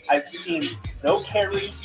I've seen no carries.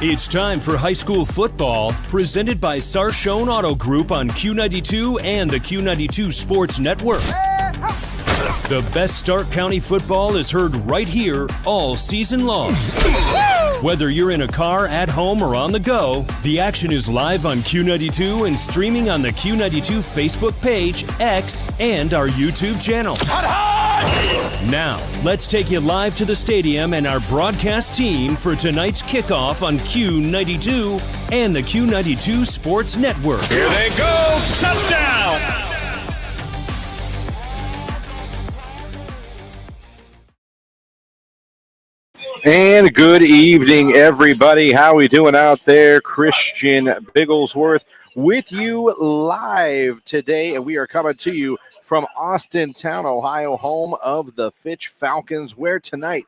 It's time for high school football, presented by Sarshone Auto Group on Q92 and the Q92 Sports Network. The best Stark County football is heard right here all season long. Whether you're in a car, at home, or on the go, the action is live on Q92 and streaming on the Q92 Facebook page, X, and our YouTube channel. Now, let's take you live to the stadium and our broadcast team for tonight's kickoff on Q92 and the Q92 Sports Network. Here they go! Touchdown! And good evening, everybody. How we doing out there? Christian Bigglesworth with you live today, and we are coming to you from Austintown, Ohio, home of the Fitch Falcons, where tonight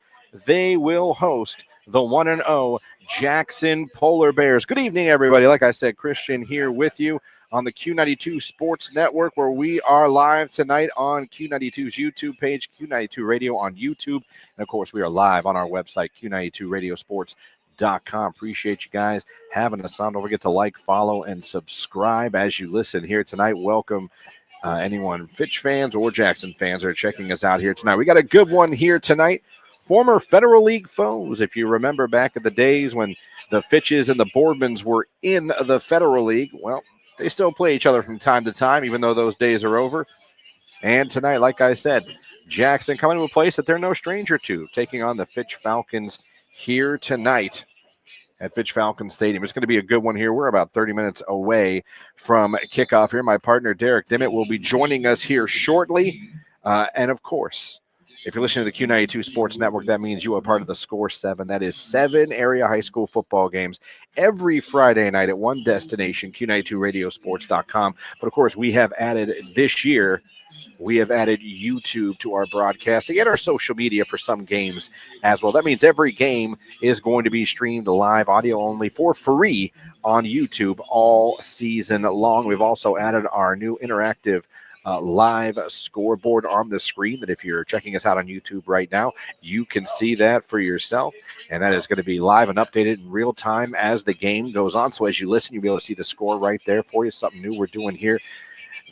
they will host the 1-0 Jackson Polar Bears. Good evening, everybody. Like I said, Christian here with you on the Q92 Sports Network, where we are live tonight on Q92's YouTube page, Q92 Radio on YouTube. And, of course, we are live on our website, Q92radiosports.com. Appreciate you guys having us on. Don't forget to like, follow, and subscribe as you listen here tonight. Welcome anyone, Fitch fans or Jackson fans, are checking us out here tonight. We got a good one here tonight. Former Federal League foes, if you remember back in the days when the Fitches and the Boardmans were in the Federal League. Well, they still play each other from time to time, even though those days are over. And tonight, like I said, Jackson coming to a place that they're no stranger to, taking on the Fitch Falcons here tonight at Fitch Falcons Stadium. It's going to be a good one here. We're about 30 minutes away from kickoff here. My partner, Derek Dimmitt, will be joining us here shortly. And, of course, if you're listening to the Q92 Sports Network, that means you are part of the Score 7. That is 7 area high school football games every Friday night at one destination, Q92radiosports.com. But, of course, we have added this year, we have added YouTube to our broadcasting and our social media for some games as well. That means every game is going to be streamed live, audio only, for free on YouTube all season long. We've also added our new interactive live scoreboard on the screen that if you're checking us out on YouTube right now, you can see that for yourself. And that is going to be live and updated in real time as the game goes on. So as you listen, you'll be able to see the score right there for you. Something new we're doing here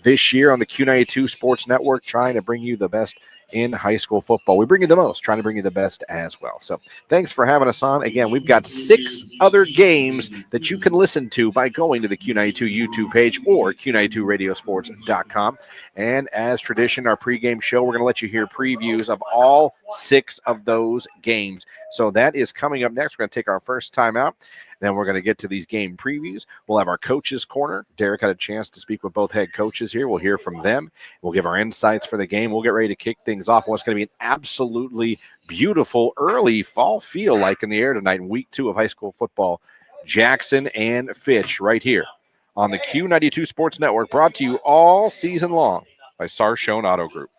this year on the Q92 Sports Network, trying to bring you the best in high school football. We bring you the most, trying to bring you the best as well. So thanks for having us on. Again, we've got 6 other games that you can listen to by going to the Q92 YouTube page or Q92radiosports.com. And as tradition, our pregame show, we're going to let you hear previews of all 6 of those games. So that is coming up next. We're going to take our first time out. Then we're going to get to these game previews. We'll have our coaches' corner. Derek had a chance to speak with both head coaches here. We'll hear from them. We'll give our insights for the game. We'll get ready to kick things off. What's going to be an absolutely beautiful early fall feel like in the air tonight in week 2 of high school football. Jackson and Fitch right here on the Q92 Sports Network, brought to you all season long by Sarshone Auto Group.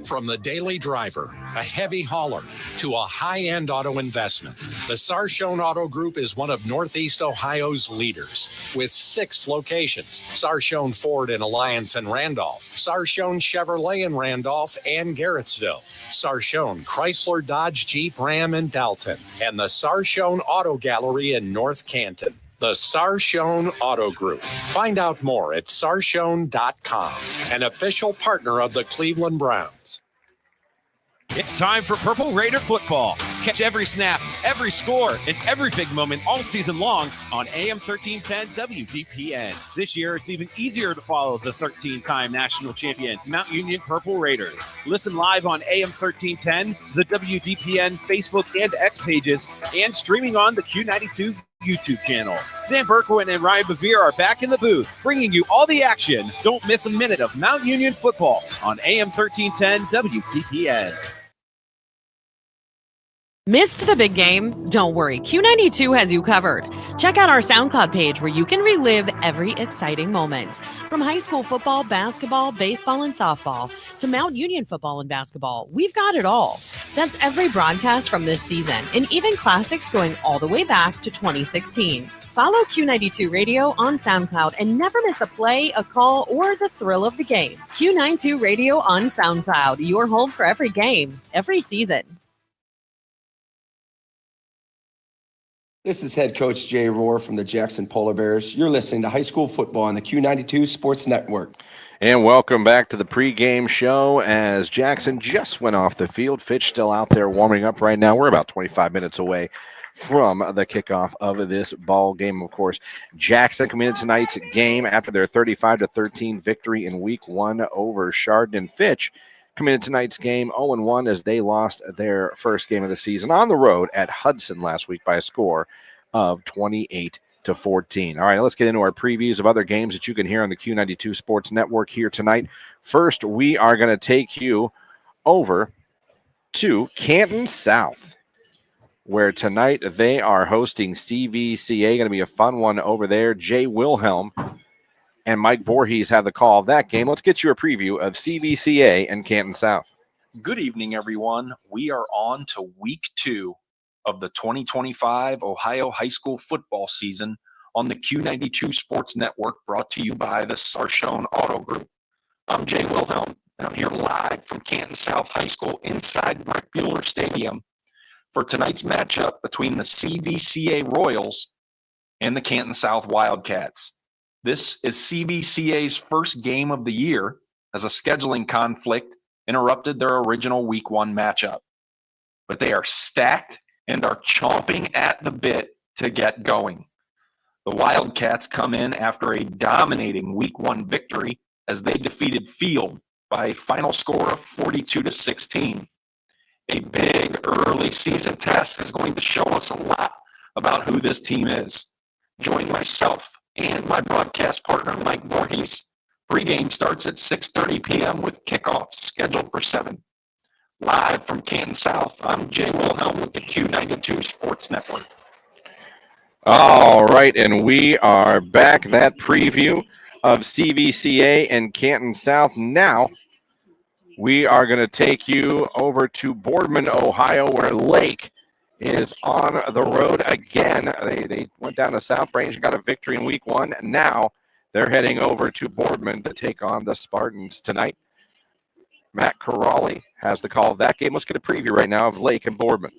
From the daily driver, a heavy hauler, to a high-end auto investment, the Sarshone Auto Group is one of Northeast Ohio's leaders. With 6 locations: Sarshone Ford in Alliance and Randolph, Sarshone Chevrolet in Randolph and Garrettsville, Sarshone Chrysler Dodge Jeep Ram in Dalton, and the Sarshone Auto Gallery in North Canton. The Sarshone Auto Group. Find out more at sarshone.com, an official partner of the Cleveland Browns. It's time for Purple Raider football. Catch every snap, every score, and every big moment all season long on AM 1310 WDPN. This year, it's even easier to follow the 13-time national champion, Mount Union Purple Raiders. Listen live on AM 1310, the WDPN Facebook and X pages, and streaming on the Q92 YouTube channel. Sam Berkowitz and Ryan Bevere are back in the booth, bringing you all the action. Don't miss a minute of Mount Union football on AM 1310 WDPN. Missed the big game? Don't worry, Q92 has you covered. Check out our SoundCloud page where you can relive every exciting moment. From high school football, basketball, baseball, and softball to Mount Union football and basketball, we've got it all. That's every broadcast from this season, and even classics going all the way back to 2016. Follow Q92 Radio on SoundCloud and never miss a play, a call, or the thrill of the game. Q92 Radio on SoundCloud, your home for every game, every season. This is head coach Jay Rohr from the Jackson Polar Bears. You're listening to high school football on the Q92 Sports Network. And welcome back to the pregame show as Jackson just went off the field. Fitch still out there warming up right now. We're about 25 minutes away from the kickoff of this ball game. Of course, Jackson coming into tonight's game after their 35-13 victory in week 1 over Chardon. And Fitch coming into tonight's game 0-1 as they lost their first game of the season on the road at Hudson last week by a score of 28-14. All right, let's get into our previews of other games that you can hear on the Q92 Sports Network here tonight. First, we are going to take you over to Canton South, where tonight they are hosting CVCA. Going to be a fun one over there. Jay Wilhelm and Mike Voorhees have the call of that game. Let's get you a preview of CVCA and Canton South. Good evening, everyone. We are on to week 2 of the 2025 Ohio high school football season on the Q92 Sports Network, brought to you by the Sarshone Auto Group. I'm Jay Wilhelm, and I'm here live from Canton South High School inside Brett Bueller Stadium for tonight's matchup between the CVCA Royals and the Canton South Wildcats. This is CVCA's first game of the year as a scheduling conflict interrupted their original week 1 matchup. But they are stacked and are chomping at the bit to get going. The Wildcats come in after a dominating week 1 victory as they defeated Field by a final score of 42-16. A big early season test is going to show us a lot about who this team is. Join myself and my broadcast partner, Mike Voorhees. Pregame starts at 6:30 p.m. with kickoff scheduled for 7. Live from Canton South, I'm Jay Wilhelm with the Q92 Sports Network. All right, and we are back. That preview of CVCA and Canton South. Now, we are going to take you over to Boardman, Ohio, where Lake is on the road again. They went down to South Range and got a victory in week 1. Now they're heading over to Boardman to take on the Spartans tonight. Matt Corrali has the call of that game. Let's get a preview right now of Lake and Boardman.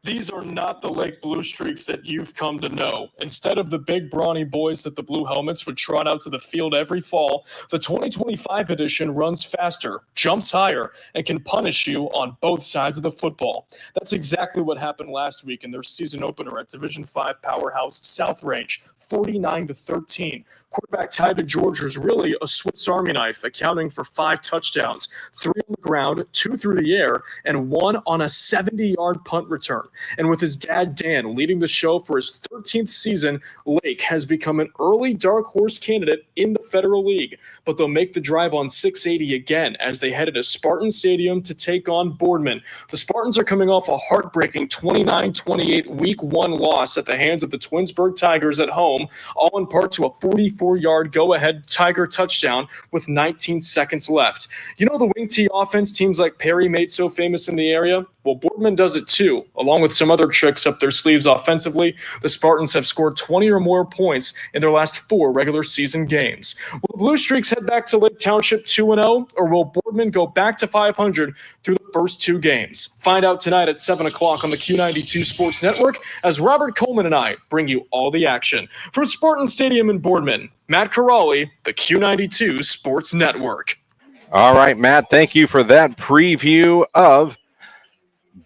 These are not the Lake Blue Streaks that you've come to know. Instead of the big brawny boys that the Blue Helmets would trot out to the field every fall, the 2025 edition runs faster, jumps higher, and can punish you on both sides of the football. That's exactly what happened last week in their season opener at Division 5 powerhouse South Range, 49-13. Quarterback Tyga George was really a Swiss Army knife, accounting for 5 touchdowns, 3 on the ground, 2 through the air, and 1 on a 70-yard punt return. And with his dad, Dan, leading the show for his 13th season, Lake has become an early dark horse candidate in the Federal League. But they'll make the drive on 680 again as they head to Spartan Stadium to take on Boardman. The Spartans are coming off a heartbreaking 29-28 week 1 loss at the hands of the Twinsburg Tigers at home, all in part to a 44-yard go-ahead Tiger touchdown with 19 seconds left. You know the wing tee offense teams like Perry made so famous in the area? Well, Boardman does it too, along with some other tricks up their sleeves offensively. The Spartans have scored 20 or more points in their last 4 regular season games. Will the Blue Streaks head back to Lake Township 2-0, or will Boardman go back to 500 through the first 2 games? Find out tonight at 7 o'clock on the Q92 Sports Network as Robert Coleman and I bring you all the action. From Spartan Stadium in Boardman, Matt Corrali, the Q92 Sports Network. All right, Matt, thank you for that preview of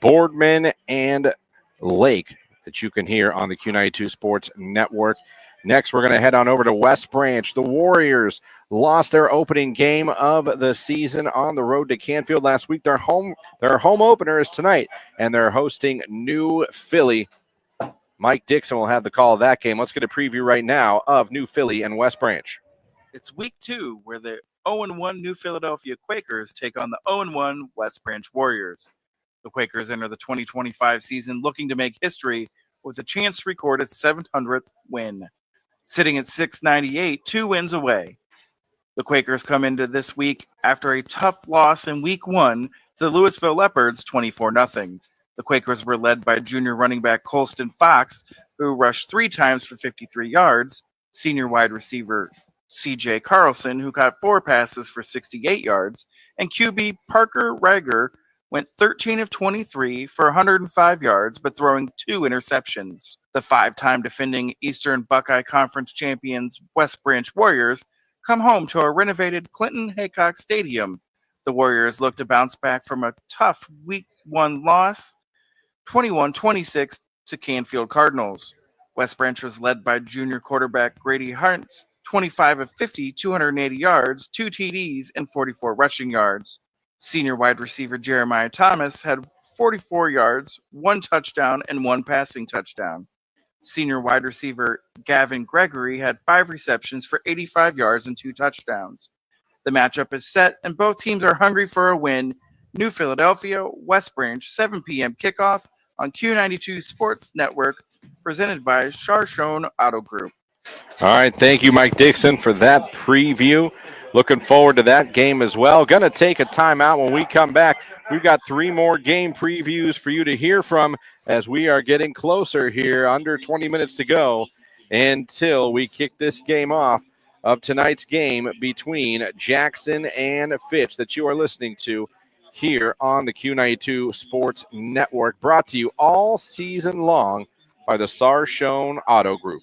Boardman and Lake that you can hear on the Q92 Sports Network. Next, we're going to head on over to West Branch. The Warriors lost their opening game of the season on the road to Canfield last week. Their home opener is tonight, and they're hosting New Philly. Mike Dixon will have the call of that game. Let's get a preview right now of New Philly and West Branch. It's week 2 where the 0-1 New Philadelphia Quakers take on the 0-1 West Branch Warriors. The Quakers enter the 2025 season looking to make history with a chance to record its 700th win. Sitting at 698, 2 wins away. The Quakers come into this week after a tough loss in week 1 to the Louisville Leopards 24-0. The Quakers were led by junior running back Colston Fox, who rushed 3 times for 53 yards, senior wide receiver C.J. Carlson, who caught 4 passes for 68 yards, and QB Parker Rager, went 13 of 23 for 105 yards, but throwing 2 interceptions. The 5-time defending Eastern Buckeye Conference champions West Branch Warriors come home to a renovated Clinton Haycock Stadium. The Warriors look to bounce back from a tough Week 1 loss, 21-26 to Canfield Cardinals. West Branch was led by junior quarterback Grady Hunt, 25 of 50, 280 yards, 2 TDs, and 44 rushing yards. Senior wide receiver Jeremiah Thomas had 44 yards, 1 touchdown, and 1 passing touchdown. Senior wide receiver Gavin Gregory had 5 receptions for 85 yards and 2 touchdowns. The matchup is set, and both teams are hungry for a win. New Philadelphia, West Branch, 7 p.m. kickoff on Q92 Sports Network, presented by Charshone Auto Group. All right, thank you, Mike Dixon, for that preview. Looking forward to that game as well. Going to take a timeout. When we come back, we've got 3 more game previews for you to hear from as we are getting closer here, under 20 minutes to go until we kick this game off of tonight's game between Jackson and Fitch that you are listening to here on the Q92 Sports Network, brought to you all season long by the Sarshone Auto Group.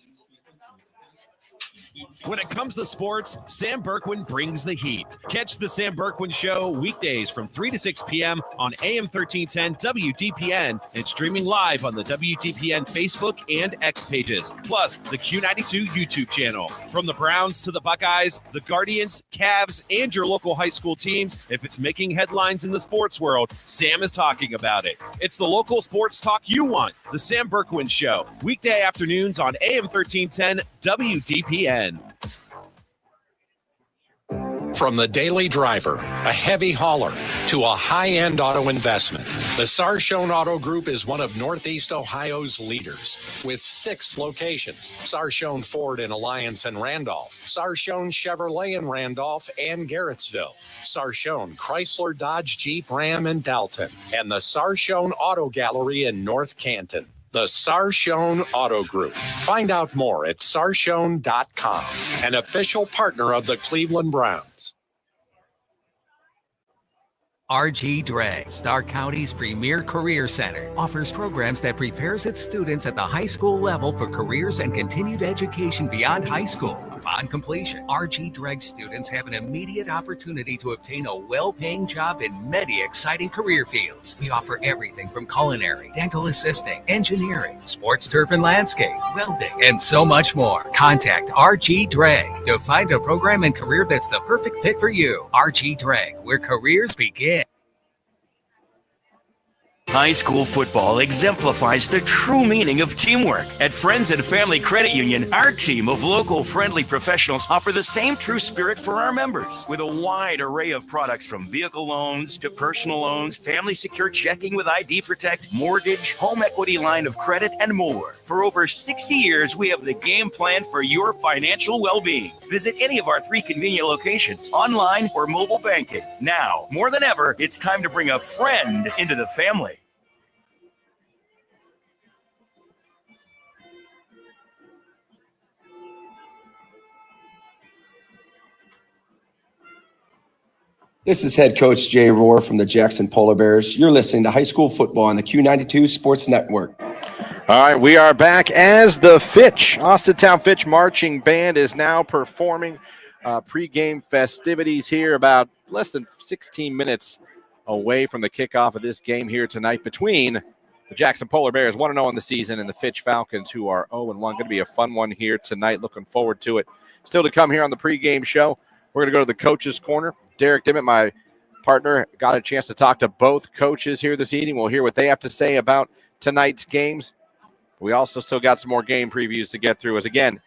When it comes to sports, Sam Berkwin brings the heat. Catch the Sam Berkwin Show weekdays from 3 to 6 p.m. on AM 1310 WDPN and streaming live on the WDPN Facebook and X pages, plus the Q92 YouTube channel. From the Browns to the Buckeyes, the Guardians, Cavs, and your local high school teams, if it's making headlines in the sports world, Sam is talking about it. It's the local sports talk you want. The Sam Berkwin Show, weekday afternoons on AM 1310 WDPN. From the daily driver, a heavy hauler, to a high-end auto investment, the Sarshone Auto Group is one of Northeast Ohio's leaders with 6 locations: Sarshone Ford in Alliance and Randolph, Sarshone Chevrolet in Randolph and Garrettsville, Sarshone Chrysler Dodge Jeep Ram in Dalton, and the Sarshone Auto Gallery in North Canton. The Sarshone Auto Group. Find out more at sarshone.com, an official partner of the Cleveland Browns. RG Dreg, Stark County's premier career center, offers programs that prepares its students at the high school level for careers and continued education beyond high school. Upon completion, RG Dreg students have an immediate opportunity to obtain a well-paying job in many exciting career fields. We offer everything from culinary, dental assisting, engineering, sports turf and landscape, welding, and so much more. Contact RG Dreg to find a program and career that's the perfect fit for you. RG Dreg, where careers begin. High school football exemplifies the true meaning of teamwork. At Friends and Family Credit Union, our team of local friendly professionals offer the same true spirit for our members with a wide array of products from vehicle loans to personal loans, family secure checking with ID Protect, mortgage, home equity line of credit, and more. For over 60 years, we have the game plan for your financial well-being. Visit any of our 3 convenient locations, online or mobile banking. Now, more than ever, it's time to bring a friend into the family. This is head coach Jay Rohr from the Jackson Polar Bears. You're listening to high school football on the Q92 Sports Network. All right, we are back as the Fitch, Austintown Fitch Marching Band is now performing pregame festivities here about less than 16 minutes away from the kickoff of this game here tonight between the Jackson Polar Bears, 1-0 in the season, and the Fitch Falcons, who are 0-1. Going to be a fun one here tonight. Looking forward to it. Still to come here on the pregame show, we're going to go to the Coach's Corner. Derek Dimmitt, my partner, got a chance to talk to both coaches here this evening. We'll hear what they have to say about tonight's games. We also still got some more game previews to get through, as again,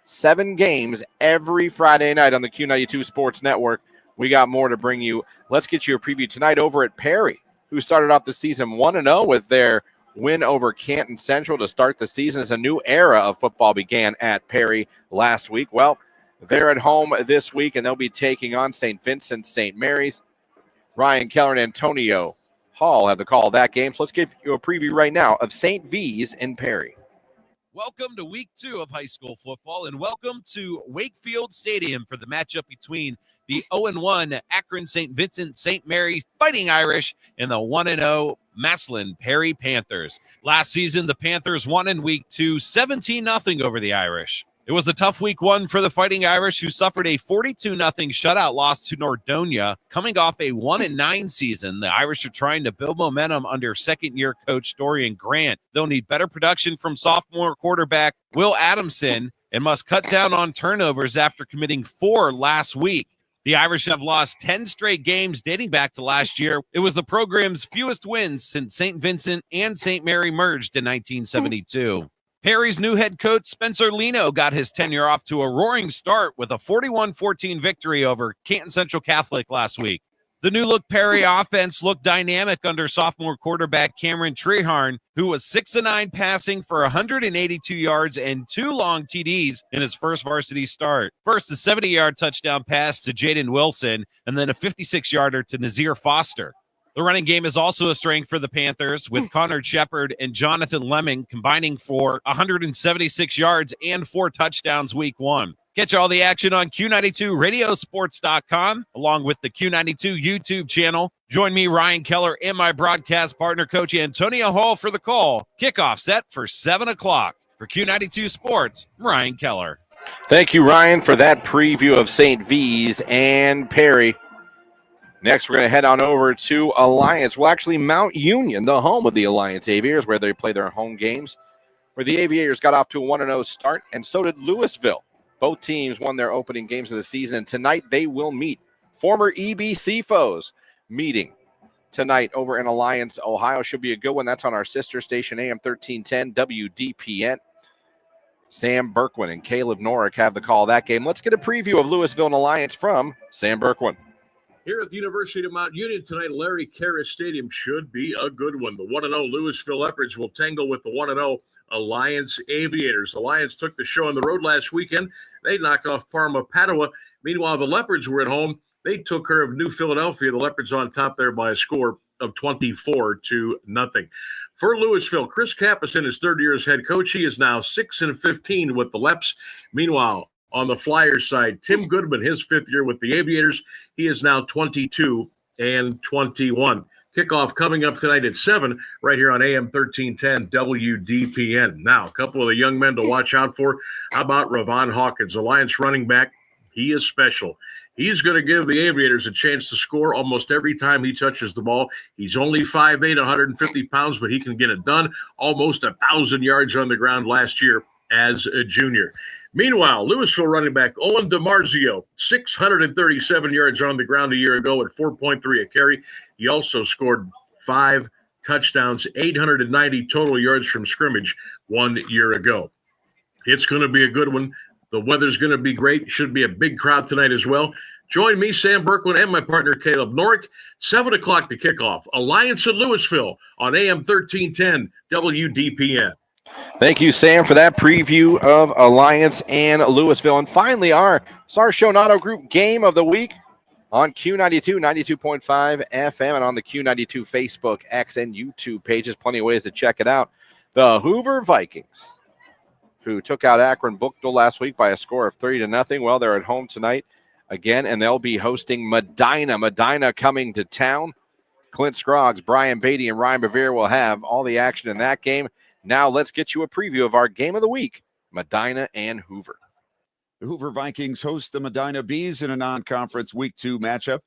7 games every Friday night on the Q92 Sports Network. We got more to bring you. Let's get you a preview tonight over at Perry, who started off the season 1-0 with their win over Canton Central to start the season as a new era of football began at Perry last week. Well, they're at home this week, and they'll be taking on St. Vincent St. Mary's. Ryan Keller and Antonio Hall have the call of that game. So let's give you a preview right now of St. V's in Perry. Welcome to week 2 of high school football, and welcome to Wakefield Stadium for the matchup between the 0-1 Akron St. Vincent St. Mary Fighting Irish and the 1-0 Massillon Perry Panthers. Last season, the Panthers won in week 2, 17-0 over the Irish. It was a tough week 1 for the Fighting Irish, who suffered a 42-0 shutout loss to Nordonia. Coming off a 1-9 season, the Irish are trying to build momentum under second-year coach Dorian Grant. They'll need better production from sophomore quarterback Will Adamson and must cut down on turnovers after committing 4 last week. The Irish have lost 10 straight games dating back to last year. It was the program's fewest wins since St. Vincent and St. Mary merged in 1972. Perry's new head coach, Spencer Lino, got his tenure off to a roaring start with a 41-14 victory over Canton Central Catholic last week. The new-look Perry offense looked dynamic under sophomore quarterback Cameron Treharn, who was 6-9 passing for 182 yards and 2 long TDs in his first varsity start. First, a 70-yard touchdown pass to Jaden Wilson, and then a 56-yarder to Nazir Foster. The running game is also a strength for the Panthers, with Connor Shepard and Jonathan Lemming combining for 176 yards and 4 touchdowns week 1. Catch all the action on Q92radiosports.com, along with the Q92 YouTube channel. Join me, Ryan Keller, and my broadcast partner, Coach Antonio Hall, for the call. Kickoff set for 7 o'clock. For Q92 Sports, Ryan Keller. Thank you, Ryan, for that preview of St. V's and Perry. Next, we're going to head on over to Alliance. Well, actually, Mount Union, the home of the Alliance Aviators, where they play their home games, where the Aviators got off to a 1-0 start, and so did Louisville. Both teams won their opening games of the season, and tonight they will meet former EBC foes. Meeting tonight over in Alliance, Ohio. Should be a good one. That's on our sister station, AM 1310 WDPN. Sam Berkwin and Caleb Norick have the call of that game. Let's get a preview of Louisville and Alliance from Sam Berkwin. Here at the University of Mount Union tonight, Larry Karras Stadium should be a good one. The 1-0 Louisville Leopards will tangle with the 1-0 Alliance Aviators. Alliance took the show on the road last weekend. They knocked off Parma Padua. Meanwhile, the Leopards were at home. They took care of New Philadelphia. The Leopards on top there by a score of 24-0. For Louisville, Chris Kappas in his third year as head coach. He is now 6-15 with the Leps. Meanwhile, on the Flyers side, Tim Goodman, his 5th year with the Aviators, he is now 22-21. Kickoff coming up tonight at 7 right here on AM 1310 WDPN. Now, a couple of the young men to watch out for. How about Ravon Hawkins, Alliance running back? He is special. He's going to give the Aviators a chance to score almost every time he touches the ball. He's only 5'8", 150 pounds, but he can get it done. Almost 1,000 yards on the ground last year as a junior. Meanwhile, Louisville running back Owen DiMarzio, 637 yards on the ground a year ago at 4.3 a carry. He also scored 5 touchdowns, 890 total yards from scrimmage 1 year ago. It's going to be a good one. The weather's going to be great. Should be a big crowd tonight as well. Join me, Sam Berkwin, and my partner, Caleb Norick, 7 o'clock to kickoff. Alliance at Louisville on AM 1310 WDPN. Thank you, Sam, for that preview of Alliance and Louisville. And finally, our Sarshone Auto Group game of the week on Q92, 92.5 FM, and on the Q92 Facebook, X, and YouTube pages. Plenty of ways to check it out. The Hoover Vikings, who took out Akron Bookdale last week by a score of 3-0. Well, they're at home tonight again, and they'll be hosting Medina. Medina coming to town. Clint Scroggs, Brian Beatty, and Ryan Bevere will have all the action in that game. Now let's get you a preview of our game of the week, Medina and Hoover. The Hoover Vikings host the Medina Bees in a non-conference Week 2 matchup.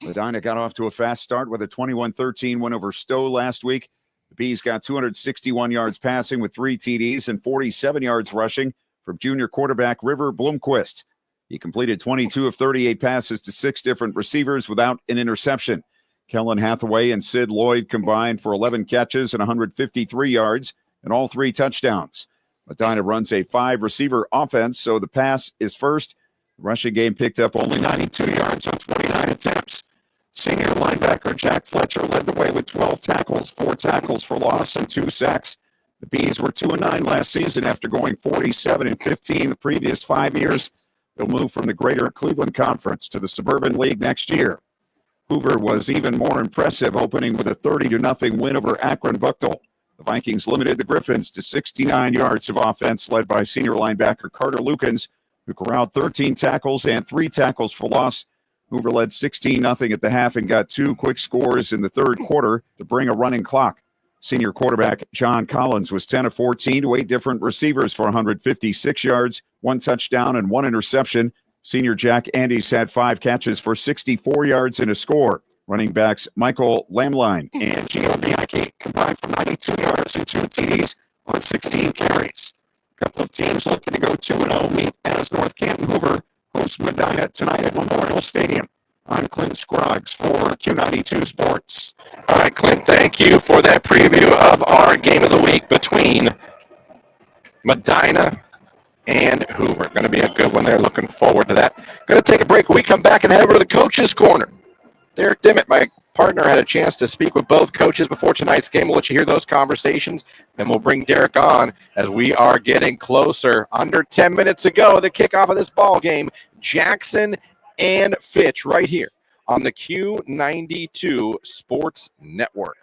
Medina got off to a fast start with a 21-13 win over Stowe last week. The Bees got 261 yards passing with 3 TDs and 47 yards rushing from junior quarterback River Bloomquist. He completed 22 of 38 passes to 6 different receivers without an interception. Kellen Hathaway and Sid Lloyd combined for 11 catches and 153 yards and all 3 touchdowns. Medina runs a 5-receiver offense, so the pass is first. The rushing game picked up only 92 yards on 29 attempts. Senior linebacker Jack Fletcher led the way with 12 tackles, 4 tackles for loss, and 2 sacks. The Bees were 2-9 last season after going 47-15 the previous 5 years. They'll move from the Greater Cleveland Conference to the Suburban League next year. Hoover was even more impressive, opening with a 30-0 win over Akron Buckdale. The Vikings limited the Griffins to 69 yards of offense, led by senior linebacker Carter Lukens, who corralled 13 tackles and 3 tackles for loss. Hoover led 16-0 at the half and got 2 quick scores in the third quarter to bring a running clock. Senior quarterback John Collins was 10 of 14 to 8 different receivers for 156 yards, 1 touchdown, and 1 interception. Senior Jack Andes had 5 catches for 64 yards and a score. Running backs Michael Lamline and Gino Bianchi combined for 92 yards and 2 TDs on 16 carries. A couple of teams looking to go 2-0 meet as North Canton Hoover hosts Medina tonight at Memorial Stadium. I'm Clint Scroggs for Q92 Sports. All right, Clint, thank you for that preview of our game of the week between Medina and Hoover. Going to be a good one there. Looking forward to that. Going to take a break. When we come back and head over to the Coach's Corner. Derek Dimmitt, my partner, had a chance to speak with both coaches before tonight's game. We'll let you hear those conversations. Then we'll bring Derek on as we are getting closer. Under 10 minutes ago, the kickoff of this ball game, Jackson and Fitch right here on the Q92 Sports Network.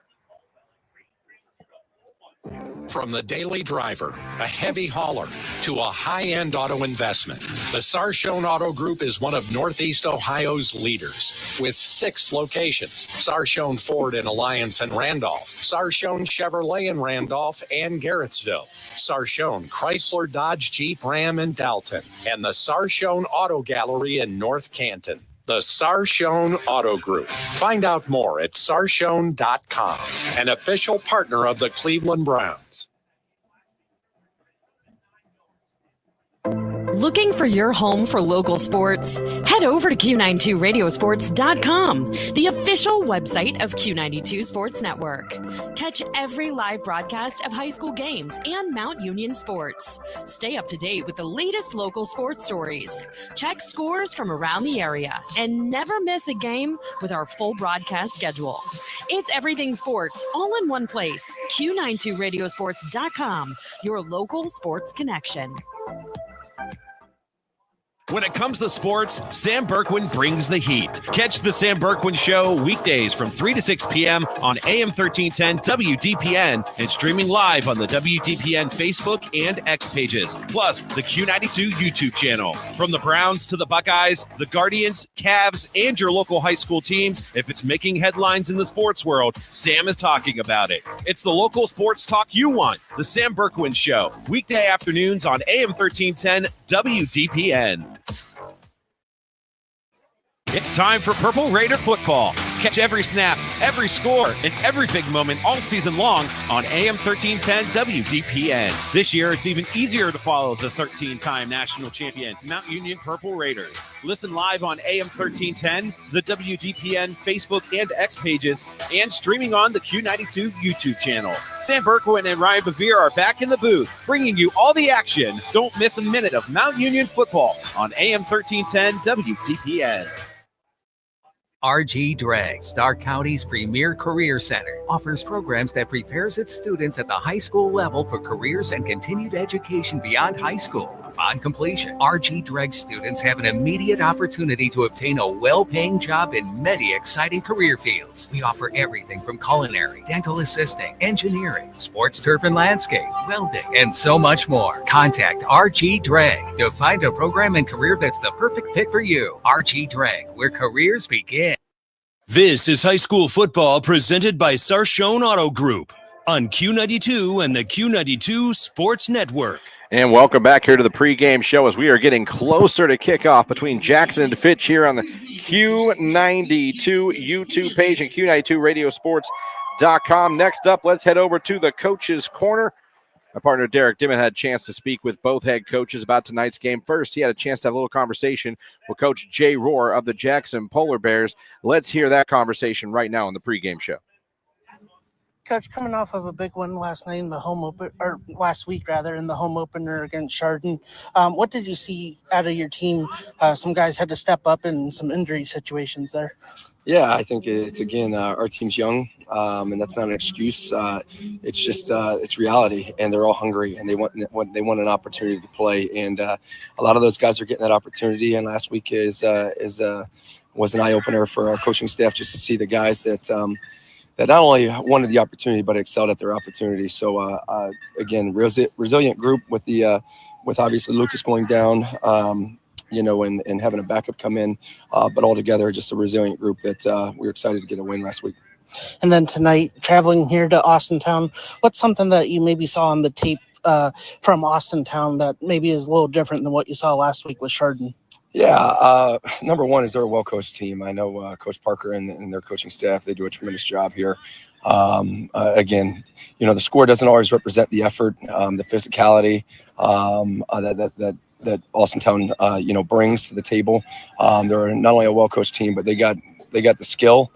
From the daily driver, a heavy hauler, to a high-end auto investment, the Sarshone Auto Group is one of Northeast Ohio's leaders with 6 locations: Sarshone Ford in Alliance and Randolph, Sarshone Chevrolet in Randolph and Garrettsville, Sarshone Chrysler Dodge Jeep Ram in Dalton, and the Sarshone Auto Gallery in North Canton. The Sarshone Auto Group. Find out more at sarshone.com, an official partner of the Cleveland Browns. Looking for your home for local sports? Head over to Q92radiosports.com, the official website of Q92 Sports Network. Catch every live broadcast of high school games and Mount Union sports. Stay up to date with the latest local sports stories. Check scores from around the area and never miss a game with our full broadcast schedule. It's everything sports all in one place. Q92radiosports.com, your local sports connection. When it comes to sports, Sam Berkwin brings the heat. Catch the Sam Berkwin Show weekdays from 3 to 6 p.m. on AM 1310 WDPN and streaming live on the WDPN Facebook and X pages, plus the Q92 YouTube channel. From the Browns to the Buckeyes, the Guardians, Cavs, and your local high school teams, if it's making headlines in the sports world, Sam is talking about it. It's the local sports talk you want. The Sam Berkwin Show, weekday afternoons on AM 1310 WDPN. It's time for Purple Raider football. Catch every snap, every score, and every big moment all season long on AM 1310 WDPN. This year, it's even easier to follow the 13-time national champion Mount Union Purple Raiders. Listen live on AM 1310, the WDPN Facebook and X pages, and streaming on the Q92 YouTube channel. Sam Berkwin and Ryan Bevere are back in the booth, bringing you all the action. Don't miss a minute of Mount Union football on AM 1310 WDPN. RG Drag, Stark County's premier career center, offers programs that prepares its students at the high school level for careers and continued education beyond high school. Upon completion, RG Drag students have an immediate opportunity to obtain a well-paying job in many exciting career fields. We offer everything from culinary, dental assisting, engineering, sports turf and landscape, welding, and so much more. Contact RG Drag to find a program and career that's the perfect fit for you. RG Drag, where careers begin. This is high school football presented by Sarshone Auto Group on Q92 and the Q92 Sports Network. And welcome back here to the pregame show as we are getting closer to kickoff between Jackson and Fitch here on the Q92 YouTube page and Q92radiosports.com. Next up, let's head over to the Coach's Corner. My partner Derek Dimmitt had a chance to speak with both head coaches about tonight's game. First, he had a chance to have a little conversation with Coach Jay Rohr of the Jackson Polar Bears. Let's hear that conversation right now on the pregame show. Coach, coming off of a big win last night in the home open, or last week rather, in the home opener against Chardon, what did you see out of your team? Some guys had to step up in some injury situations there. Yeah, I think it's, again, our team's young, and that's not an excuse. It's just it's reality, and they're all hungry, and they want an opportunity to play. And a lot of those guys are getting that opportunity. And last week was an eye opener for our coaching staff just to see the guys that that not only wanted the opportunity but excelled at their opportunity. So again, resilient group with the with obviously Lucas going down, and having a backup come in, but altogether just a resilient group that we were excited to get a win last week. And then tonight, traveling here to Austintown, what's something that you maybe saw on the tape from Austintown that maybe is a little different than what you saw last week with Chardon? Yeah, number one is they're a well-coached team. I know Coach Parker and their coaching staff, they do a tremendous job here. Again, the score doesn't always represent the effort, the physicality that Austintown, brings to the table. They're not only a well-coached team, but they got the skill,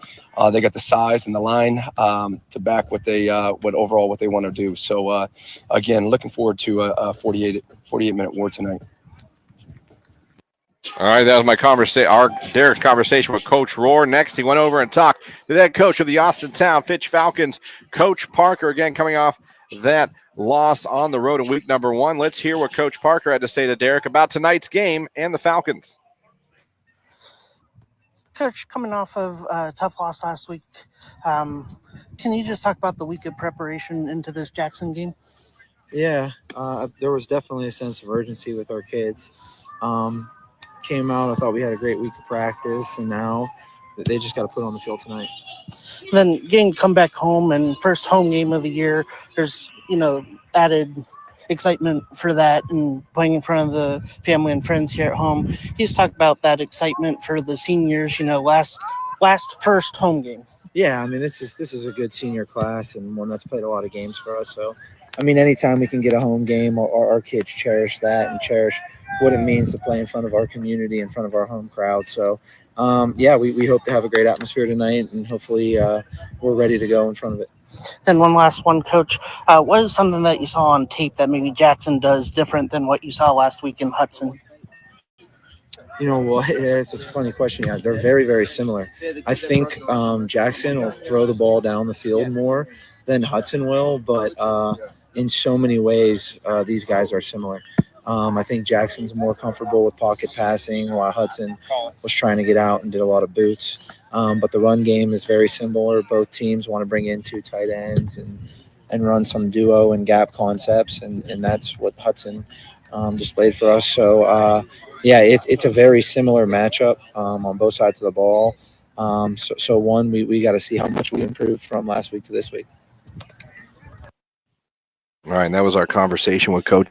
they got the size and the line to back what they what they want to do. So again, looking forward to a 48-minute war tonight. All right, that was Derek's conversation with Coach Rohr. Next, he went over and talked to the head coach of the Austintown Fitch Falcons, Coach Parker, again coming off that loss on the road in week number 1. Let's hear what Coach Parker had to say to Derek about tonight's game and the Falcons. Coach, coming off of a tough loss last week, can you just talk about the week of preparation into this Jackson game? Yeah, there was definitely a sense of urgency with our kids. Came out, I thought we had a great week of practice, and now they just got to put on the field tonight. Then getting come back home and first home game of the year, there's added excitement for that and playing in front of the family and friends here at home. He's talked about that excitement for the seniors, last first home game. Yeah, I mean this is a good senior class and one that's played a lot of games for us. So, I mean, anytime we can get a home game, our kids cherish that and cherish what it means to play in front of our community, in front of our home crowd. So, we hope to have a great atmosphere tonight, and hopefully we're ready to go in front of it. And one last one, Coach. What is something that you saw on tape that maybe Jackson does different than what you saw last week in Hudson? It's a funny question. Yeah, they're very, very similar. I think Jackson will throw the ball down the field more than Hudson will, but in so many ways, these guys are similar. I think Jackson's more comfortable with pocket passing, while Hudson was trying to get out and did a lot of boots. But the run game is very similar. Both teams want to bring in 2 tight ends and run some duo and gap concepts, and that's what Hudson displayed for us. So, it's a very similar matchup on both sides of the ball. So one, we got to see how much we improved from last week to this week. All right, and that was our conversation with Coach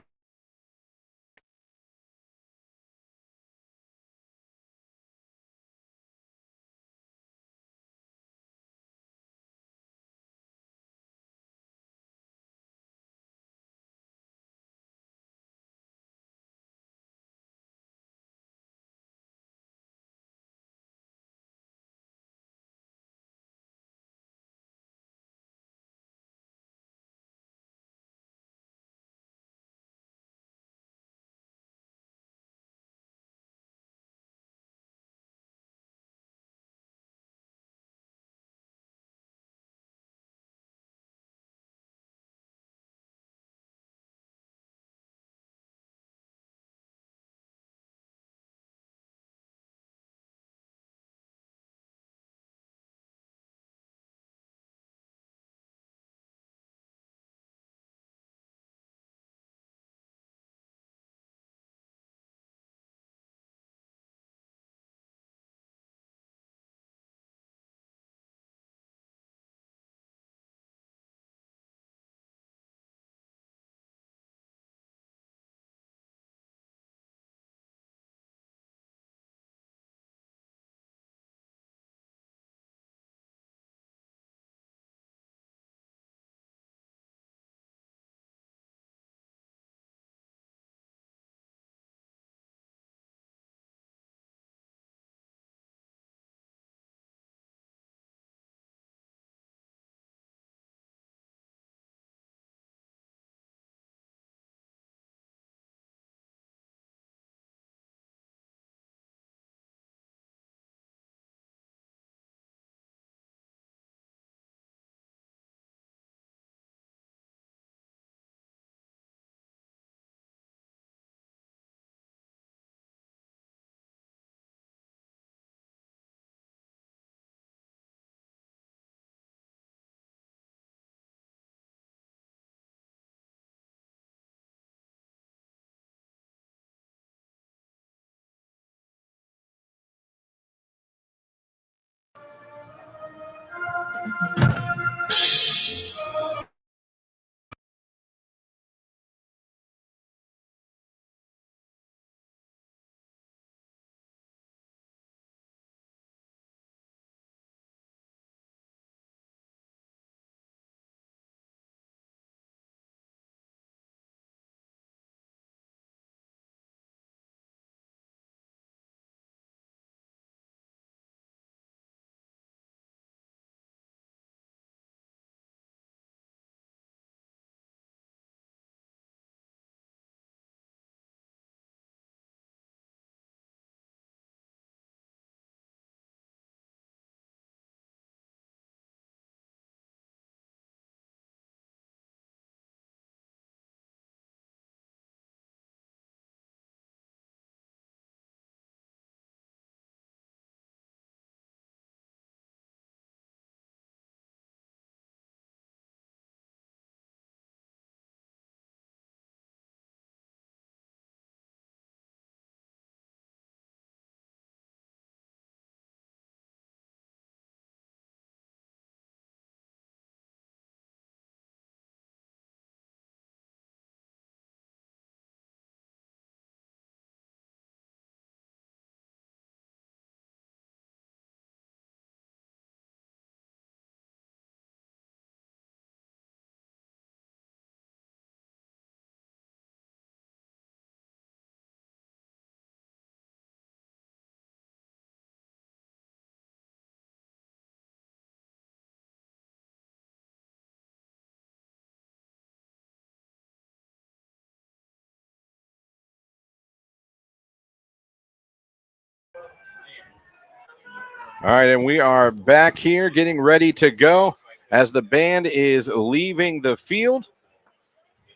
All right, and we are back here getting ready to go as the band is leaving the field.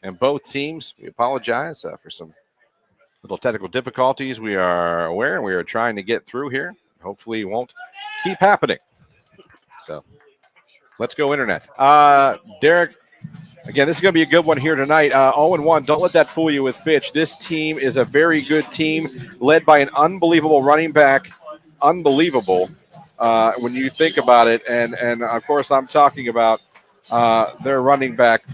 And both teams, we apologize for some little technical difficulties. We are aware and we are trying to get through here. Hopefully it won't keep happening. So let's go internet. Derek, again, this is going to be a good one here tonight. 0-1, don't let that fool you with Fitch. This team is a very good team led by an unbelievable running back. Unbelievable. When you think about it, and of course I'm talking about their running back,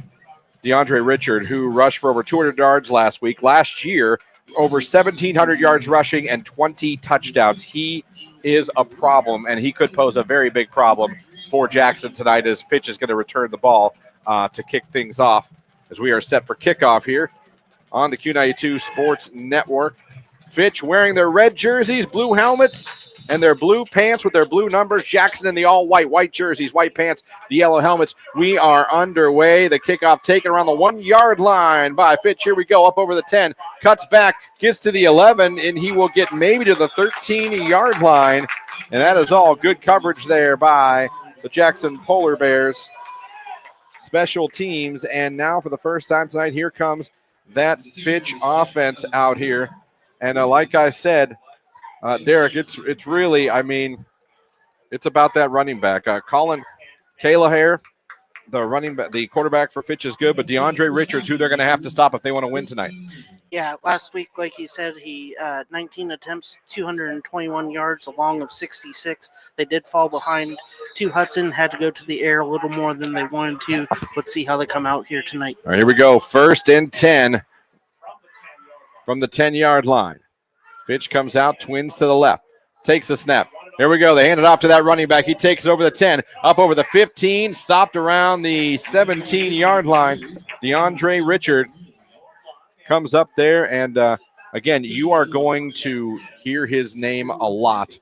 DeAndre Richard, who rushed for over 200 yards last week. Last year, over 1,700 yards rushing and 20 touchdowns. He is a problem, and he could pose a very big problem for Jackson tonight as Fitch is going to return the ball to kick things off as we are set for kickoff here on the Q92 Sports Network. Fitch wearing their red jerseys, blue helmets, and their blue pants with their blue numbers. Jackson in the all-white jerseys, white pants, the yellow helmets. We are underway. The kickoff taken around the 1-yard line by Fitch. Here we go, up over the 10. Cuts back, gets to the 11, and he will get maybe to the 13-yard line. And that is all good coverage there by the Jackson Polar Bears. Special teams. And now for the first time tonight, here comes that Fitch offense out here. And like I said, Derek, it's really, I mean, it's about that running back. Colin Calahair, the quarterback for Fitch is good, but DeAndre Richards, who they're going to have to stop if they want to win tonight. Yeah, last week, like you said, he 19 attempts, 221 yards, a long of 66. They did fall behind to Hudson, had to go to the air a little more than they wanted to. Let's see how they come out here tonight. All right, here we go. 1st and 10 from the 10-yard line. Fitch comes out, twins to the left, takes a snap. Here we go. They hand it off to that running back. He takes it over the 10, up over the 15, stopped around the 17-yard line. DeAndre Richard comes up there, and again, you are going to hear his name a lot.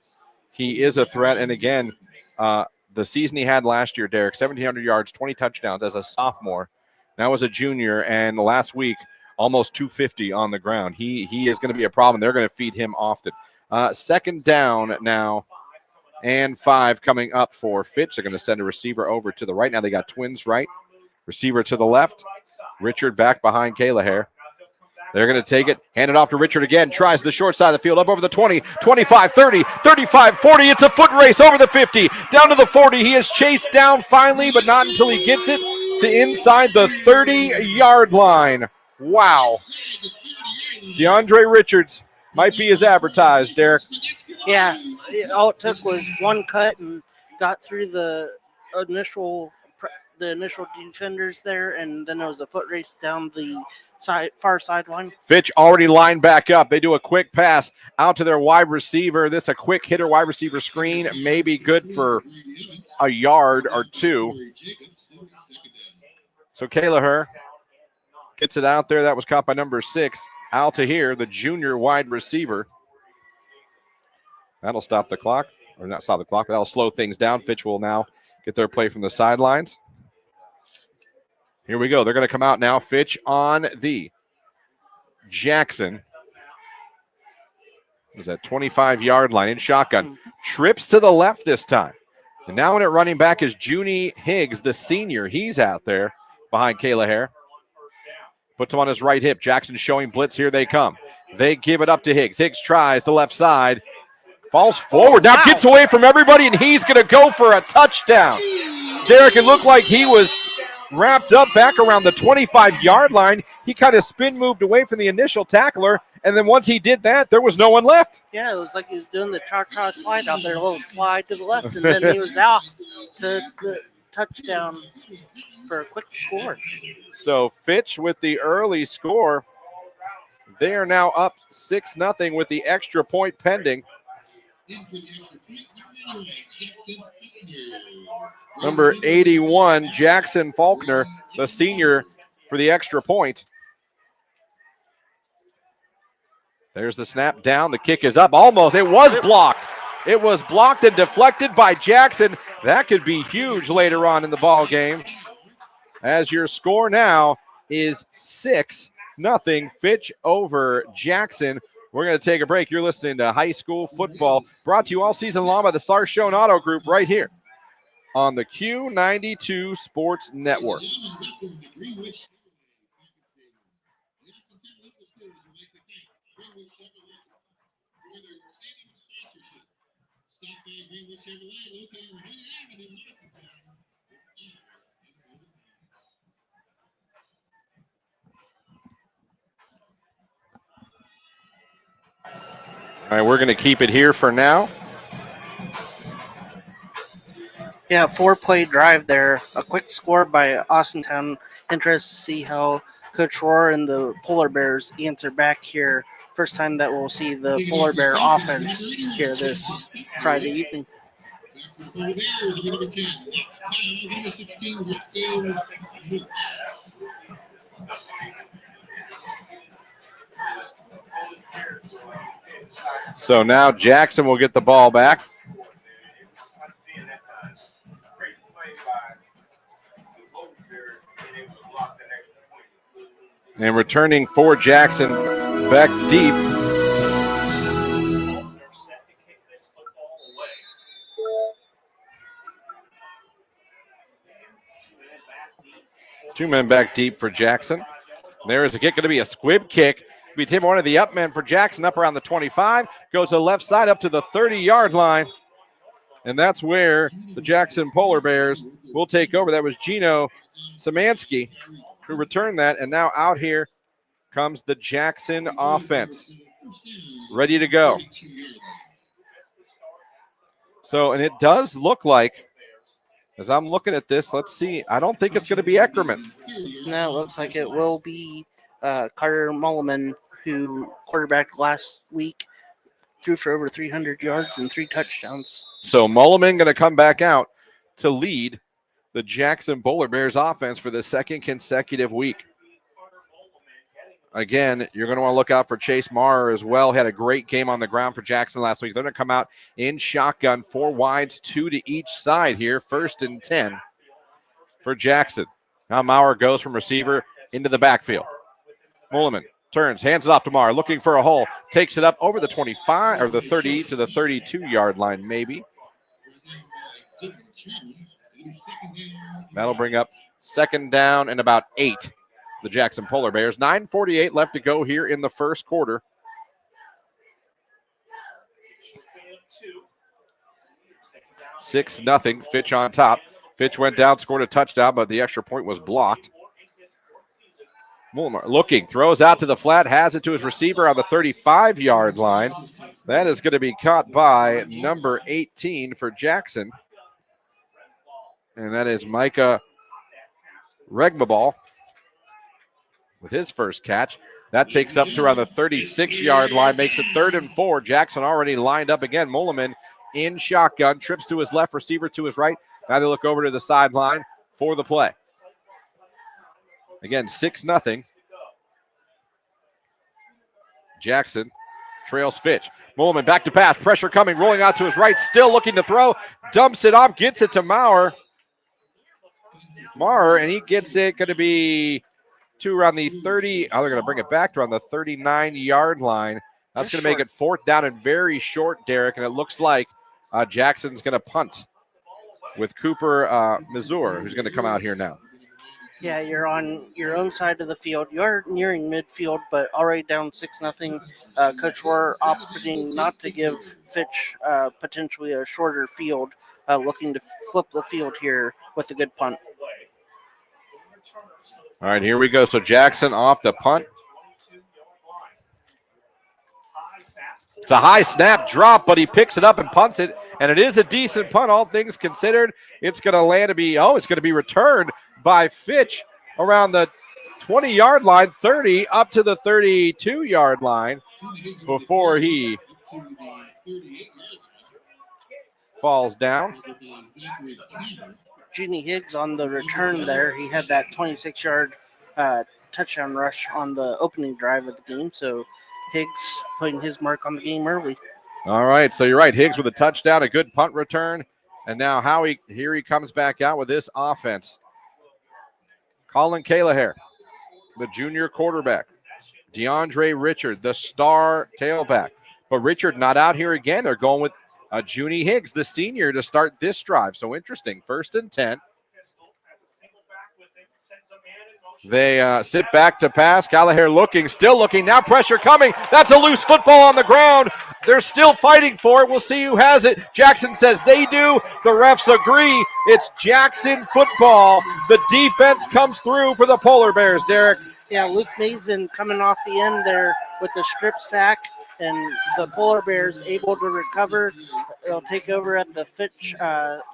He is a threat, and again, the season he had last year, Derek, 1,700 yards, 20 touchdowns as a sophomore, now as a junior, and last week, almost 250 on the ground. He is going to be a problem. They're going to feed him often. 2nd down now and 5 coming up for Fitch. They're going to send a receiver over to the right. Now they got twins right. Receiver to the left. Richard back behind Calahair. They're going to take it, hand it off to Richard again. Tries the short side of the field, up over the 20, 25, 30, 35, 40. It's a foot race over the 50, down to the 40. He is chased down finally, but not until he gets it to inside the 30-yard line. Wow. DeAndre Richards might be as advertised, Derek. Yeah, all it took was one cut and got through the initial defenders there, and then it was a foot race down the far sideline. Fitch already lined back up. They do a quick pass out to their wide receiver. This a quick hitter wide receiver screen, maybe good for a yard or two. So Kelleher gets it out there. That was caught by number 6, Al Tahir, the junior wide receiver. That'll stop the clock, or not stop the clock, but that'll slow things down. Fitch will now get their play from the sidelines. Here we go. They're going to come out now. Fitch on the Jackson. Is that 25-yard line in shotgun. Trips to the left this time. And now in at running back is Junie Higgs, the senior. He's out there behind Kelleher. Puts him on his right hip. Jackson showing blitz. Here they come. They give it up to Higgs. Higgs tries the left side. Falls forward. Now gets away from everybody, and he's going to go for a touchdown. Derek, it looked like he was wrapped up back around the 25-yard line. He kind of spin moved away from the initial tackler, and then once he did that, there was no one left. Yeah, it was like he was doing the cha-cha slide out there, a little slide to the left, and then he was off to the touchdown for a quick score. So Fitch with the early score. They are now up 6-0 with the extra point pending. Number 81, Jackson Faulkner, the senior, for the extra point. There's the snap down. The kick is up. Almost. It was blocked. It was blocked and deflected by Jackson. That could be huge later on in the ball game. As your score now is 6-0. Fitch over Jackson. We're going to take a break. You're listening to High School Football, brought to you all season long by the Sarshone Auto Group right here on the Q92 Sports Network. All right, we're going to keep it here for now. Yeah, 4-play drive there. A quick score by Austintown. Interested to see how Coach Rohr and the Polar Bears answer back here. First time that we'll see the Polar Bear offense here this Friday evening. So now Jackson will get the ball back. And returning for Jackson back deep. Two men back deep for Jackson. There is a kick, going to be a squib kick. Be taken one of the up men for Jackson up around the 25. Goes to the left side up to the 30-yard line. And that's where the Jackson Polar Bears will take over. That was Gino Szymanski who returned that. And now out here comes the Jackson offense. Ready to go. So, and it does look like, as I'm looking at this, let's see. I don't think it's going to be Eckerman. No, it looks like it will be Carter Mulliman, who quarterbacked last week, threw for over 300 yards and 3 touchdowns. So Mulliman going to come back out to lead the Jackson Polar Bears offense for the second consecutive week. Again, you're going to want to look out for Chase Marr as well. Had a great game on the ground for Jackson last week. They're going to come out in shotgun, 4 wides, 2 to each side here. 1st and 10 for Jackson. Now Maurer goes from receiver into the backfield. Mulliman turns, hands it off to Marr, looking for a hole. Takes it up over the 25 or the 30 to the 32-yard line, maybe. That'll bring up 2nd down and about 8. The Jackson Polar Bears. 9:48 left to go here in the first quarter. Six nothing. Fitch on top. Fitch went down, scored a touchdown, but the extra point was blocked. Mulliman looking, throws out to the flat, has it to his receiver on the 35-yard line. That is going to be caught by number 18 for Jackson. And that is Micah Regbabal with his first catch. That takes up to around the 36-yard line, makes it 3rd and 4. Jackson already lined up again. Mulliman in shotgun, trips to his left, receiver to his right. Now they look over to the sideline for the play. Again, 6-0. Jackson trails Fitch. Mulliman back to pass, pressure coming, rolling out to his right, still looking to throw, dumps it off, gets it to Maurer, and he gets it, going to be to around the 30. Oh, they're going to bring it back to around the 39-yard line. That's going to make it 4th down and very short, Derek, and it looks like Jackson's going to punt with Cooper Mazur, who's going to come out here now. Yeah, you're on your own side of the field. You're nearing midfield, but already down 6-0. Coach Rohr opting not to give Fitch potentially a shorter field, looking to flip the field here with a good punt. All right, here we go. So Jackson off the punt. It's a high snap drop, but he picks it up and punts it, and it is a decent punt, all things considered. It's going to land to be, it's going to be returned by Fitch around the 20-yard line, 30 up to the 32-yard line before he falls down. Junie Higgs on the return there. He had that 26-yard touchdown rush on the opening drive of the game, so Higgs putting his mark on the game early. All right, so you're right. Higgs with a touchdown, a good punt return, and now Howie, here he comes back out with this offense. Colin Calahair, the junior quarterback. DeAndre Richard, the star tailback. But Richard not out here again. They're going with Junie Higgs, the senior, to start this drive. So interesting. 1st and 10. They sit back to pass. Calahair still looking. Now pressure coming. That's a loose football on the ground. They're still fighting for it. We'll see who has it. Jackson says they do. The refs agree. It's Jackson football. The defense comes through for the Polar Bears, Derek. Yeah, Luke Mason coming off the end there with the strip sack, and the Polar Bears able to recover. They'll take over at the Fitch,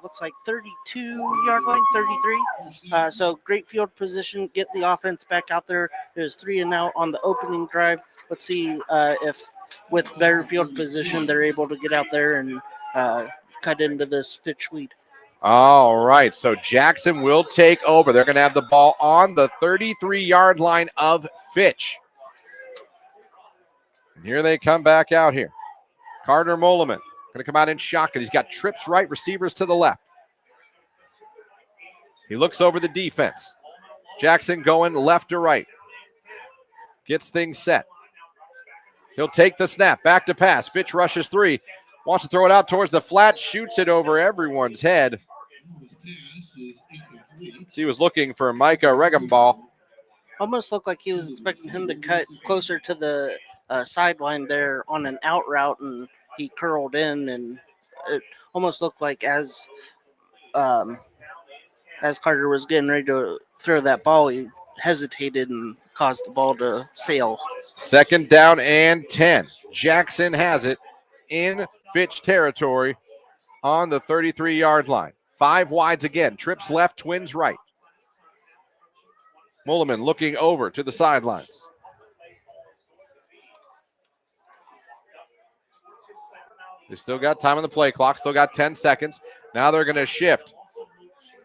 looks like 32-yard line, 33. So great field position, get the offense back out there. It was 3 and out on the opening drive. Let's see if with better field position they're able to get out there and cut into this Fitch lead. All right, so Jackson will take over. They're going to have the ball on the 33-yard line of Fitch. And here they come back out here. Carter Mulliman going to come out in shotgun. He's got trips right, receivers to the left. He looks over the defense. Jackson going left to right. Gets things set. He'll take the snap, back to pass. Fitch rushes 3. Wants to throw it out towards the flat, shoots it over everyone's head. He was looking for Micah Regenball. Almost looked like he was expecting him to cut closer to the sideline there on an out route, and he curled in, and it almost looked like as Carter was getting ready to throw that ball, he hesitated and caused the ball to sail. 2nd down and 10. Jackson has it in Fitch territory on the 33-yard line. 5 wides again. Trips left, twins right. Mulliman looking over to the sidelines. They still got time on the play clock. Still got 10 seconds. Now they're going to shift.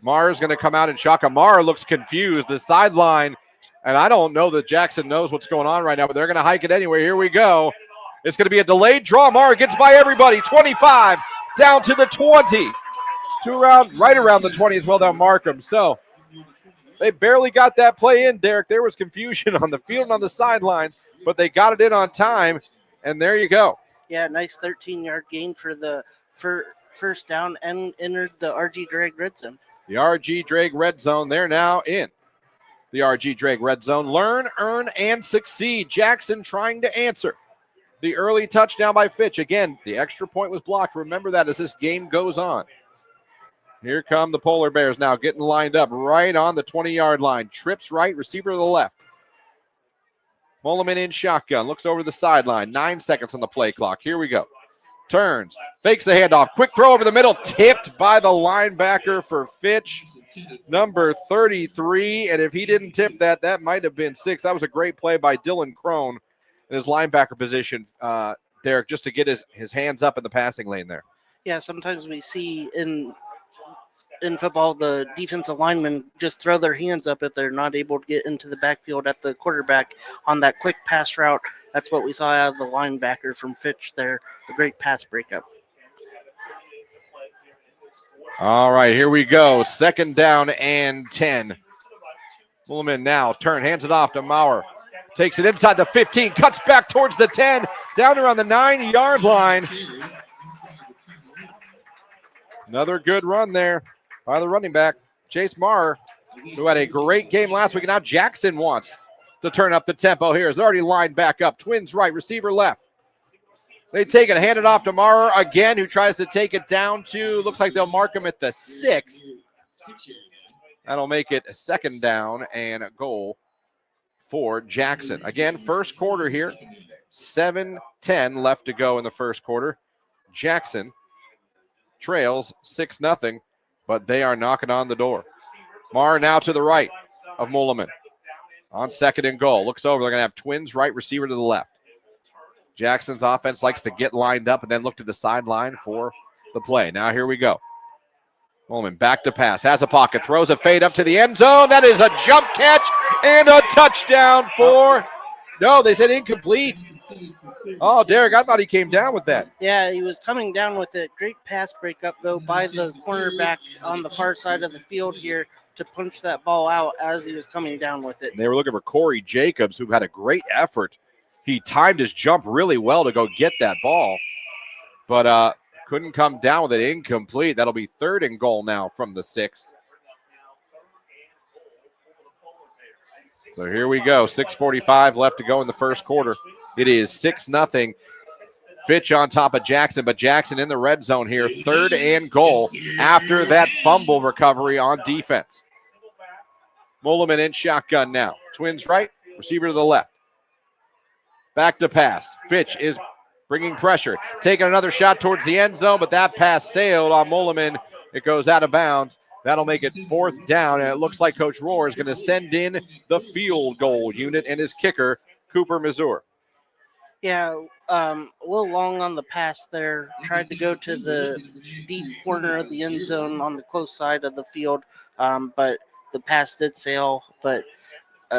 Maher's going to come out and shotgun. Maher looks confused. The sideline, and I don't know that Jackson knows what's going on right now, but they're going to hike it anyway. Here we go. It's going to be a delayed draw. Maher gets by everybody. 25 down to the 20. Right around the 20 as well. They'll mark them. So they barely got that play in, Derek. There was confusion on the field and on the sidelines, but they got it in on time, and there you go. Yeah, nice 13-yard gain for the first down and entered the RG Drag red zone. The RG Drag red zone, they're now in the RG Drag red zone. Learn, earn, and succeed. Jackson trying to answer the early touchdown by Fitch. Again, the extra point was blocked. Remember that as this game goes on. Here come the Polar Bears now getting lined up right on the 20-yard line. Trips right, receiver to the left. Mulliman in shotgun, looks over the sideline. 9 seconds on the play clock. Here we go. turns, fakes the handoff, quick throw over the middle, tipped by the linebacker for Fitch, number 33. And if he didn't tip that, that might have been 6. That was a great play by Dylan Crone in his linebacker position, Derek, just to get his hands up in the passing lane there. Yeah, sometimes we see in football the defensive linemen just throw their hands up if they're not able to get into the backfield at the quarterback on that quick pass route. That's what we saw out of the linebacker from Fitch there, a great pass breakup. All right, here we go. 2nd down and 10. Mullman now hands it off to Maurer. Takes it inside the 15, cuts back towards the 10, down around the 9-yard line. Another good run there by the running back, Chase Maurer, who had a great game last week. And now Jackson wants to turn up the tempo here. He's already lined back up. Twins right, receiver left. They take it, hand it off to Maurer again, who tries to take it down to, looks like they'll mark him at the 6. That'll make it a 2nd down and a goal for Jackson. Again, first quarter here, 7:10 left to go in the first quarter. Jackson trails 6-0, but they are knocking on the door. Maurer now to the right of Mullman on 2nd and goal. Looks over, they're going to have Twins right, receiver to the left. Jackson's offense likes to get lined up and then look to the sideline for the play. Now here we go. Mullman back to pass, has a pocket, throws a fade up to the end zone. That is a jump catch and a touchdown for, no, they said incomplete. Oh, Derek, I thought he came down with that. Yeah, he was coming down with it. Great pass breakup, though, by the cornerback on the far side of the field here to punch that ball out as he was coming down with it. They were looking for Corey Jacobs, who had a great effort. He timed his jump really well to go get that ball, but couldn't come down with it. Incomplete. That'll be 3rd and goal now from the 6. So here we go. 6:45 left to go in the first quarter. It is 6-0. Fitch on top of Jackson, but Jackson in the red zone here. 3rd and goal after that fumble recovery on defense. Mullman in shotgun now. Twins right, receiver to the left. Back to pass. Fitch is bringing pressure. Taking another shot towards the end zone, but that pass sailed on Mullman. It goes out of bounds. That'll make it 4th down, and it looks like Coach Rohr is going to send in the field goal unit and his kicker, Cooper Mazur. Yeah, a little long on the pass there. Tried to go to the deep corner of the end zone on the close side of the field, but the pass did sail, but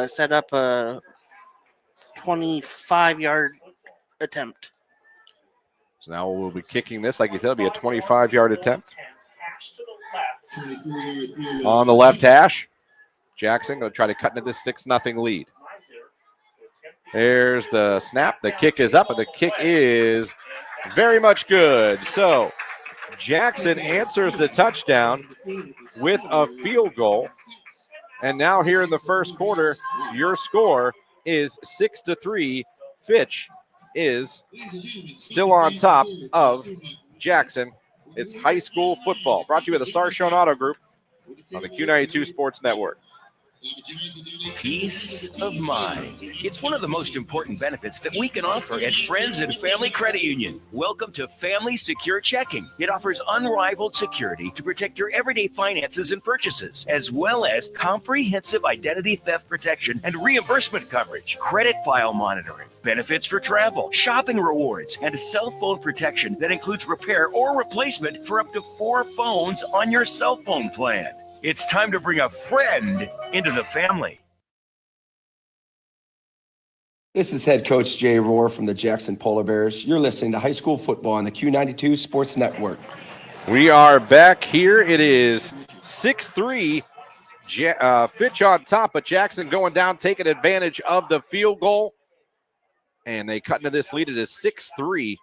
set up a 25-yard attempt. So now we'll be kicking this. Like you said, it'll be a 25-yard attempt. On the left hash, Jackson going to try to cut into this 6-0 lead. There's the snap. The kick is up, and the kick is very much good. So Jackson answers the touchdown with a field goal. And now here in the first quarter, your score is 6-3. Fitch is still on top of Jackson. It's high school football. Brought to you by the Sarshone Auto Group on the Q92 Sports Network. Peace of mind. It's one of the most important benefits that we can offer at Friends and Family Credit Union. Welcome to Family Secure Checking. It offers unrivaled security to protect your everyday finances and purchases, as well as comprehensive identity theft protection and reimbursement coverage, credit file monitoring, benefits for travel, shopping rewards, and cell phone protection that includes repair or replacement for up to 4 phones on your cell phone plan. It's time to bring a friend into the family. This is head coach Jay Rohr from the Jackson Polar Bears. You're listening to high school football on the Q92 Sports Network. We are back here. It is 6-3. Fitch on top, but Jackson going down, taking advantage of the field goal. And they cut into this lead. It is 6-3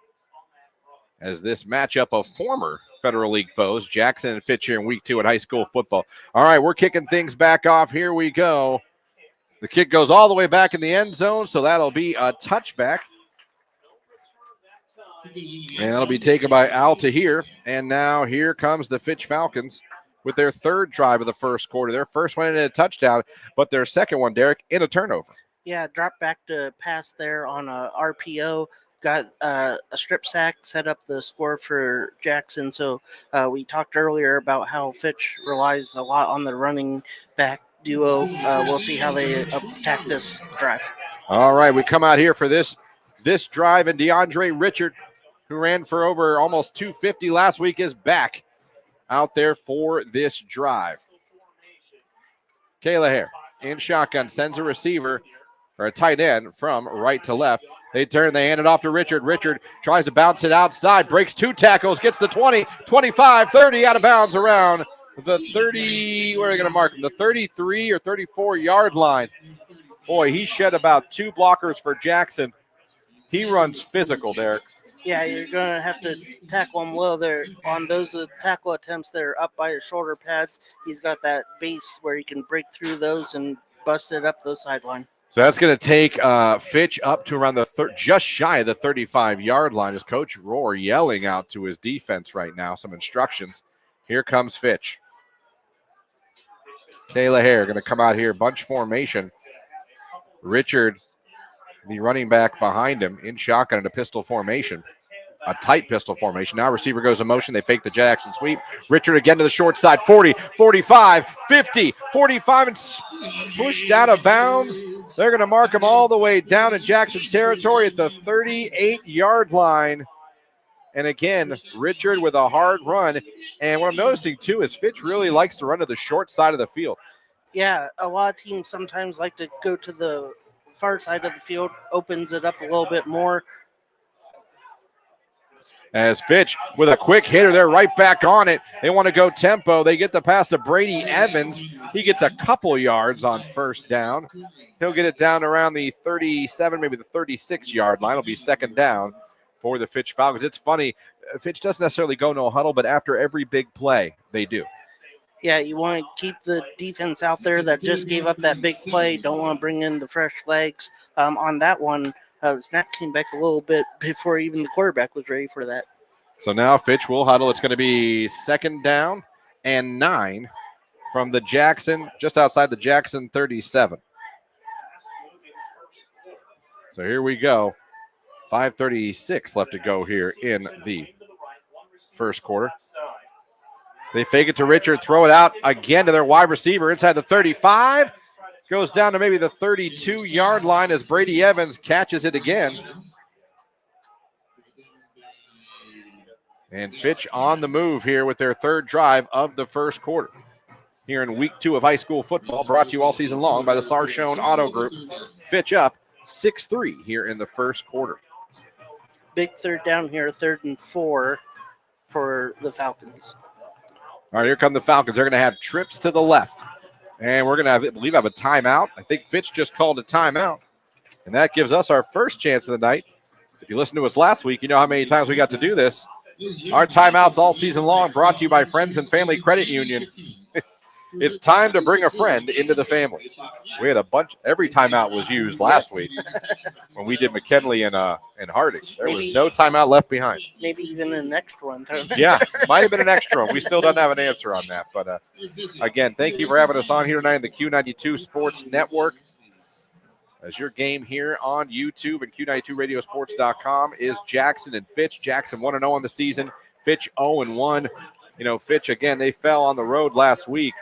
as this matchup of former Federal League foes, Jackson and Fitch here in week 2 at high school football. All right, we're kicking things back off. Here we go. The kick goes all the way back in the end zone, so that'll be a touchback. And that'll be taken by Al Tahir. And now here comes the Fitch Falcons with their 3rd drive of the first quarter. Their first one in a touchdown, but their second one, Derek, in a turnover. Yeah, drop back to pass there on a RPO. got a strip sack, set up the score for Jackson. So we talked earlier about how Fitch relies a lot on the running back duo. We'll see how they attack this drive. All right, we come out here for this drive, and DeAndre Richard, who ran for over almost 250 last week, is back out there for this drive. Kayla Hare in shotgun sends a receiver or a tight end from right to left. They turn, they hand it off to Richard. Richard tries to bounce it outside, breaks 2 tackles, gets the 20, 25, 30, out of bounds around the 30, where are they going to mark him? The 33 or 34 yard line. Boy, he shed about 2 blockers for Jackson. He runs physical, Derek. Yeah, you're going to have to tackle him well there. On those tackle attempts that are up by his shoulder pads, he's got that base where he can break through those and bust it up the sideline. So that's going to take Fitch up to around just shy of the 35-yard line. As Coach Rohr yelling out to his defense right now, some instructions. Here comes Fitch. Kayla Hare going to come out here, bunch formation. Richard, the running back behind him, in shotgun in a pistol formation. A tight pistol formation. Now receiver goes in motion. They fake the Jackson sweep. Richard again to the short side. 40, 45, 50, 45, and pushed out of bounds. They're going to mark him all the way down in Jackson territory at the 38-yard line. And again, Richard with a hard run. And what I'm noticing, too, is Fitch really likes to run to the short side of the field. Yeah, a lot of teams sometimes like to go to the far side of the field, opens it up a little bit more. As Fitch with a quick hitter, they're right back on it. They want to go tempo. They get the pass to Brady Evans. He gets a couple yards on first down. He'll get it down around the 37, maybe the 36-yard line. It'll be second down for the Fitch Falcons. It's funny, Fitch doesn't necessarily go no huddle, but after every big play, they do. Yeah, you want to keep the defense out there that just gave up that big play. Don't want to bring in the fresh legs. On that one, the snap came back a little bit before even the quarterback was ready for that. So now Fitch will huddle. It's going to be second down and 9 from the Jackson, just outside the Jackson 37. So here we go. 5:36 left to go here in the first quarter. They fake it to Richard, throw it out again to their wide receiver inside the 35. Goes down to maybe the 32-yard line as Brady Evans catches it again. And Fitch on the move here with their third drive of the first quarter. Here in week 2 of high school football, brought to you all season long by the Sarshone Auto Group. Fitch up 6-3 here in the first quarter. Big third down here, 3rd and 4 for the Falcons. All right, here come the Falcons. They're going to have trips to the left. And we're going to, I believe, have a timeout. I think Fitch just called a timeout. And that gives us our first chance of the night. If you listened to us last week, you know how many times we got to do this. Our timeouts all season long brought to you by Friends and Family Credit Union. It's time to bring a friend into the family. We had a bunch. Every timeout was used last week when we did McKinley and Harding. There was no timeout left behind. Maybe even an extra one. Yeah, might have been an extra one. We still don't have an answer on that. But again, thank you for having us on here tonight in the Q92 Sports Network. As your game here on YouTube and Q92radiosports.com is Jackson and Fitch. Jackson 1-0 on the season. Fitch 0-1. You know, Fitch, again, they fell on the road last week.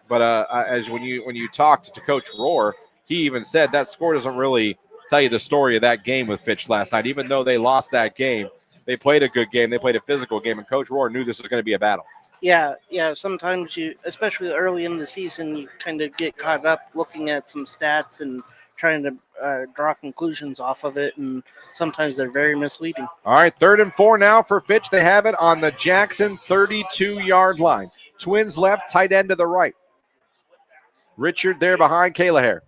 But as when you talked to Coach Rohr, he even said that score doesn't really tell you the story of that game with Fitch last night. Even though they lost that game, they played a good game. They played a physical game, and Coach Rohr knew this was going to be a battle. Yeah. Sometimes you, especially early in the season, you kind of get caught up looking at some stats and trying to draw conclusions off of it, and sometimes they're very misleading. All right, 3rd and 4 now for Fitch. They have it on the Jackson 32-yard line. Twins left, tight end to the right. Richard there behind Kayla Hare.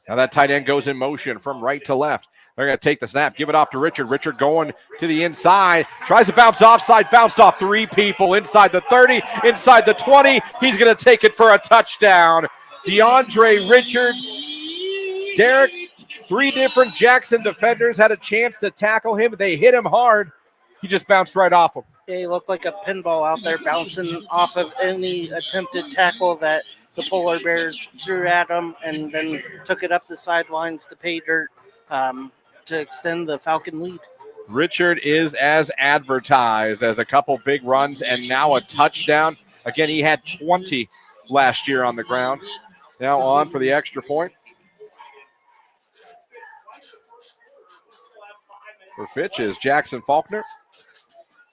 Now that tight end goes in motion from right to left. They're going to take the snap, give it off to Richard. Richard going to the inside, tries to bounce offside, bounced off 3 people inside the 30, inside the 20. He's going to take it for a touchdown. DeAndre Richard. Derek, 3 different Jackson defenders had a chance to tackle him. They hit him hard. He just bounced right off him. Yeah, he looked like a pinball out there, bouncing off of any attempted tackle that the Polar Bears threw at him, and then took it up the sidelines to pay dirt. to extend the Falcon lead. Richard is as advertised, as a couple big runs and now a touchdown. Again, he had 20 last year on the ground. Now on for the extra point. For Fitch is Jackson Faulkner.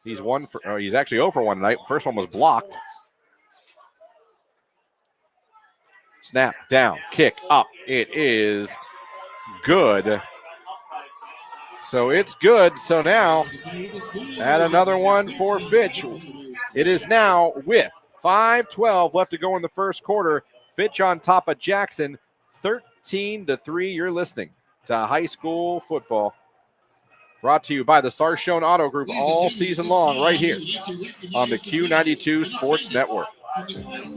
He's actually 0 for 1 tonight. First one was blocked. Snap, down, kick, up. It is good. So it's good. So now, add another one for Fitch. It is now with 5:12 left to go in the first quarter. Fitch on top of Jackson, 13-3. You're listening to high school football. Brought to you by the Sarshone Auto Group all season long right here on the Q92 Sports Network.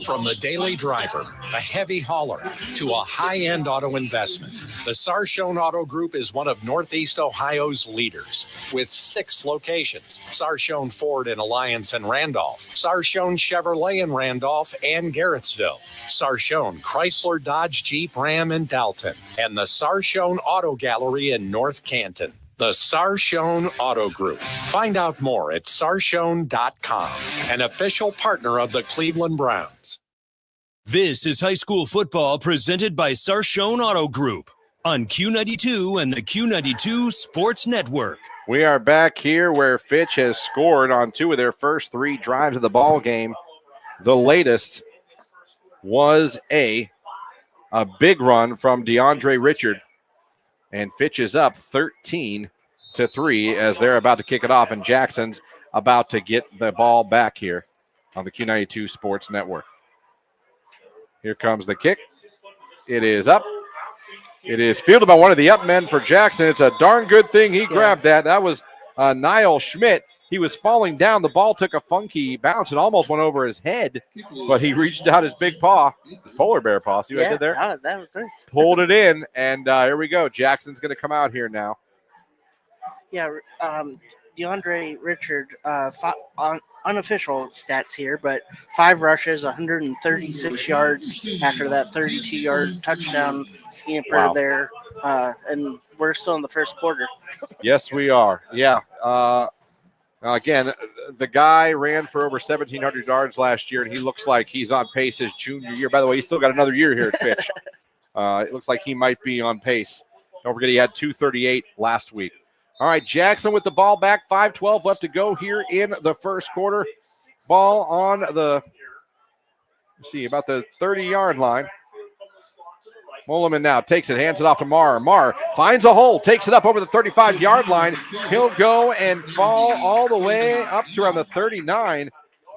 From the daily driver, a heavy hauler, to a high-end auto investment, the Sarshone Auto Group is one of Northeast Ohio's leaders with 6 locations: Sarshone Ford in Alliance and Randolph, Sarshone Chevrolet in Randolph and Garrettsville, Sarshone Chrysler Dodge Jeep Ram in Dalton, and the Sarshone Auto Gallery in North Canton. The Sarshone Auto Group. Find out more at sarshone.com, an official partner of the Cleveland Browns. This is high school football presented by Sarshone Auto Group on Q92 and the Q92 Sports Network. We are back here where Fitch has scored on 2 of their first 3 drives of the ball game. The latest was a big run from DeAndre Richard. And Fitch is up 13-3 as they're about to kick it off, and Jackson's about to get the ball back here on the Q92 Sports Network. Here comes the kick. It is up. It is fielded by one of the up men for Jackson. It's a darn good thing he grabbed that. That was Niall Schmidt. He was falling down. The ball took a funky bounce. It almost went over his head, but he reached out his big paw, his polar bear paw. See what I did there? That was nice. Pulled it in, and here we go. Jackson's going to come out here now. Yeah, DeAndre Richard, unofficial stats here, but 5 rushes, 136 yards after that 32-yard touchdown scamper there, and we're still in the first quarter. Yes, we are. Yeah. Again, the guy ran for over 1,700 yards last year, and he looks like he's on pace his junior year. By the way, he's still got another year here at Fitch. It looks like he might be on pace. Don't forget he had 238 last week. All right, Jackson with the ball back. 5:12 left to go here in the first quarter. Ball on the, about the 30-yard line. Mulliman now takes it, hands it off to Marr. Marr finds a hole, takes it up over the 35-yard line. He'll go and fall all the way up to around the 39.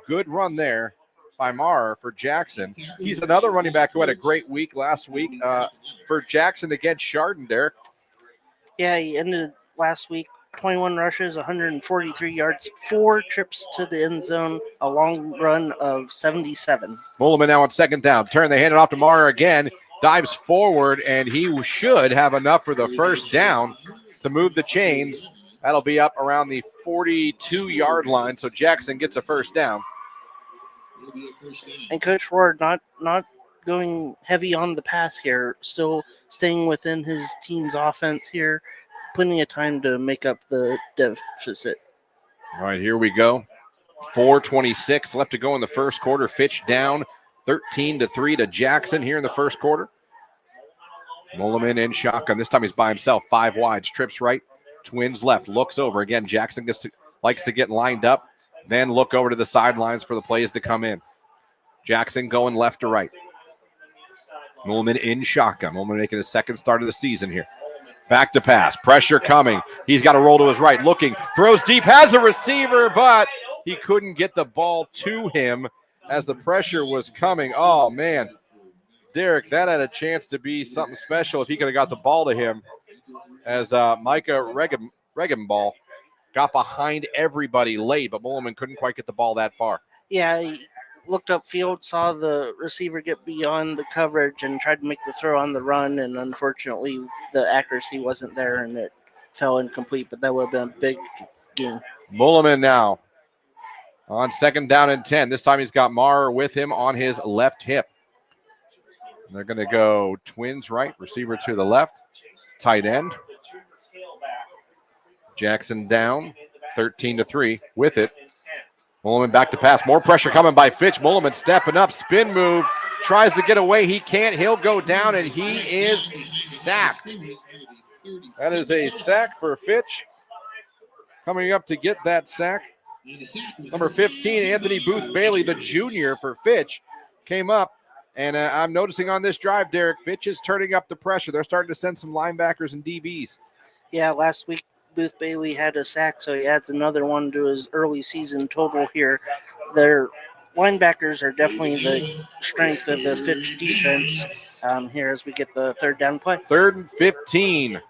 Good run there by Marr for Jackson. He's another running back who had a great week last week for Jackson against Chardon, Derek. Yeah, he ended last week 21 rushes, 143 yards, 4 trips to the end zone, a long run of 77. Mulliman now on second down. Turn, they hand it off to Marr again. Dives forward, and he should have enough for the first down to move the chains. That'll be up around the 42-yard line, so Jackson gets a first down. And Coach Ward not going heavy on the pass here, still staying within his team's offense here, plenty of time to make up the deficit. All right, here we go. 4:26 left to go in the first quarter. Fitch down 13-3 to Jackson here in the first quarter. Mulliman in shotgun. This time he's by himself. 5 wides. Trips right. Twins left. Looks over. Again, Jackson likes to get lined up. Then look over to the sidelines for the plays to come in. Jackson going left to right. Mulliman in shotgun. Mulliman making his second start of the season here. Back to pass. Pressure coming. He's got to roll to his right. Looking. Throws deep. Has a receiver, but he couldn't get the ball to him as the pressure was coming. Oh, man. Derek, that had a chance to be something special if he could have got the ball to him, as Micah Regenball got behind everybody late, but Mulliman couldn't quite get the ball that far. Yeah, he looked upfield, saw the receiver get beyond the coverage, and tried to make the throw on the run, and unfortunately the accuracy wasn't there, and it fell incomplete, but that would have been a big game. Mulliman now on second down and 10. This time he's got Marr with him on his left hip. And they're going to go twins right, receiver to the left, tight end. Jackson down 13-3 with it. Mulliman back to pass. More pressure coming by Fitch. Mulliman stepping up. Spin move. Tries to get away. He can't. He'll go down, and he is sacked. That is a sack for Fitch. Coming up to get that sack. Number 15, Anthony Booth Bailey, the junior for Fitch, came up. And I'm noticing on this drive, Derek, Fitch is turning up the pressure. They're starting to send some linebackers and DBs. Yeah, last week Booth Bailey had a sack, so he adds another one to his early season total here. Their linebackers are definitely the strength of the Fitch defense here as we get the third down play. 3rd and 15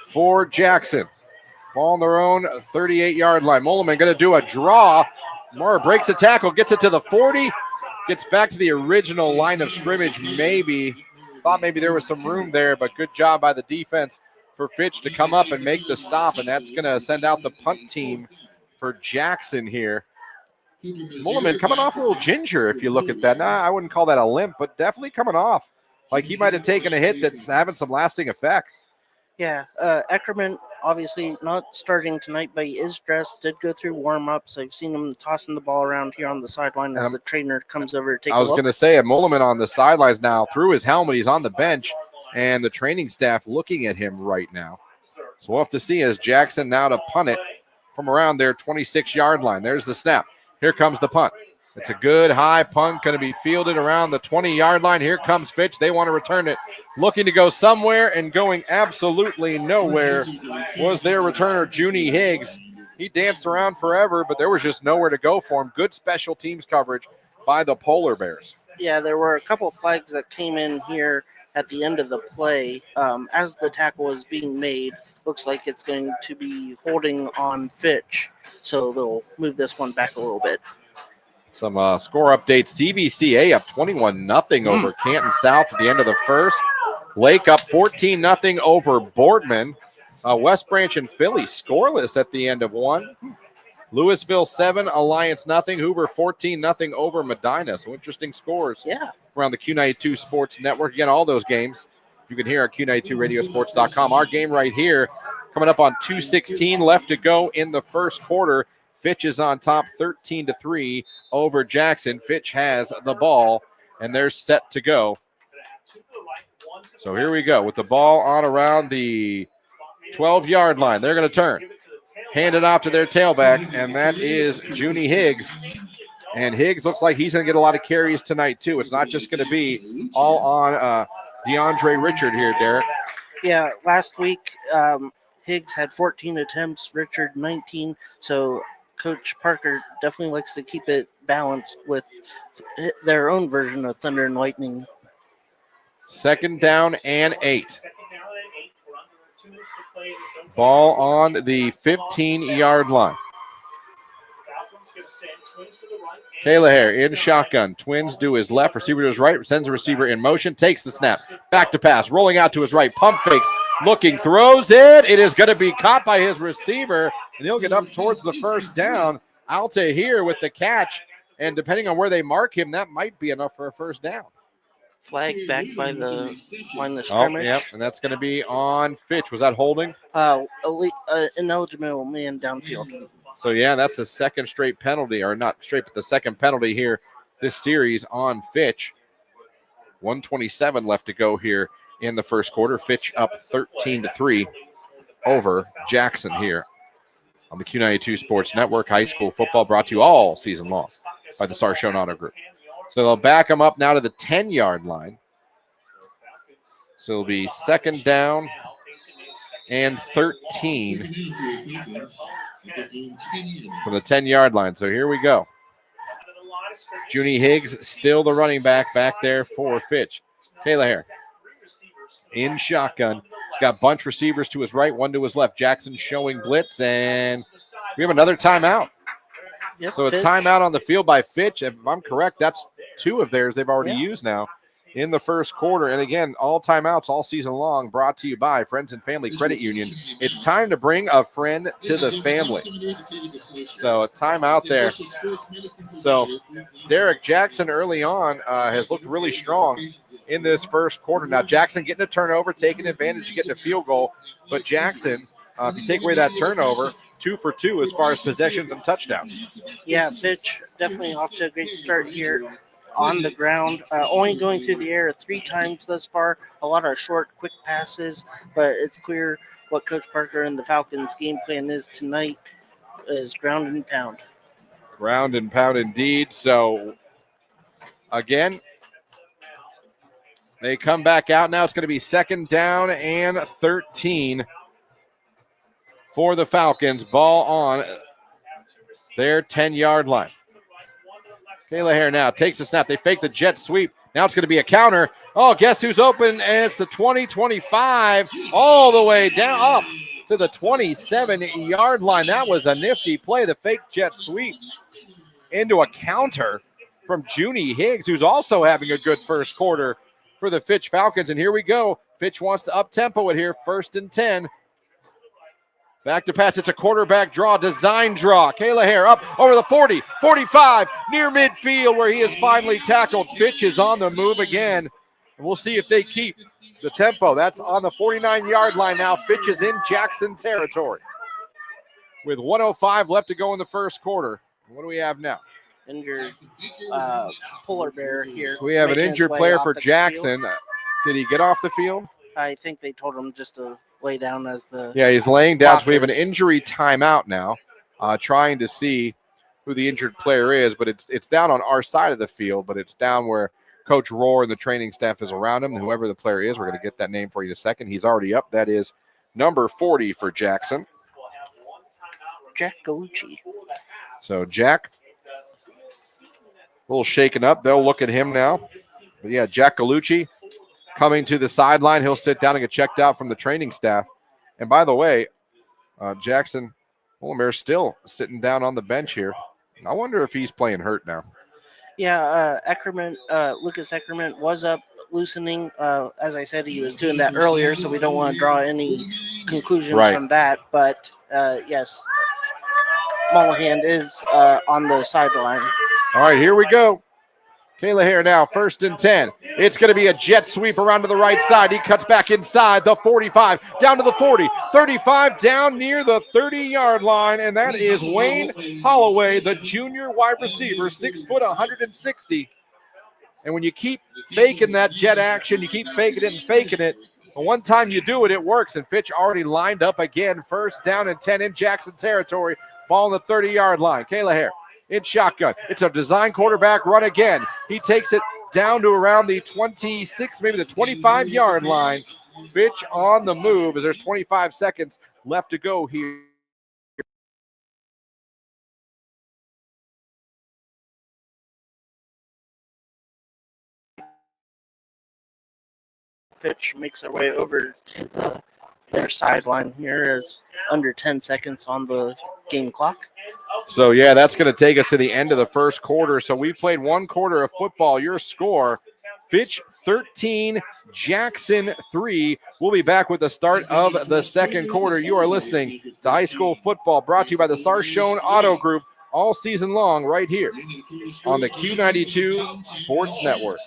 for Jackson. Ball on their own 38-yard line. Mulliman going to do a draw. Mora breaks a tackle, gets it to the 40, gets back to the original line of scrimmage maybe. Thought maybe there was some room there, but good job by the defense for Fitch to come up and make the stop, and that's going to send out the punt team for Jackson here. Mulliman coming off a little ginger if you look at that. I wouldn't call that a limp, but definitely coming off. Like he might have taken a hit that's having some lasting effects. Yeah, Eckerman obviously not starting tonight, but he is dressed, did go through warm-ups. I've seen him tossing the ball around here on the sideline as the trainer comes over to take a look. I was going to say, Mulliman on the sidelines now, through his helmet, he's on the bench, and the training staff looking at him right now. So we'll have to see as Jackson now to punt it from around their 26-yard line. There's the snap. Here comes the punt. It's a good high punt, going to be fielded around the 20-yard line. Here comes Fitch. They want to return it. Looking to go somewhere and going absolutely nowhere was their returner, Junie Higgs. He danced around forever, but there was just nowhere to go for him. Good special teams coverage by the Polar Bears. Yeah, there were a couple of flags that came in here at the end of the play. As the tackle was being made, looks like it's going to be holding on Fitch. So they'll move this one back a little bit. Some score updates. CVCA up 21-0 over Canton South at the end of the first. Lake up 14-0 over Boardman. West Branch and Philly scoreless at the end of one. Louisville 7, Alliance nothing. Hoover 14-0 over Medina. So interesting scores around the Q92 Sports Network. Again, all those games you can hear at Q92radiosports.com. Our game right here coming up on 2:16 left to go in the first quarter. Fitch is on top 13-3 over Jackson. Fitch has the ball, and they're set to go. So here we go with the ball on around the 12-yard line. They're going to turn. Hand it off to their tailback, and that is Junie Higgs. And Higgs looks like he's going to get a lot of carries tonight, too. It's not just going to be all on DeAndre Richard here, Derek. Yeah, last week Higgs had 14 attempts, Richard 19. So Coach Parker definitely likes to keep it balanced with their own version of Thunder and Lightning. 2nd down and 8. Ball on the 15-yard line. Kayla Hare in shotgun. Twins to his left, receiver to his right, sends a receiver in motion, takes the snap, back to pass, rolling out to his right, pump fakes, looking, throws it. It is going to be caught by his receiver, and he'll get up towards the first down. Alta here with the catch, and depending on where they mark him, that might be enough for a first down. Flag back by the line of scrimmage. Yep, and that's going to be on Fitch. Was that holding? Ineligible man downfield. So, yeah, that's the second straight penalty, or not straight, but the second penalty here this series on Fitch. 1:27 left to go here in the first quarter. Fitch up 13-3 over Jackson here on the Q92 Sports Network. High school football brought to you all season long by the Star Shown Auto Group. So they'll back them up now to the 10-yard line. So it'll be 2nd down and 13 from the 10-yard line. So here we go. Junie Higgs still the running back there for Fitch. Kayla Hare in shotgun. He's got bunch receivers to his right, one to his left. Jackson showing blitz, and we have another timeout. Yep, so a timeout on the field by Fitch. If I'm correct, that's 2 of theirs they've already used now in the first quarter. And again, all timeouts all season long brought to you by Friends and Family Credit Union. It's time to bring a friend to the family. So a timeout there. So Derek Jackson early on has looked really strong in this first quarter. Now Jackson getting a turnover, taking advantage of getting a field goal, but Jackson if you take away that turnover, 2 for 2 as far as possessions and touchdowns. Yeah, Fitch definitely off to a great start here on the ground. Only going through the air 3 times thus far. A lot of short, quick passes, but it's clear what Coach Parker and the Falcons' game plan is tonight is ground and pound. Ground and pound indeed. So, again, they come back out. Now it's going to be 2nd down and 13 for the Falcons. Ball on their 10-yard line. Kayla Hare now takes a snap. They fake the jet sweep. Now it's going to be a counter. Oh, guess who's open? And it's the 20-25 all the way down up to the 27-yard line. That was a nifty play, the fake jet sweep into a counter from Junie Higgs, who's also having a good first quarter for the Fitch Falcons. And here we go. Fitch wants to up-tempo it here. 1st and 10. Back to pass. It's a quarterback draw, design draw. Kayla Hare up over the 40, 45, near midfield where he is finally tackled. Fitch is on the move again. And we'll see if they keep the tempo. That's on the 49-yard line now. Fitch is in Jackson territory with 1:05 left to go in the first quarter. What do we have now? Injured polar bear here. So we have an injured player for Jackson. Did he get off the field? I think they told him just to lay down as the... Yeah, he's laying down. So we have an injury timeout now, trying to see who the injured player is. But it's down on our side of the field, but it's down where Coach Rohr and the training staff is around him. Whoever the player is, we're going to get that name for you in a second. He's already up. That is number 40 for Jackson. Jack Galucci. So Jack, a little shaken up. They'll look at him now. But yeah, Jack Galucci coming to the sideline. He'll sit down and get checked out from the training staff. And by the way, Jackson Wilmer's still sitting down on the bench here. I wonder if he's playing hurt now. Yeah, Lucas Eckerman was up loosening. As I said, he was doing that earlier, so we don't want to draw any conclusions from that. But yes, Mullahan is on the sideline. All right, here we go. Kayla Hare now, 1st and 10. It's going to be a jet sweep around to the right side. He cuts back inside the 45, down to the 40, 35, down near the 30-yard line, and that is Wayne Holloway, the junior wide receiver, 6 foot, 160. And when you keep faking that jet action, you keep faking it and faking it, but one time you do it, it works, and Fitch already lined up again. 1st down and 10 in Jackson territory, ball on the 30-yard line. Kayla Hare. It's shotgun. It's a design quarterback run again. He takes it down to around the 26, maybe the 25-yard line. Fitch on the move as there's 25 seconds left to go here. Fitch makes their way over to their sideline here as under 10 seconds on the game clock. So, yeah, that's going to take us to the end of the first quarter. So we played 1 quarter of football. Your score, Fitch 13, Jackson 3. We'll be back with the start of the second quarter. You are listening to High School Football, brought to you by the Sarshone Auto Group all season long right here on the Q92 Sports Network.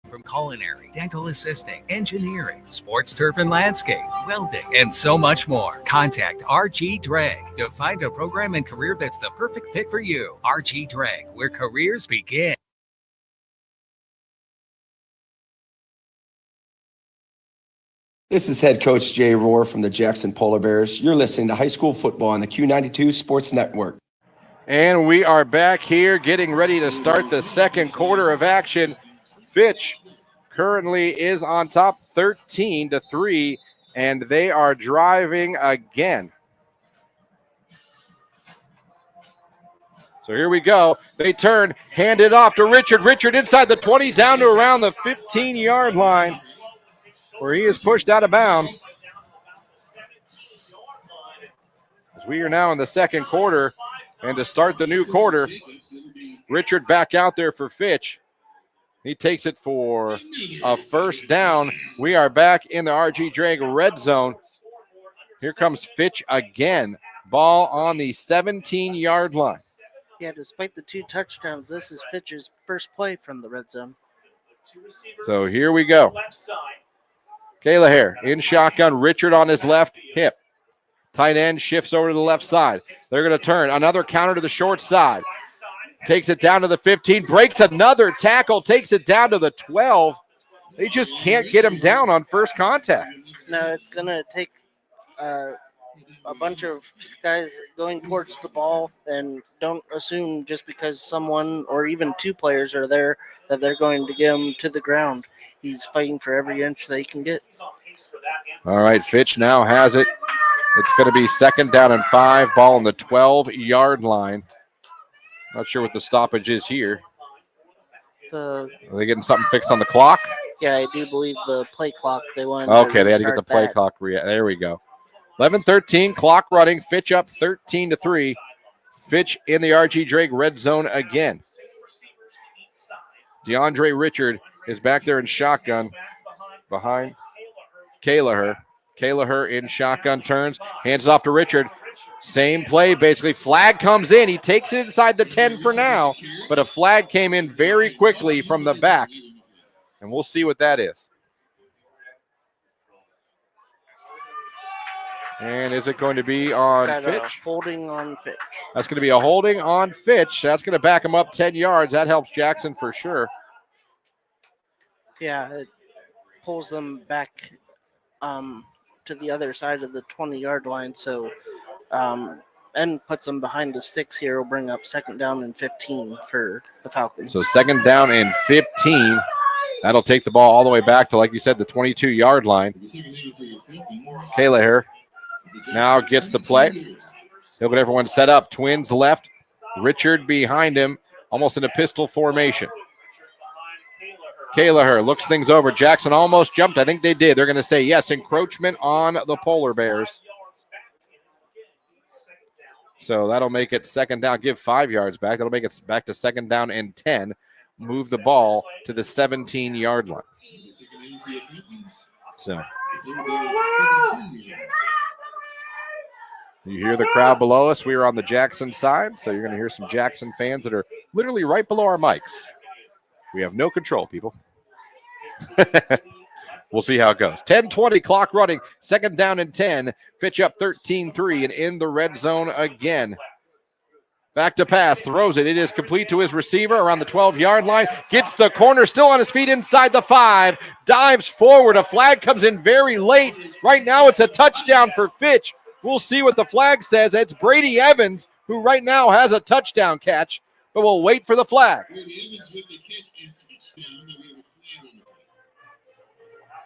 From culinary, dental assisting, engineering, sports turf and landscape, welding, and so much more. Contact RG Drag to find a program and career that's the perfect fit for you. RG Drag, where careers begin. This is head coach Jay Rohr from the Jackson Polar Bears. You're listening to High School Football on the Q92 Sports Network. And we are back here getting ready to start the second quarter of action. Fitch currently is on top 13-3, and they are driving again. So here we go. They turn, hand it off to Richard. Richard inside the 20, down to around the 15-yard line, where he is pushed out of bounds. As we are now in the second quarter, and to start the new quarter, Richard back out there for Fitch. He takes it for a first down. We are back in the RG Drag red zone. Here comes Fitch again. Ball on the 17-yard line. Yeah, despite the 2 touchdowns, this is Fitch's first play from the red zone. So here we go. Kayla Hare in shotgun. Richard on his left hip. Tight end shifts over to the left side. They're going to turn. Another counter to the short side. Takes it down to the 15. Breaks another tackle. Takes it down to the 12. They just can't get him down on first contact. No, it's going to take a bunch of guys going towards the ball, and don't assume just because someone or even 2 players are there that they're going to get him to the ground. He's fighting for every inch that he can get. All right, Fitch now has it. It's going to be 2nd down and 5. Ball on the 12-yard line. Not sure what the stoppage is here. Are they getting something fixed on the clock? Yeah, I do believe the play clock. They wanted Okay, they had to get the play clock. There we go. 11-13, clock running. Fitch up 13-3. Fitch in the RG Drake red zone again. DeAndre Richard is back there in shotgun behind Kayla Hare in shotgun, turns, hands it off to Richard. Same play, basically. Flag comes in. He takes it inside the 10 for now, but a flag came in very quickly from the back, and we'll see what that is. And is it going to be on Fitch? Holding on Fitch. That's going to be a holding on Fitch. That's going to back him up 10 yards. That helps Jackson for sure. Yeah, it pulls them back to the other side of the 20-yard line. So, and puts them behind the sticks here. Will bring up 2nd down and 15 for the Falcons. So 2nd down and 15. That'll take the ball all the way back to, like you said, the 22-yard line. Kayla Hare now gets the play. He'll get everyone set up. Twins left. Richard behind him, almost in a pistol formation. Kayla Hare looks things over. Jackson almost jumped. I think they did. They're going to say yes. Encroachment on the Polar Bears. So that'll make it 2nd down. Give 5 yards back. That'll make it back to 2nd down and 10. Move the ball to the 17-yard line. So you hear the crowd below us. We are on the Jackson side, so you're going to hear some Jackson fans that are literally right below our mics. We have no control, people. We'll see how it goes. 10-20, clock running. 2nd down and 10. Fitch up 13-3 and in the red zone again. Back to pass, throws it. It is complete to his receiver around the 12-yard line. Gets the corner, still on his feet inside the 5. Dives forward. A flag comes in very late. Right now it's a touchdown for Fitch. We'll see what the flag says. It's Brady Evans, who right now has a touchdown catch, but we'll wait for the flag.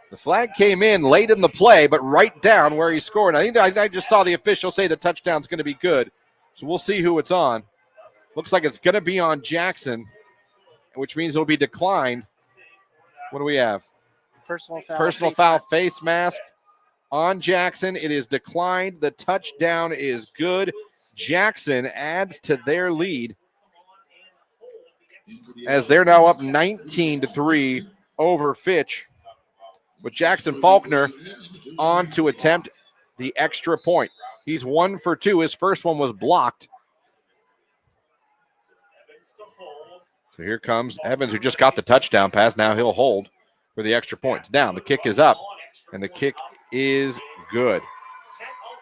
The flag came in late in the play, but right down where he scored. I just saw the official say the touchdown's going to be good. So we'll see who it's on. Looks like it's going to be on Jackson, which means it'll be declined. What do we have? Personal foul, face mask on Jackson. It is declined. The touchdown is good. Jackson adds to their lead as they're now up 19-3 over Fitch, with Jackson Faulkner on to attempt the extra point. He's 1 for 2. His first one was blocked. So here comes Evans, who just got the touchdown pass. Now he'll hold for the extra points. Down. The kick is up, and the kick is good.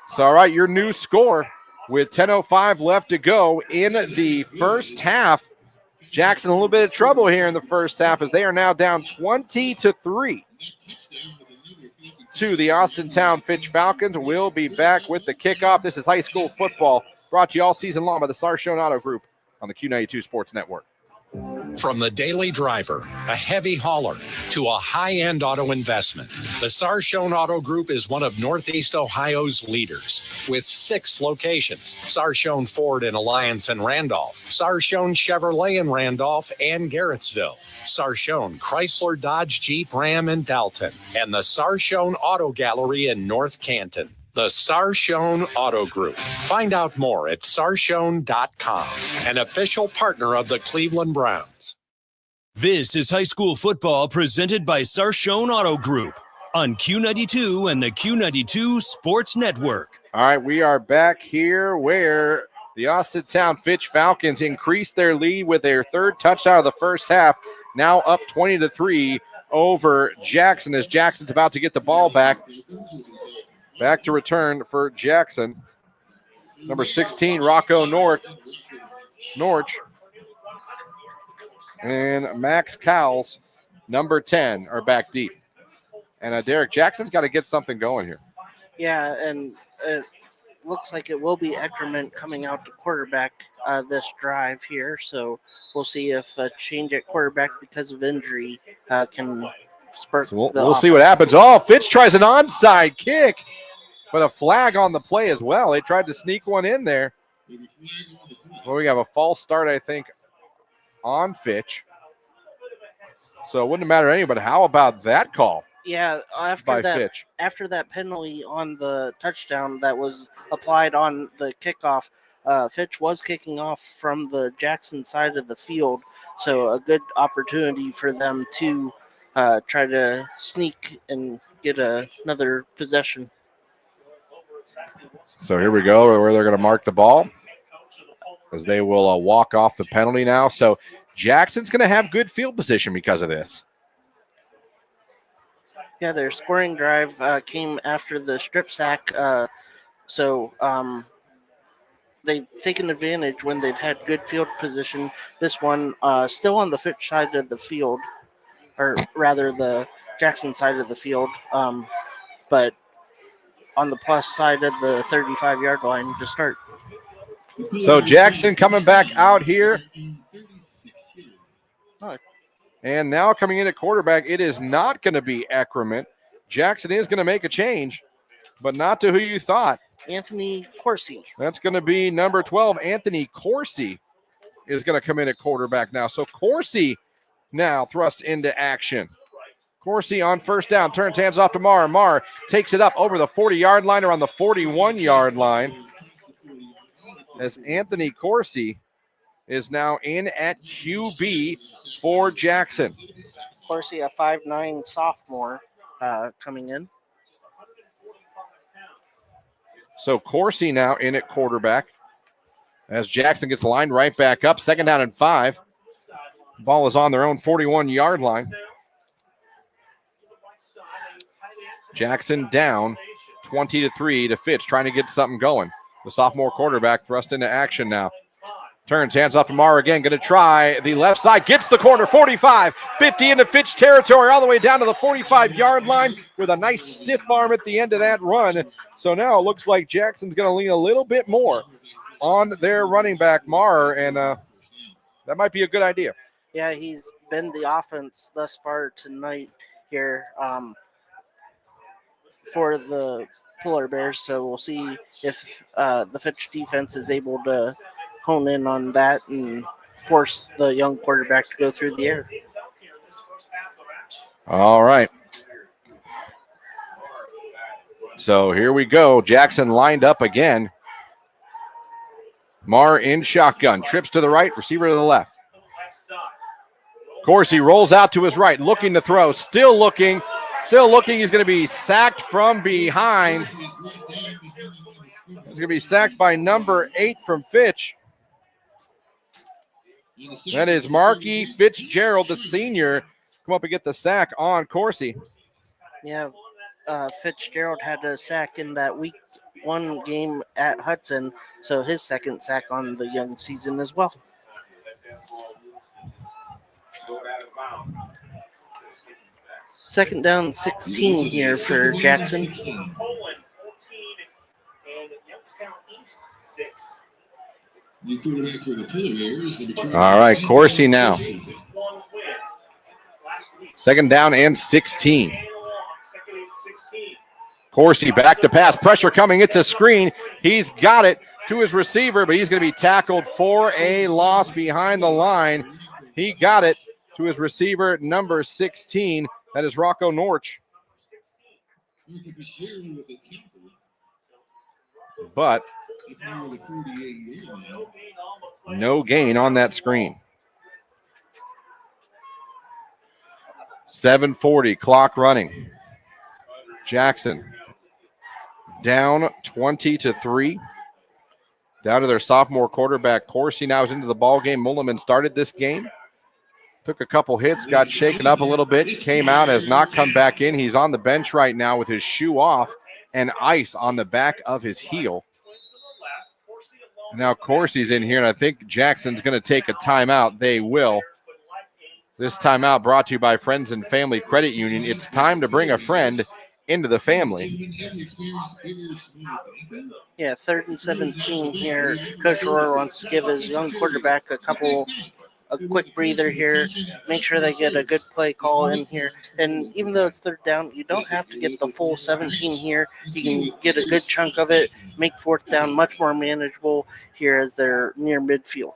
So, all right, your new score with 10:05 left to go in the first half. Jackson a little bit of trouble here in the first half as they are now down 20-3 to the Austintown Fitch Falcons. We'll be back with the kickoff. This is high school football brought to you all season long by the Sarshone Auto Group on the Q92 Sports Network. From the daily driver, a heavy hauler, to a high-end auto investment, the Sarshone Auto Group is one of Northeast Ohio's leaders with 6 locations: Sarshone Ford in Alliance and Randolph, Sarshone Chevrolet in Randolph and Garrettsville, Sarshone Chrysler Dodge Jeep Ram in Dalton, and the Sarshone Auto Gallery in North Canton. The Sarshone Auto Group. Find out more at sarshone.com, an official partner of the Cleveland Browns. This is high school football presented by Sarshone Auto Group on Q92 and the Q92 Sports Network. All right, we are back here where the Austintown Fitch Falcons increased their lead with their third touchdown of the first half, now up 20-3 over Jackson as Jackson's about to get the ball back. Back to return for Jackson. Number 16, Rocco Norch. And Max Cowles, number 10, are back deep. And Derek, Jackson's got to get something going here. Yeah, and it looks like it will be Eckerman coming out to quarterback this drive here. So we'll see if a change at quarterback because of injury can spur. So we'll see what happens. Oh, Fitch tries an onside kick, but a flag on the play as well. They tried to sneak one in there. Well, we have a false start, I think, on Fitch. So it wouldn't matter anybody. How about that call? Yeah, Fitch. After that penalty on the touchdown that was applied on the kickoff, Fitch was kicking off from the Jackson side of the field, so a good opportunity for them to try to sneak and get another possession. So here we go, where they're going to mark the ball, as they will walk off the penalty now. So Jackson's going to have good field position because of this. Yeah, their scoring drive came after the strip sack, so they've taken advantage when they've had good field position. This one still on the Fitch side of the field, or rather the Jackson side of the field, but on the plus side of the 35-yard line to start. So Jackson coming back out here. And now coming in at quarterback, it is not going to be Eckerman. Jackson is going to make a change, but not to who you thought. Anthony Corsi. That's going to be number 12. Anthony Corsi is going to come in at quarterback now. So Corsi now thrust into action. Corsi on first down, turns hands off to Marr. Marr takes it up over the 40-yard line or on the 41-yard line. As Anthony Corsi is now in at QB for Jackson. Corsi, a 5'9" sophomore coming in. So Corsi now in at quarterback as Jackson gets lined right back up. 2nd down and 5. Ball is on their own 41-yard line. Jackson down 20-3 to Fitch, trying to get something going. The sophomore quarterback thrust into action now. Turns, hands off to Marr again, going to try the left side, gets the corner, 45, 50 into Fitch territory, all the way down to the 45-yard line with a nice stiff arm at the end of that run. So now it looks like Jackson's going to lean a little bit more on their running back, Marr, and that might be a good idea. Yeah, he's been the offense thus far tonight here for the Polar Bears, so we'll see if the Fitch defense is able to hone in on that and force the young quarterback to go through the air. All right. So here we go. Jackson lined up again. Marr in shotgun. Trips to the right, receiver to the left. Corsi rolls out to his right, looking to throw. Still looking. He's going to be sacked from behind. He's going to be sacked by number 8 from Fitch. That is Marky Fitzgerald, the senior, come up and get the sack on Corsi. Yeah, Fitzgerald had a sack in that week 1 game at Hudson, so his second sack on the young season as well. Second down, 16 here for Jackson. All right, Corsi now. 2nd down and 16. Corsi back to pass. Pressure coming. It's a screen. He's got it to his receiver, but he's going to be tackled for a loss behind the line. He got it to his receiver, number 16. That is Rocco Norch. but no gain on that screen. 7:40, clock running. Jackson down 20-3. Down to their sophomore quarterback. Corsi now is into the ball game. Mulliman started this game. Took a couple hits, got shaken up a little bit, came out, has not come back in. He's on the bench right now with his shoe off and ice on the back of his heel. Now Corsi's in here, and I think Jackson's going to take a timeout. They will. This timeout brought to you by Friends and Family Credit Union. It's time to bring a friend into the family. Yeah, 3rd and 17 here. Coach Rohr wants to give his young quarterback a quick breather here, make sure they get a good play call in here. And even though it's 3rd down, you don't have to get the full 17 here. You can get a good chunk of it, make 4th down much more manageable here as they're near midfield.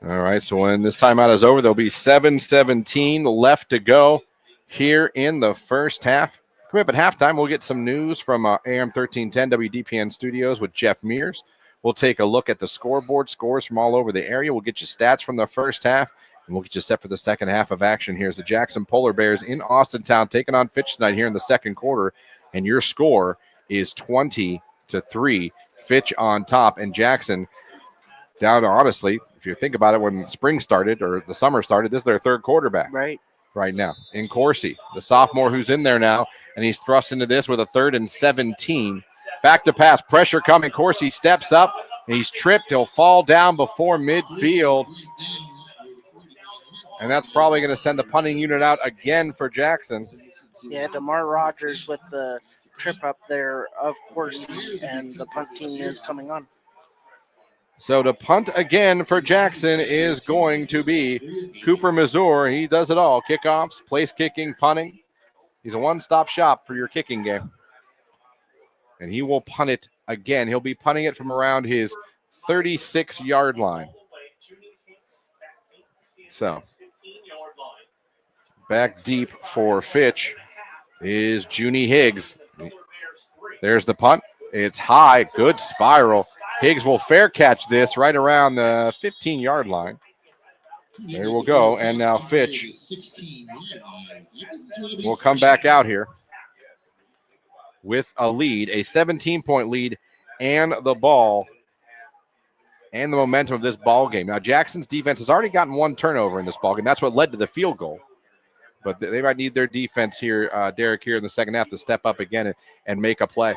All right, so when this timeout is over, there'll be 7:17 left to go here in the first half. Coming up at halftime, we'll get some news from AM 1310 WDPN Studios with Jeff Mears. We'll take a look at the scoreboard, scores from all over the area. We'll get you stats from the first half, and we'll get you set for the second half of action. Here's the Jackson Polar Bears in Austintown taking on Fitch tonight here in the second quarter, and your score is 20-3. Fitch on top, and Jackson down to, honestly, if you think about it, when spring started or the summer started, this is their 3rd quarterback. Right now. In Corsi, the sophomore who's in there now, and he's thrust into this with a 3rd and 17. Back to pass, pressure coming. Corsi steps up, and he's tripped. He'll fall down before midfield. And that's probably going to send the punting unit out again for Jackson. Yeah, DeMar Rogers with the trip up there of Corsi, and the punt team is coming on. So to punt again for Jackson is going to be Cooper Mazur. He does it all. Kickoffs, place kicking, punting. He's a one-stop shop for your kicking game. And he will punt it again. He'll be punting it from around his 36-yard line. So back deep for Fitch is Junie Higgs. There's the punt. It's high. Good spiral. Higgs will fair catch this right around the 15-yard line. There we'll go. And now Fitch will come back out here with a lead, a 17-point lead, and the ball and the momentum of this ball game. Now, Jackson's defense has already gotten one turnover in this ball game. That's what led to the field goal. But they might need their defense here, Derek, here in the second half to step up again and make a play.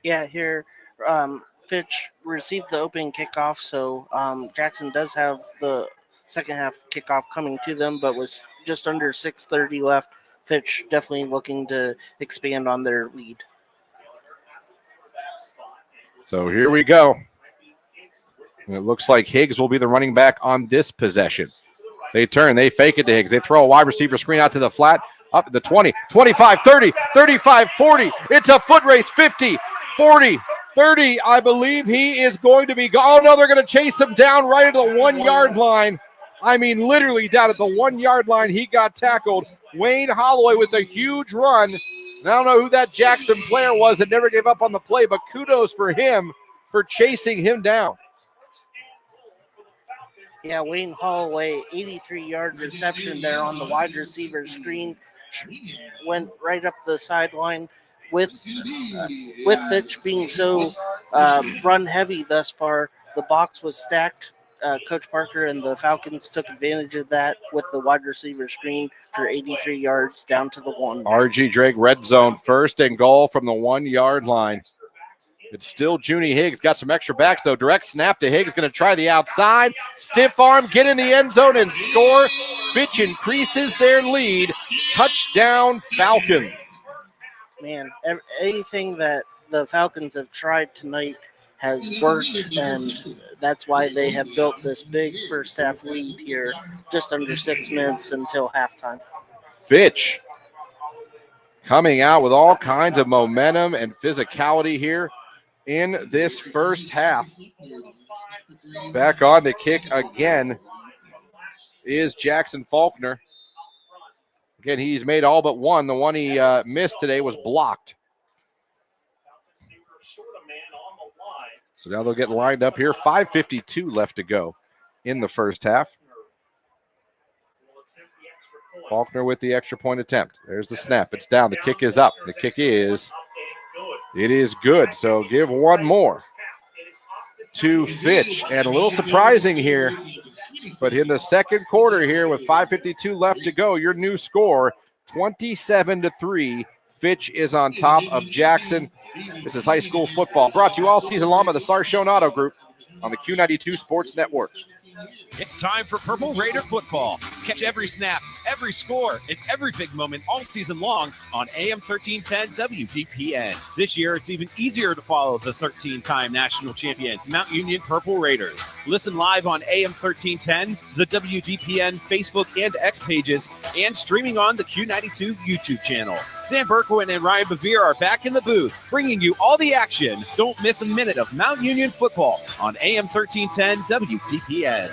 Yeah, here Fitch received the opening kickoff, so Jackson does have the second half kickoff coming to them, but with just under 6:30 left, Fitch definitely looking to expand on their lead. So here we go. And it looks like Higgs will be the running back on this possession. They turn, they fake it to Higgs. They throw a wide receiver screen out to the flat, up to the 20, 25, 30, 35, 40. It's a foot race, 50, 40, 30. I believe he is going to be oh no, they're going to chase him down right at the 1-yard line. I mean, literally down at the 1-yard line, he got tackled. Wayne Holloway with a huge run. And I don't know who that Jackson player was that never gave up on the play, but kudos for him for chasing him down. Yeah, Wayne Holloway, 83-yard reception there on the wide receiver screen. Went right up the sideline with Fitch being so run heavy thus far. The box was stacked. Coach Parker and the Falcons took advantage of that with the wide receiver screen for 83 yards down to the 1. R.G. Drake, red zone, 1st and goal from the 1-yard line. It's still Junie Higgs. Got some extra backs, though. Direct snap to Higgs. Going to try the outside. Stiff arm, get in the end zone and score. Fitch increases their lead. Touchdown, Falcons. Man, anything that the Falcons have tried tonight has worked, and that's why they have built this big first half lead here, just under 6 minutes until halftime. Fitch coming out with all kinds of momentum and physicality here in this first half. Back on to kick again is Jackson Faulkner. Again, he's made all but one. The one he missed today was blocked. So now they'll get lined up here. 5:52 left to go in the first half. Faulkner with the extra point attempt. There's the snap. It's down. The kick is up. The kick is good. So give one more to Fitch. And a little surprising here, but in the second quarter here with 5:52 left to go, your new score, 27-3. Fitch is on top of Jackson. This is high school football, brought to you all season long by the Sarshone Auto Group on the Q92 Sports Network. It's time for Purple Raider football. Catch every snap, every score, and every big moment all season long on AM 1310 WDPN. This year, it's even easier to follow the 13-time national champion, Mount Union Purple Raiders. Listen live on AM 1310, the WDPN Facebook and X pages, and streaming on the Q92 YouTube channel. Sam Berkowitz and Ryan Bevere are back in the booth, bringing you all the action. Don't miss a minute of Mount Union football on AM 1310 WDPN.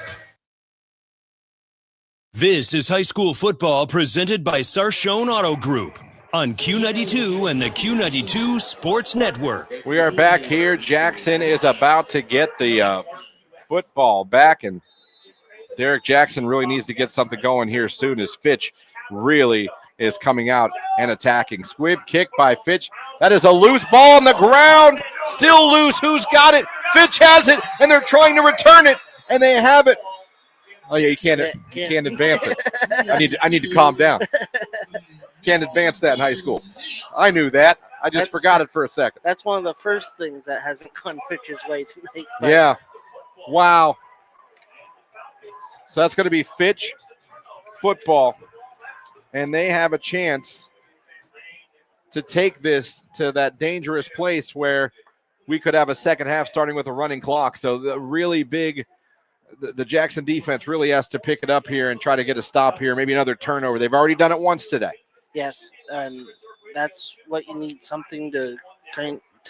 This is high school football presented by Sarshone Auto Group on Q92 and the Q92 Sports Network. We are back here. Jackson is about to get the football back, and Derek Jackson really needs to get something going here soon as Fitch really is coming out and attacking. Squib kick by Fitch. That is a loose ball on the ground. Still loose. Who's got it? Fitch has it, and they're trying to return it, and they have it. Oh yeah, you can't advance it. I need to calm down. Can't advance that in high school. I knew that. I just forgot it for a second. That's one of the first things that hasn't gone Fitch's way tonight. Yeah. Wow. So that's going to be Fitch football, and they have a chance to take this to that dangerous place where we could have a second half starting with a running clock. So the really big. The Jackson defense really has to pick it up here and try to get a stop here, maybe another turnover. They've already done it once today. Yes, and that's what you need, something to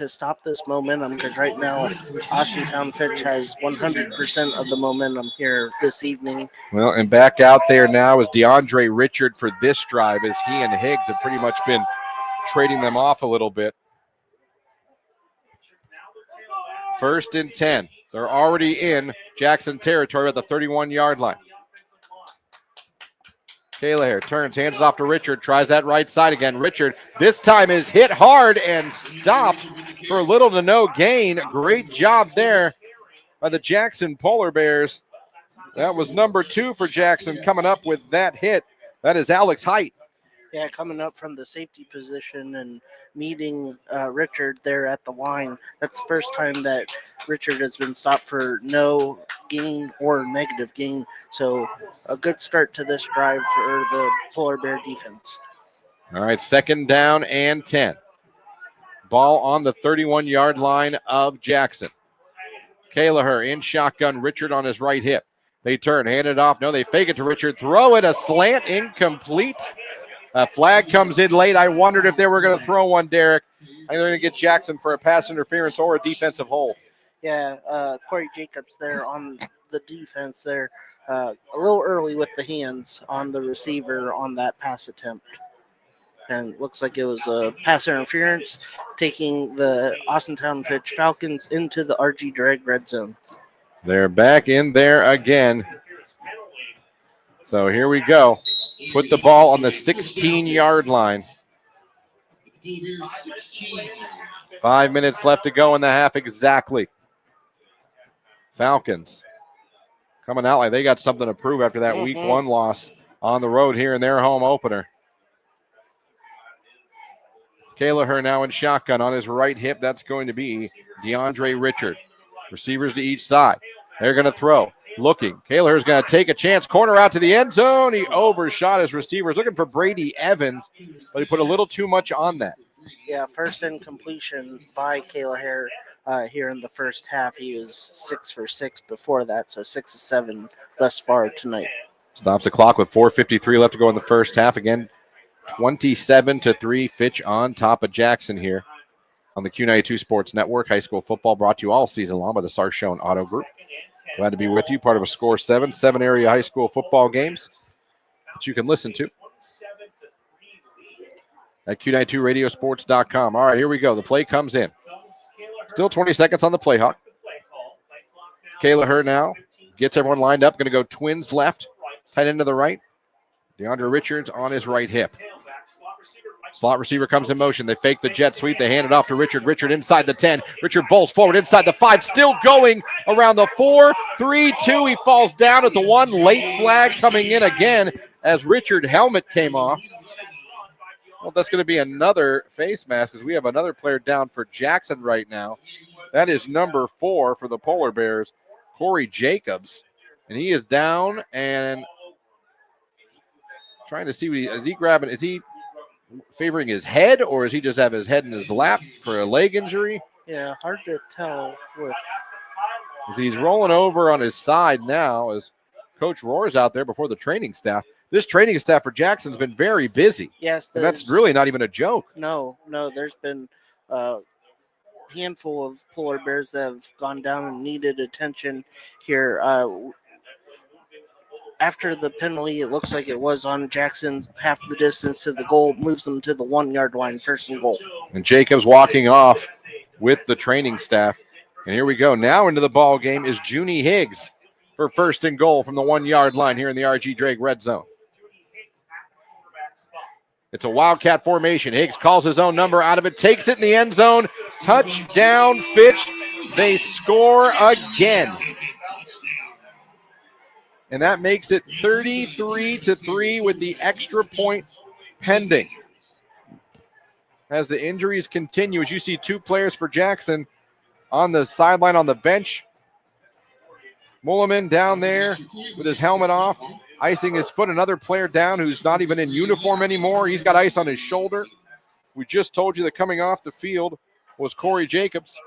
stop this momentum, because right now Austintown Fitch has 100% of the momentum here this evening. Well, and back out there now is DeAndre Richard for this drive, as he and Higgs have pretty much been trading them off a little bit. 1st and 10. They're already in Jackson territory at the 31-yard line. Kayla turns, hands it off to Richard, tries that right side again. Richard this time is hit hard and stopped for little to no gain. Great job there by the Jackson Polar Bears. That was number 2 for Jackson coming up with that hit. That is Alex Height. Yeah, coming up from the safety position and meeting Richard there at the line. That's the first time that Richard has been stopped for no gain or negative gain. So a good start to this drive for the Polar Bear defense. All right, 2nd down and 10. Ball on the 31-yard line of Jackson. Kayla in shotgun, Richard on his right hip. They turn, hand it off. No, they fake it to Richard. Throw it, a slant, incomplete. A flag comes in late. I wondered if they were going to throw one, Derek. I think they're going to get Jackson for a pass interference or a defensive hold. Yeah, Corey Jacobs there on the defense there. A little early with the hands on the receiver on that pass attempt. And looks like it was a pass interference, taking the Austintown Fitch Falcons into the RG Drag red zone. They're back in there again. So here we go. Put the ball on the 16-yard line. 5 minutes left to go in the half exactly. Falcons coming out like they got something to prove after that week 1 loss on the road here in their home opener. Kayla now in shotgun on his right hip. That's going to be DeAndre Richard. Receivers to each side. They're going to throw. Looking. Kayla's going to take a chance. Corner out to the end zone. He overshot his receivers. Looking for Brady Evans, but he put a little too much on that. Yeah, first in completion by Kayla here in the first half. He was 6 for 6 before that, so 6 of 7 thus far tonight. Stops the clock with 4:53 left to go in the first half. Again, 27-3. Fitch on top of Jackson here on the Q92 Sports Network. High school football brought to you all season long by the Sarshone Auto Group. Glad to be with you, part of a Score 7 area high school football games that you can listen to at Q92radiosports.com. All right, here we go. The play comes in. Still 20 seconds on the play, Hawk. Kayla now gets everyone lined up. Going to go twins left, tight end to the right. DeAndre Richards on his right hip. Slot receiver comes in motion. They fake the jet sweep. They hand it off to Richard. Richard inside the 10. Richard bolts forward inside the 5. Still going around the 4. 3, 2. He falls down at the 1. Late flag coming in again as Richard helmet came off. Well, that's going to be another face mask as we have another player down for Jackson right now. That is number 4 for the Polar Bears, Corey Jacobs. And he is down and trying to see what is he favoring his head, or does he just have his head in his lap for a leg injury? Yeah, hard to tell with. As he's rolling over on his side now as Coach Rohr's out there before the training staff. This training staff for Jackson's been very busy. Yes. And that's really not even a joke. No, there's been a handful of Polar Bears that have gone down and needed attention here. After the penalty, it looks like it was on Jackson's half the distance to the goal, moves them to the 1 yard line, first and goal. And Jacobs walking off with the training staff. And here we go. Now into the ball game is Junie Higgs for first and goal from the 1 yard line here in the RG Drake red zone. It's a Wildcat formation. Higgs calls his own number out of it, takes it in the end zone. Touchdown, Fitch. They score again. And that makes it 33-3 with the extra point pending. As the injuries continue, as you see 2 players for Jackson on the sideline on the bench. Mulliman down there with his helmet off, icing his foot. Another player down who's not even in uniform anymore. He's got ice on his shoulder. We just told you that coming off the field was Corey Jacobs.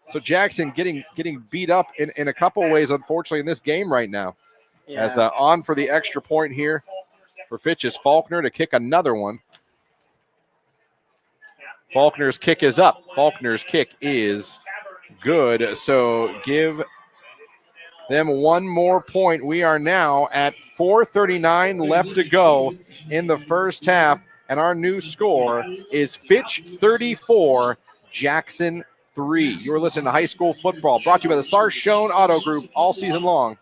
So Jackson getting beat up in a couple of ways, unfortunately, in this game right now. Yeah. As on for the extra point here for Fitch is Faulkner to kick another one. Faulkner's kick is up. Faulkner's kick is good. So give them 1 more point. We are now at 4:39 left to go in the first half. And our new score is Fitch 34, Jackson 3. You're listening to High School Football, brought to you by the Sarshone Auto Group all season long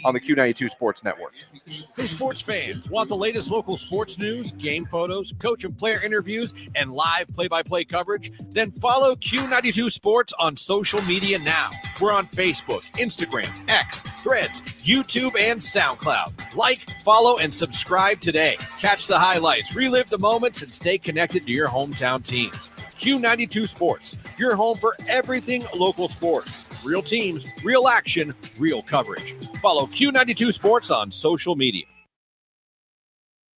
on the Q92 Sports Network. Hey, sports fans, want the latest local sports news, game photos, coach and player interviews, and live play-by-play coverage? Then follow Q92 Sports on social media now. We're on Facebook, Instagram, X, Threads, YouTube, and SoundCloud. Like, follow, and subscribe today. Catch the highlights, relive the moments, and stay connected to your hometown teams. Q92 Sports, your home for everything local sports. Real teams, real action, real coverage. Follow Q92 Sports on social media.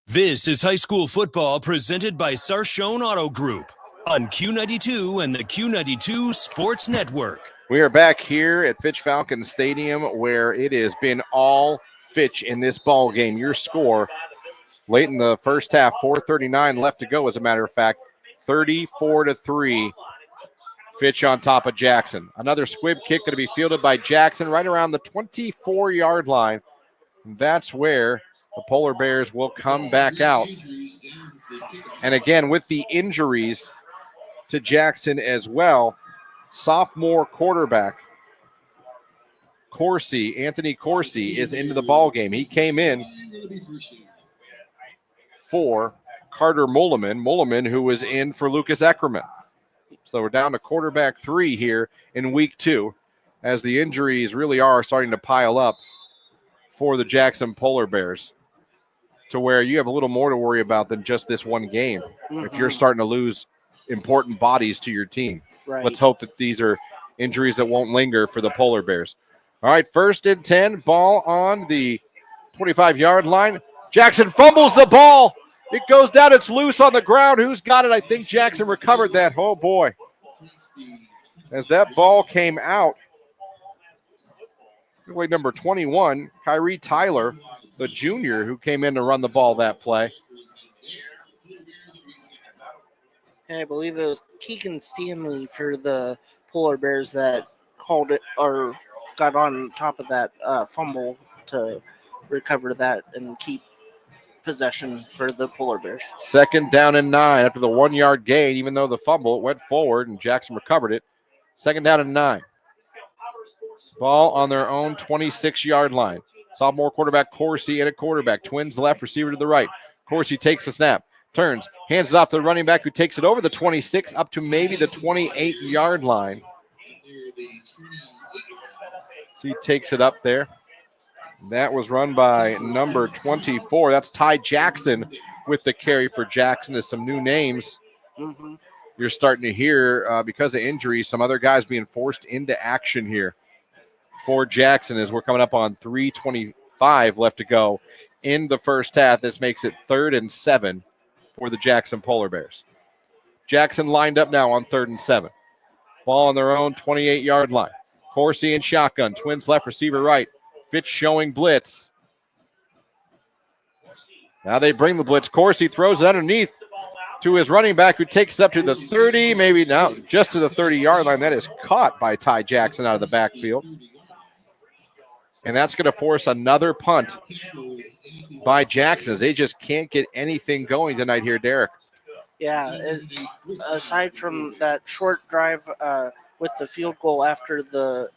This is high school football presented by Sarshone Auto Group on Q92 and the Q92 Sports Network. We are back here at Fitch Falcon Stadium where it has been all Fitch in this ball game. Your score late in the first half, 4:39 left to go, as a matter of fact. 34-3, Fitch on top of Jackson. Another squib kick going to be fielded by Jackson right around the 24-yard line. That's where the Polar Bears will come back out. And again, with the injuries to Jackson as well, sophomore quarterback Anthony Corsi is into the ball game. He came in for Carter Mulliman, who was in for Lucas Eckerman. So we're down to quarterback 3 here in week 2 as the injuries really are starting to pile up for the Jackson Polar Bears to where you have a little more to worry about than just this one game. If you're starting to lose important bodies to your team. Right. Let's hope that these are injuries that won't linger for the Polar Bears. All right, 1st and 10, ball on the 25-yard line. Jackson fumbles the ball. It goes down. It's loose on the ground. Who's got it? I think Jackson recovered that. Oh, boy. As that ball came out, like number 21, Kyrie Tyler, the junior who came in to run the ball that play. And I believe it was Keegan Stanley for the Polar Bears that hauled it or got on top of that fumble to recover that and keep possession for the Polar Bears. 2nd down and 9 after the 1-yard gain. Even though the fumble, it went forward and Jackson recovered it. 2nd down and 9. Ball on their own 26-yard line. Sophomore quarterback Corsi and a quarterback. Twins left, receiver to the right. Corsi takes the snap, turns, hands it off to the running back who takes it over the 26 up to maybe the 28-yard line. So he takes it up there. That was run by number 24. That's Ty Jackson with the carry for Jackson. There's some new names. Mm-hmm. You're starting to hear, because of injuries, some other guys being forced into action here for Jackson as we're coming up on 3:25 left to go in the first half. This makes it 3rd and 7 for the Jackson Polar Bears. Jackson lined up now on 3rd and 7. Ball on their own 28-yard line. Corsi and shotgun. Twins left, receiver right. Fitch showing blitz. Now they bring the blitz. Corsi throws it underneath to his running back who takes up to the 30, maybe now just to the 30-yard line. That is caught by Ty Jackson out of the backfield. And that's going to force another punt by Jackson. They just can't get anything going tonight here, Derek. Yeah, aside from that short drive with the field goal after the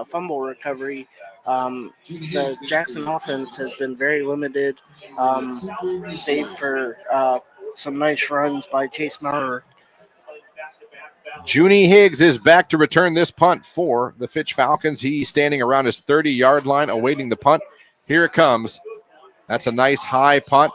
fumble recovery, the Jackson offense has been very limited, save for some nice runs by Chase Maurer. Junie Higgs is back to return this punt for the Fitch Falcons. He's standing around his 30-yard line awaiting the punt. Here it comes. That's a nice high punt.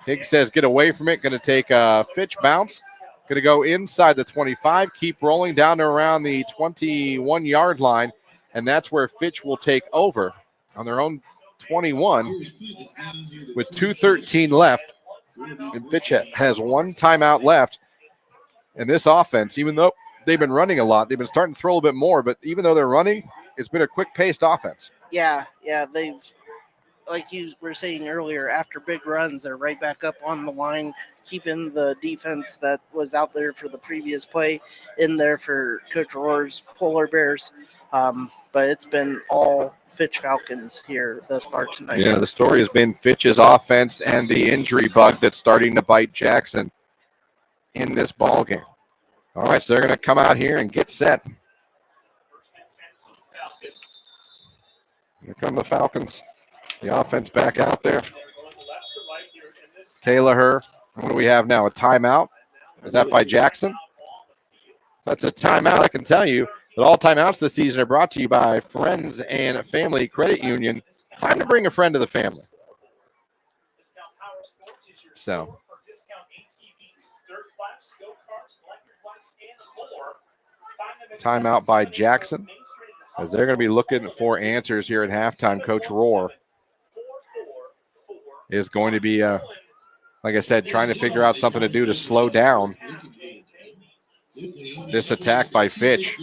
Higgs says get away from it. Going to take a Fitch bounce. Going to go inside the 25, keep rolling down to around the 21-yard line, and that's where Fitch will take over on their own 21 with 2:13 left. And Fitch has one timeout left. And this offense, even though they've been running a lot, they've been starting to throw a little bit more, but even though they're running, it's been a quick-paced offense. Yeah, they've, like you were saying earlier, after big runs, they're right back up on the line, keeping the defense that was out there for the previous play in there for Coach Rohr's Polar Bears. But it's been all Fitch Falcons here thus far tonight. Yeah, the story has been Fitch's offense and the injury bug that's starting to bite Jackson in this ball game. All right, so they're going to come out here and get set. Here come the Falcons. The offense back out there. Kayla, what do we have now? A timeout? Is that by Jackson? That's a timeout, I can tell you. But all timeouts this season are brought to you by Friends and Family Credit Union. Time to bring a friend to the family. So. Timeout by Jackson, as they're going to be looking for answers here at halftime. Coach Rohr is going to be, like I said, trying to figure out something to do to slow down this attack by Fitch.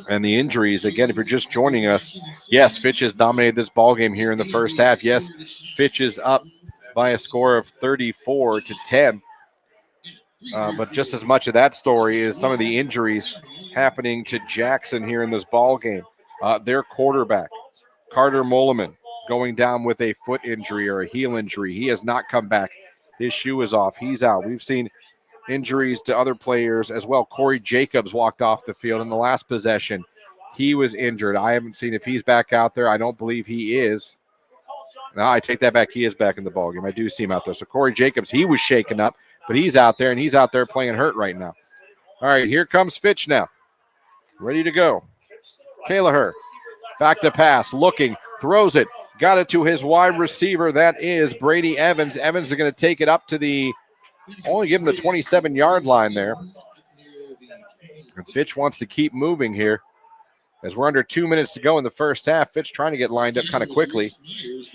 And the injuries, again, if you're just joining us, yes, Fitch has dominated this ball game here in the first half. Yes, Fitch is up by a score of 34-10. But just as much of that story is some of the injuries happening to Jackson here in this ball game. Their quarterback, Carter Moleman, going down with a foot injury or a heel injury. He has not come back. His shoe is off. He's out. We've seen injuries to other players as well. Corey Jacobs walked off the field in the last possession. He was injured. I haven't seen if he's back out there. I don't believe he is. No, I take that back. He is back in the ballgame. I do see him out there. So Corey Jacobs, he was shaken up, but he's out there, and he's out there playing hurt right now. All right, here comes Fitch now. Ready to go. Kayla back to pass, looking, throws it, got it to his wide receiver. That is Brady Evans. Evans is going to take it up to the, only give him the 27-yard line there. And Fitch wants to keep moving here. As we're under 2 minutes to go in the first half, Fitch trying to get lined up kind of quickly.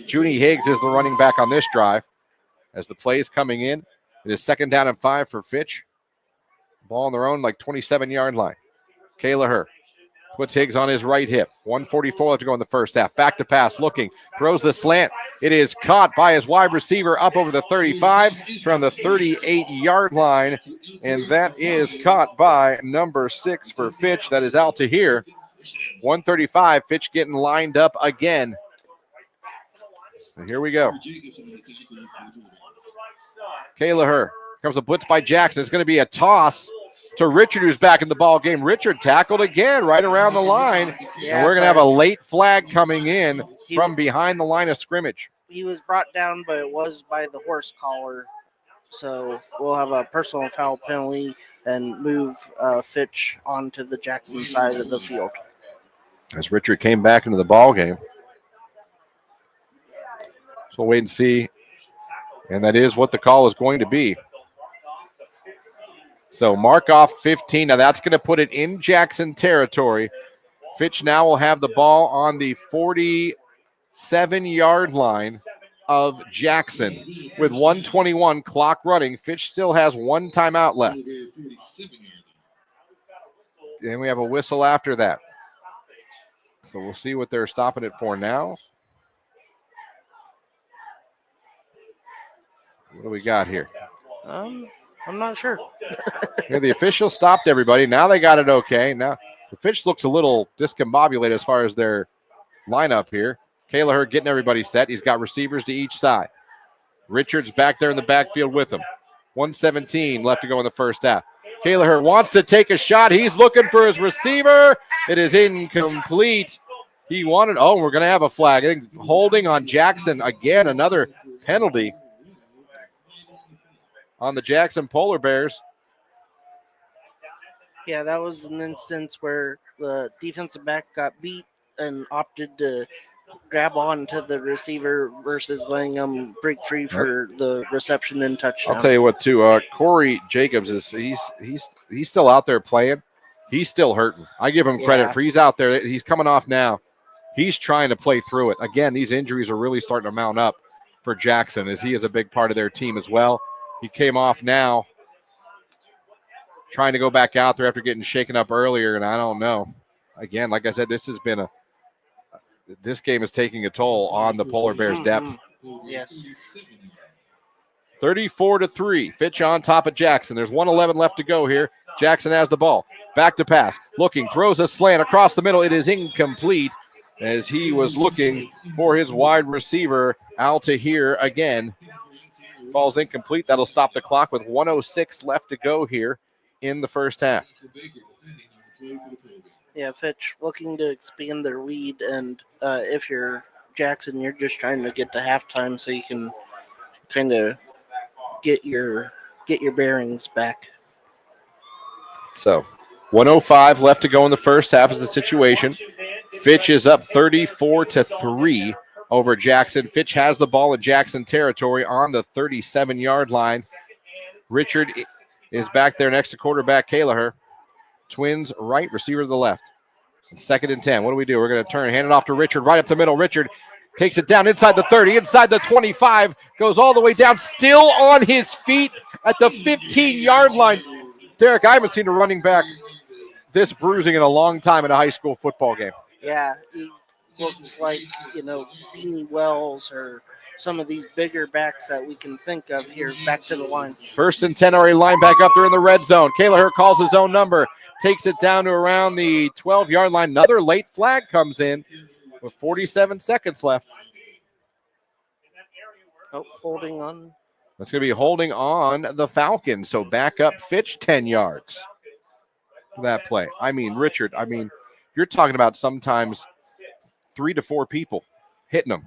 Junie Higgs is the running back on this drive. As the play is coming in, it is 2nd down and 5 for Fitch. Ball on their own, like 27-yard line. Kayla puts Higgs on his right hip. 1:44 left to go in the first half. Back to pass, looking, throws the slant. It is caught by his wide receiver up over the 35 from the 38-yard line. And that is caught by number 6 for Fitch. That is out to here. 1:35, Fitch getting lined up again. And here we go. Kayla comes a blitz by Jackson. It's going to be a toss to Richard, who's back in the ball game. Richard tackled again right around the line, and we're going to have a late flag coming in from behind the line of scrimmage. He was brought down, but it was by the horse collar. So we'll have a personal foul penalty and move Fitch onto the Jackson side of the field. As Richard came back into the ball game. So we'll wait and see. And that is what the call is going to be. So mark off 15. Now that's going to put it in Jackson territory. Fitch now will have the ball on the 47-yard line of Jackson. With 1:21 clock running, Fitch still has one timeout left. And we have a whistle after that. So we'll see what they're stopping it for now. What do we got here? I'm not sure. Yeah, the official stopped everybody. Now they got it okay. Now the Fitch looks a little discombobulated as far as their lineup here. Kelleher getting everybody set. He's got receivers to each side. Richards back there in the backfield with him. 1:17 left to go in the first half. Kelleher wants to take a shot. He's looking for his receiver. It is incomplete. He wanted, we're going to have a flag. I think holding on Jackson again, another penalty on the Jackson Polar Bears. Yeah, that was an instance where the defensive back got beat and opted to grab on to the receiver versus letting them break free for the reception and touchdown. I'll tell you what, too. Corey Jacobs he's still out there playing. He's still hurting. I give him credit for he's out there. He's coming off now. He's trying to play through it. Again, these injuries are really starting to mount up for Jackson as he is a big part of their team as well. He came off now, trying to go back out there after getting shaken up earlier, and I don't know. Again, like I said, this game is taking a toll on the Polar Bears' depth. Yes. 34-3. Fitch on top of Jackson. There's 1:11 left to go here. Jackson has the ball. Back to pass. Looking, throws a slant across the middle. It is incomplete as he was looking for his wide receiver, Altahir, again. Falls incomplete. That'll stop the clock with 1:06 left to go here in the first half. Yeah, Fitch looking to expand their lead, and if you're Jackson, you're just trying to get to halftime so you can kind of get your bearings back. So 1:05 left to go in the first half is the situation. Fitch is up 34-3 over Jackson. Fitch has the ball in Jackson territory on the 37-yard line. Richard is back there next to quarterback Kelleher. Twins right, receiver to the left. 2nd and 10. What do we do? We're going to turn, hand it off to Richard right up the middle. Richard takes it down inside the 30, inside the 25, goes all the way down, still on his feet at the 15-yard line. Derek, I haven't seen a running back this bruising in a long time in a high school football game. Yeah, he looks like, Beanie Wells or some of these bigger backs that we can think of here. Back to the line. 1st and 10, already line back up there in the red zone. Kelleher calls his own number, takes it down to around the 12-yard line. Another late flag comes in with 47 seconds left. Holding on. That's going to be holding on the Falcons. So back up Fitch 10 yards for that play. Richard, you're talking about sometimes 3 to 4 people hitting him,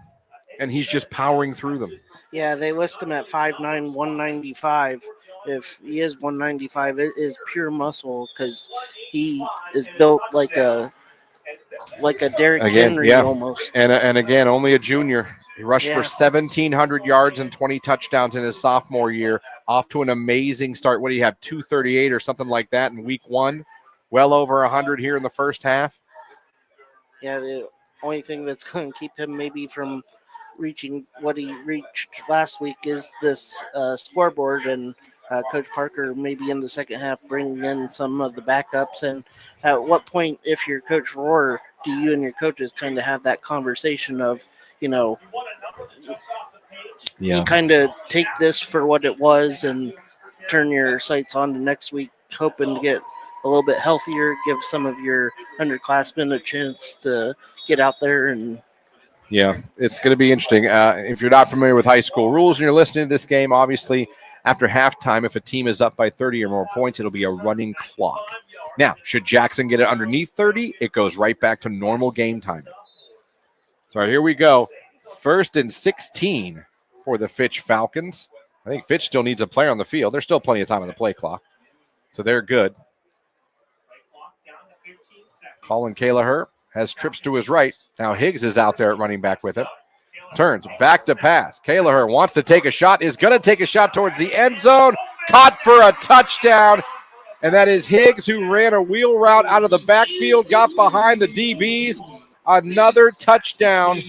and he's just powering through them. Yeah, they list him at 5'9", 195. If he is 195, it is pure muscle because he is built like a Derrick Henry almost. And again, only a junior. He rushed for 1,700 yards and 20 touchdowns in his sophomore year. Off to an amazing start. What do you have, 238 or something like that in week 1? Well over 100 here in the first half. Yeah, the only thing that's going to keep him maybe from reaching what he reached last week is this scoreboard, and Coach Parker maybe in the second half bringing in some of the backups. And at what point, if you're Coach Rohr, do you and your coaches kind of have that conversation of, you kind of take this for what it was and turn your sights on to next week, hoping to get a little bit healthier, give some of your underclassmen a chance to get out there and. Yeah, it's going to be interesting. If you're not familiar with high school rules and you're listening to this game, obviously After halftime, if a team is up by 30 or more points, it'll be a running clock. Now, should Jackson get it underneath 30, it goes right back to normal game time. So here we go. 1st and 16 for the Fitch Falcons. I think Fitch still needs a player on the field. There's still plenty of time on the play clock. So they're good. Colin Kalaher has trips to his right. Now Higgs is out there at running back with him. Turns back to pass. Kalaher wants to take a shot, is going to take a shot towards the end zone. Caught for a touchdown. And that is Higgs, who ran a wheel route out of the backfield, got behind the DBs. Another touchdown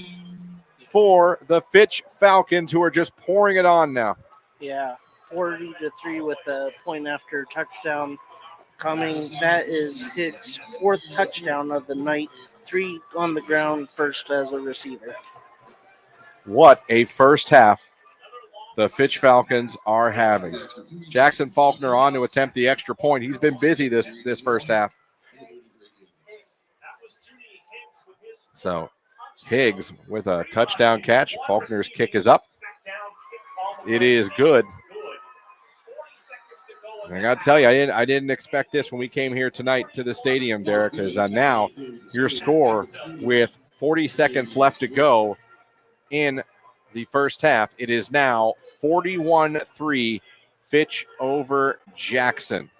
for the Fitch Falcons, who are just pouring it on now. Yeah, 40-3 with the point after touchdown coming. That is Hicks' 4th touchdown of the night. 3 on the ground, first as a receiver. What a first half the Fitch Falcons are having. Jackson Faulkner on to attempt the extra point. He's been busy this first half. So Higgs with a touchdown catch. Faulkner's kick is up. It is good. I got to tell you, I didn't expect this when we came here tonight to the stadium, Derek, because now your score with 40 seconds left to go in the first half, it is now 41-3 Fitch over Jackson.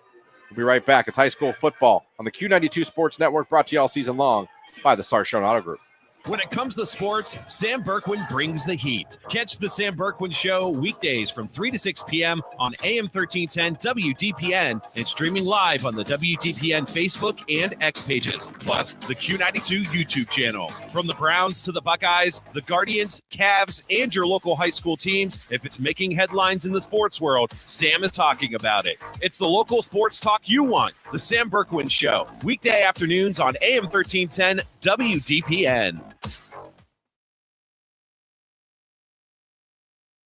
We'll be right back. It's high school football on the Q92 Sports Network, brought to you all season long by the Sarshone Auto Group. When it comes to sports, Sam Berkwin brings the heat. Catch the Sam Berkwin Show weekdays from 3 to 6 p.m. on AM 1310 WDPN and streaming live on the WDPN Facebook and X pages, plus the Q92 YouTube channel. From the Browns to the Buckeyes, the Guardians, Cavs, and your local high school teams, if it's making headlines in the sports world, Sam is talking about it. It's the local sports talk you want. The Sam Berkwin Show, weekday afternoons on AM 1310 WDPN.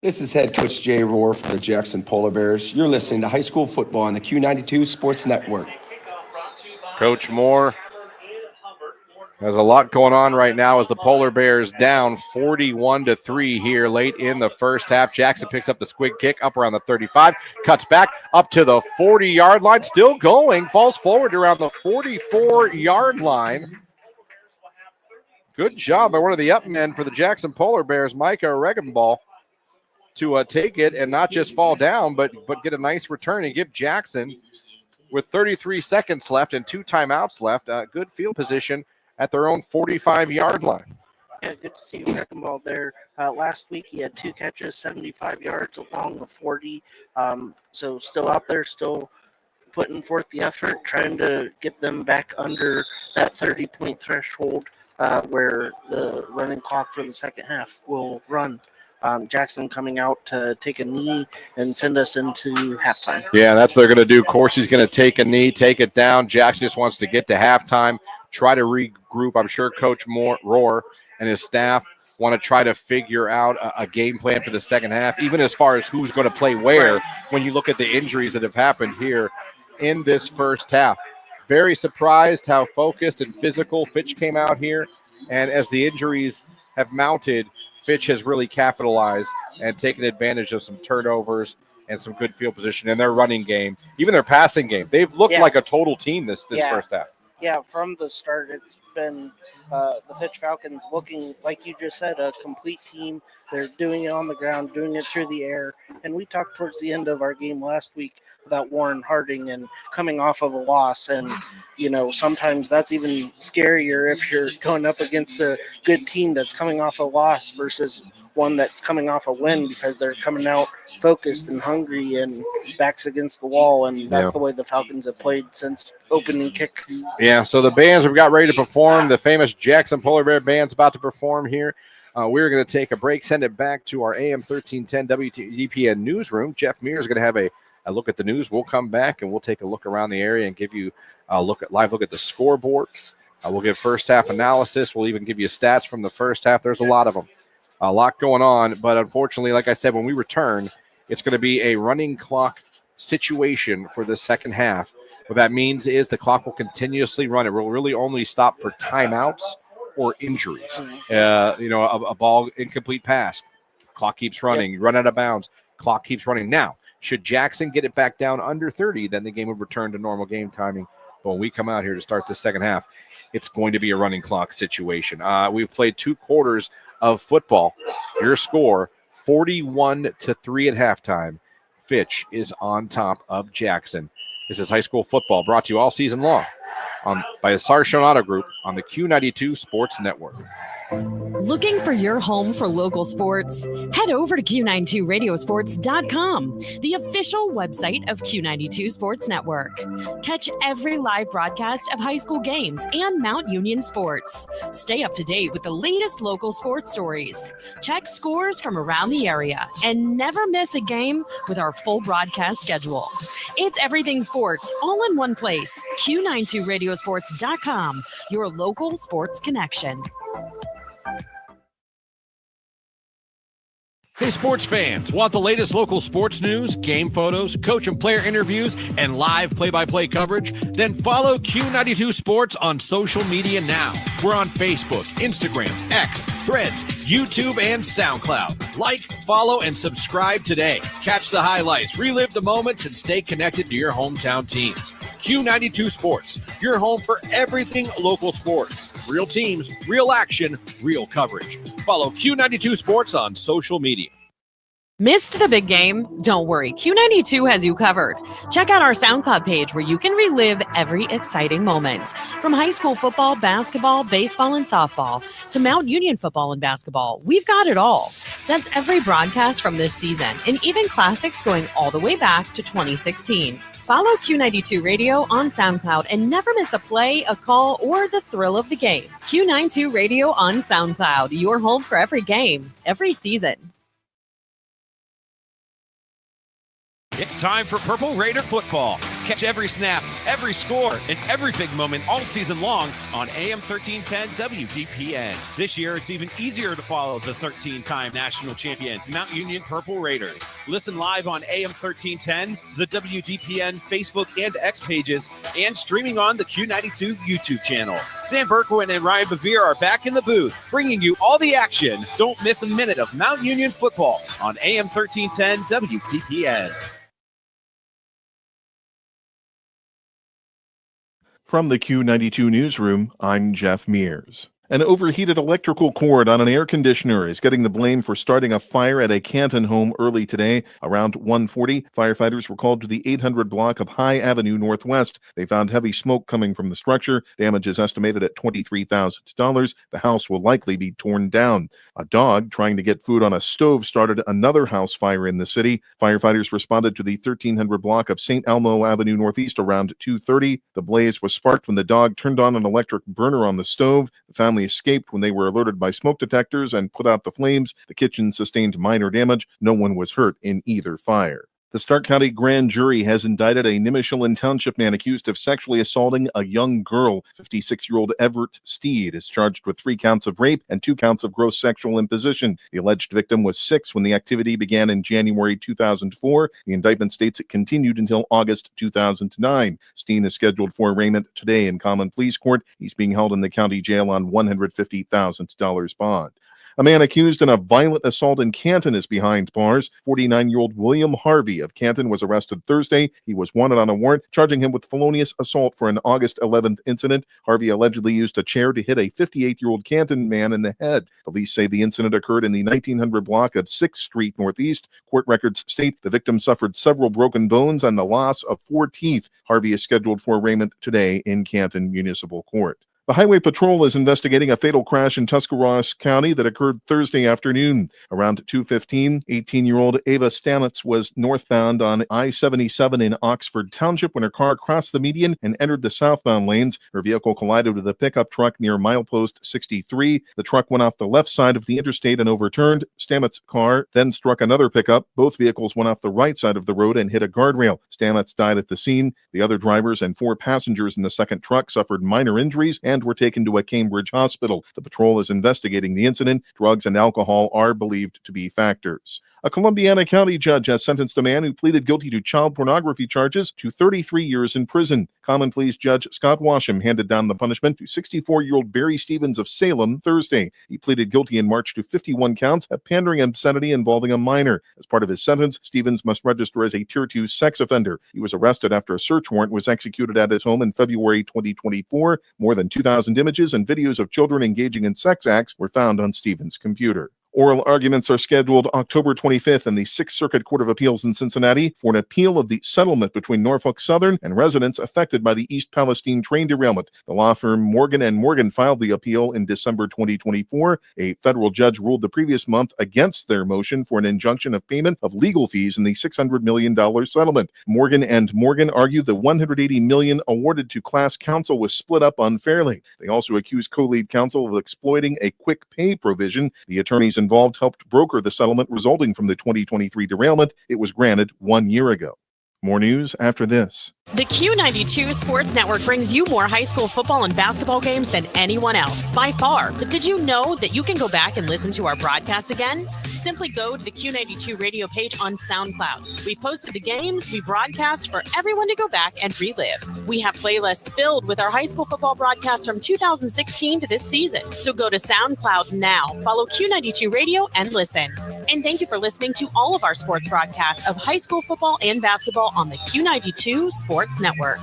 This is head coach Jay Rohr for the Jackson Polar Bears. You're listening to high school football on the Q92 Sports Network. Coach Moore has a lot going on right now as the Polar Bears down 41-3 here late in the first half. Jackson picks up the squig kick up around the 35, cuts back up to the 40-yard line, still going, falls forward around the 44-yard line. Good job by one of the up men for the Jackson Polar Bears, Micah Regenball, to take it and not just fall down, but get a nice return and give Jackson, with 33 seconds left and 2 timeouts left, a good field position at their own 45-yard line. Yeah, good to see Regenball there. Last week he had 2 catches, 75 yards along the 40. So still out there, still putting forth the effort, trying to get them back under that 30-point threshold where the running clock for the second half will run. Jackson coming out to take a knee and send us into halftime. Yeah, that's what they're going to do. Corsi's going to take a knee, take it down. Jackson just wants to get to halftime, try to regroup. I'm sure Coach Rohr and his staff want to try to figure out a game plan for the second half, even as far as who's going to play where when you look at the injuries that have happened here in this first half. Very surprised how focused and physical Fitch came out here, and as the injuries have mounted, Fitch has really capitalized and taken advantage of some turnovers and some good field position in their running game, even their passing game. They've looked like a total team this first half. Yeah, from the start, it's been the Fitch Falcons looking, like you just said, a complete team. They're doing it on the ground, doing it through the air. And we talked towards the end of our game last week about Warren Harding and coming off of a loss. And, you know, sometimes that's even scarier if you're going up against a good team that's coming off a loss versus one that's coming off a win, because they're coming out focused and hungry and backs against the wall. And that's the way the Falcons have played since opening kick. Yeah, so the bands have got ready to perform. The famous Jackson Polar Bear band's about to perform here. We're going to take a break, send it back to our AM 1310 WDPN newsroom. Jeff Mears is going to have a look at the news. We'll come back and we'll take a look around the area and give you a live look at the scoreboard. We'll give first half analysis. We'll even give you stats from the first half. There's a lot of them, a lot going on. But unfortunately, like I said, when we return, it's going to be a running clock situation for the second half. What that means is the clock will continuously run. It will really only stop for timeouts or injuries. A ball incomplete pass, clock keeps running. You run out of bounds, clock keeps running. Now, Should Jackson get it back down under 30, then the game would return to normal game timing. But when we come out here to start the second half, it's going to be a running clock situation. We've played 2 quarters of football. Your score, 41-3 at halftime. Fitch is on top of Jackson. This is high school football brought to you all season long by the Sarshone Auto Group on the Q92 Sports Network. Looking for your home for local sports? Head over to Q92radiosports.com, the official website of Q92 Sports Network. Catch every live broadcast of high school games and Mount Union sports. Stay up to date with the latest local sports stories. Check scores from around the area and never miss a game with our full broadcast schedule. It's everything sports all in one place. Q92radiosports.com, your local sports connection. Hey, sports fans, want the latest local sports news, game photos, coach and player interviews, and live play-by-play coverage? Then follow Q92 Sports on social media now. We're on Facebook, Instagram, X, Threads, YouTube, and SoundCloud. Like, follow, and subscribe today. Catch the highlights, relive the moments, and stay connected to your hometown teams. Q92 Sports, your home for everything local sports. Real teams, real action, real coverage. Follow Q92 Sports on social media. Missed the big game? Don't worry, Q92 has you covered. Check out our SoundCloud page where you can relive every exciting moment. From high school football, basketball, baseball, and softball to Mount Union football and basketball, we've got it all. That's every broadcast from this season and even classics going all the way back to 2016. Follow Q92 Radio on SoundCloud and never miss a play, a call, or the thrill of the game. Q92 Radio on SoundCloud, your home for every game, every season. It's time for Purple Raider football. Catch every snap, every score, and every big moment all season long on AM 1310 WDPN. This year, it's even easier to follow the 13-time national champion Mount Union Purple Raiders. Listen live on AM 1310, the WDPN Facebook and X pages, and streaming on the Q92 YouTube channel. Sam Berkwin and Ryan Bevere are back in the booth, bringing you all the action. Don't miss a minute of Mount Union football on AM 1310 WDPN. From the Q92 newsroom, I'm Jeff Mears. An overheated electrical cord on an air conditioner is getting the blame for starting a fire at a Canton home early today. Around 1:40, firefighters were called to the 800 block of High Avenue Northwest. They found heavy smoke coming from the structure. Damage is estimated at $23,000. The house will likely be torn down. A dog trying to get food on a stove started another house fire in the city. Firefighters responded to the 1300 block of St. Elmo Avenue Northeast around 2:30. The blaze was sparked when the dog turned on an electric burner on the stove. The family escaped when they were alerted by smoke detectors and put out the flames. The kitchen sustained minor damage. No one was hurt in either fire. The Stark County Grand Jury has indicted a Nimishillen Township man accused of sexually assaulting a young girl. 56-year-old Everett Steed is charged with 3 counts of rape and 2 counts of gross sexual imposition. The alleged victim was 6 when the activity began in January 2004. The indictment states it continued until August 2009. Steen is scheduled for arraignment today in Common Pleas Court. He's being held in the county jail on $150,000 bond. A man accused in a violent assault in Canton is behind bars. 49-year-old William Harvey of Canton was arrested Thursday. He was wanted on a warrant charging him with felonious assault for an August 11th incident. Harvey allegedly used a chair to hit a 58-year-old Canton man in the head. Police say the incident occurred in the 1900 block of 6th Street Northeast. Court records state the victim suffered several broken bones and the loss of 4 teeth. Harvey is scheduled for arraignment today in Canton Municipal Court. The Highway Patrol is investigating a fatal crash in Tuscarawas County that occurred Thursday afternoon. Around 2:15, 18-year-old Ava Stamets was northbound on I-77 in Oxford Township when her car crossed the median and entered the southbound lanes. Her vehicle collided with a pickup truck near milepost 63. The truck went off the left side of the interstate and overturned. Stamets' car then struck another pickup. Both vehicles went off the right side of the road and hit a guardrail. Stamets died at the scene. The other drivers and 4 passengers in the second truck suffered minor injuries and and were taken to a Cambridge hospital. The patrol is investigating the incident. Drugs and alcohol are believed to be factors. A Columbiana County judge has sentenced a man who pleaded guilty to child pornography charges to 33 years in prison. Common Pleas Judge Scott Washam handed down the punishment to 64-year-old Barry Stevens of Salem Thursday. He pleaded guilty in March to 51 counts of pandering obscenity involving a minor. As part of his sentence, Stevens must register as a Tier 2 sex offender. He was arrested after a search warrant was executed at his home in February 2024. More than 2,000 images and videos of children engaging in sex acts were found on Stevens' computer. Oral arguments are scheduled October 25th in the Sixth Circuit Court of Appeals in Cincinnati for an appeal of the settlement between Norfolk Southern and residents affected by the East Palestine train derailment. The law firm Morgan & Morgan filed the appeal in December 2024. A federal judge ruled the previous month against their motion for an injunction of payment of legal fees in the $600 million settlement. Morgan & Morgan argued the $180 million awarded to class counsel was split up unfairly. They also accused co-lead counsel of exploiting a quick pay provision. The attorneys involved helped broker the settlement resulting from the 2023 derailment. It was granted 1 year ago. More news after this. The Q92 Sports Network brings you more high school football and basketball games than anyone else, by far. But did you know that you can go back and listen to our broadcast again? Simply go to the Q92 radio page on SoundCloud. We posted the games we broadcast for everyone to go back and relive. We have playlists filled with our high school football broadcasts from 2016 to this season. So go to SoundCloud now, follow Q92 Radio, and listen. And thank you for listening to all of our sports broadcasts of high school football and basketball on the Q92 Sports Network.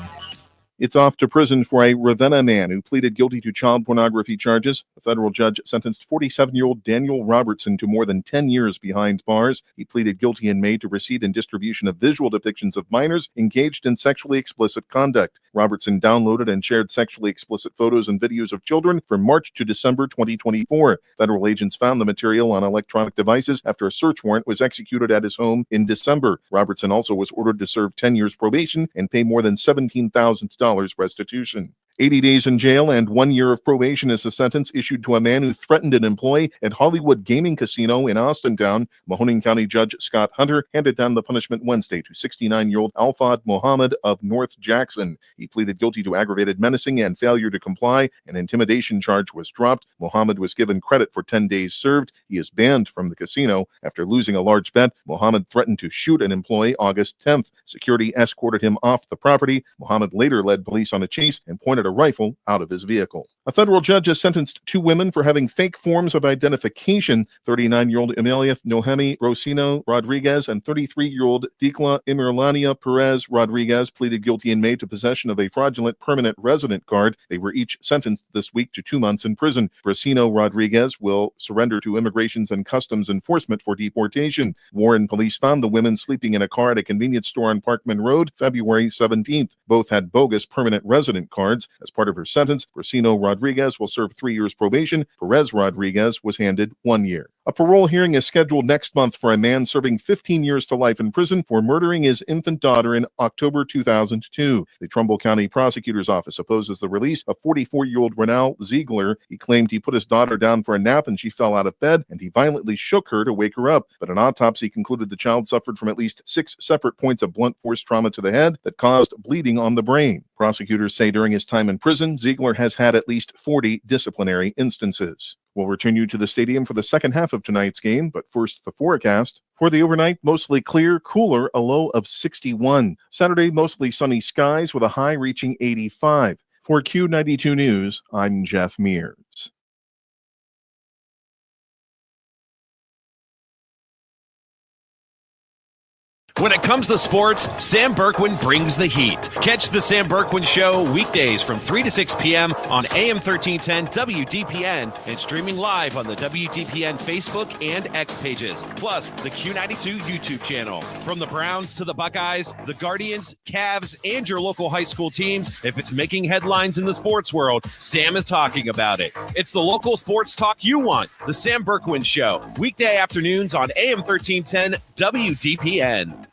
It's off to prison for a Ravenna man who pleaded guilty to child pornography charges. A federal judge sentenced 47-year-old Daniel Robertson to more than 10 years behind bars. He pleaded guilty in May to receipt and distribution of visual depictions of minors engaged in sexually explicit conduct. Robertson downloaded and shared sexually explicit photos and videos of children from March to December 2024. Federal agents found the material on electronic devices after a search warrant was executed at his home in December. Robertson also was ordered to serve 10 years probation and pay more than $17,000 restitution. 80 days in jail and 1 year of probation is the sentence issued to a man who threatened an employee at Hollywood Gaming Casino in Austintown. Mahoning County Judge Scott Hunter handed down the punishment Wednesday to 69-year-old Alfad Mohammed of North Jackson. He pleaded guilty to aggravated menacing and failure to comply. An intimidation charge was dropped. Mohammed was given credit for 10 days served. He is banned from the casino after losing a large bet. Mohammed threatened to shoot an employee August 10th. Security escorted him off the property. Mohammed later led police on a chase and pointed a rifle out of his vehicle. A federal judge has sentenced 2 women for having fake forms of identification. 39-year-old Amelia Nohemi Rosino Rodriguez and 33-year-old Dikla Imirlania Perez Rodriguez pleaded guilty in May to possession of a fraudulent permanent resident card. They were each sentenced this week to 2 months in prison. Rosino Rodriguez will surrender to Immigrations and Customs Enforcement for deportation. Warren police found the women sleeping in a car at a convenience store on Parkman Road February 17th. Both had bogus permanent resident cards. As part of her sentence, Rosino Rodriguez will serve 3 years probation. Perez Rodriguez was handed 1 year. A parole hearing is scheduled next month for a man serving 15 years to life in prison for murdering his infant daughter in October 2002. The Trumbull County Prosecutor's Office opposes the release of 44-year-old Renal Ziegler. He claimed he put his daughter down for a nap and she fell out of bed, and he violently shook her to wake her up. But an autopsy concluded the child suffered from at least 6 separate points of blunt force trauma to the head that caused bleeding on the brain. Prosecutors say during his time in prison, Ziegler has had at least 40 disciplinary instances. We'll return you to the stadium for the second half of tonight's game, but first the forecast. For the overnight, mostly clear, cooler, a low of 61. Saturday, mostly sunny skies with a high reaching 85. For Q92 News, I'm Jeff Mears. When it comes to sports, Sam Berkwin brings the heat. Catch the Sam Berkwin Show weekdays from 3 to 6 p.m. on AM 1310 WDPN and streaming live on the WDPN Facebook and X pages, plus the Q92 YouTube channel. From the Browns to the Buckeyes, the Guardians, Cavs, and your local high school teams, if it's making headlines in the sports world, Sam is talking about it. It's the local sports talk you want. The Sam Berkwin Show, weekday afternoons on AM 1310 WDPN.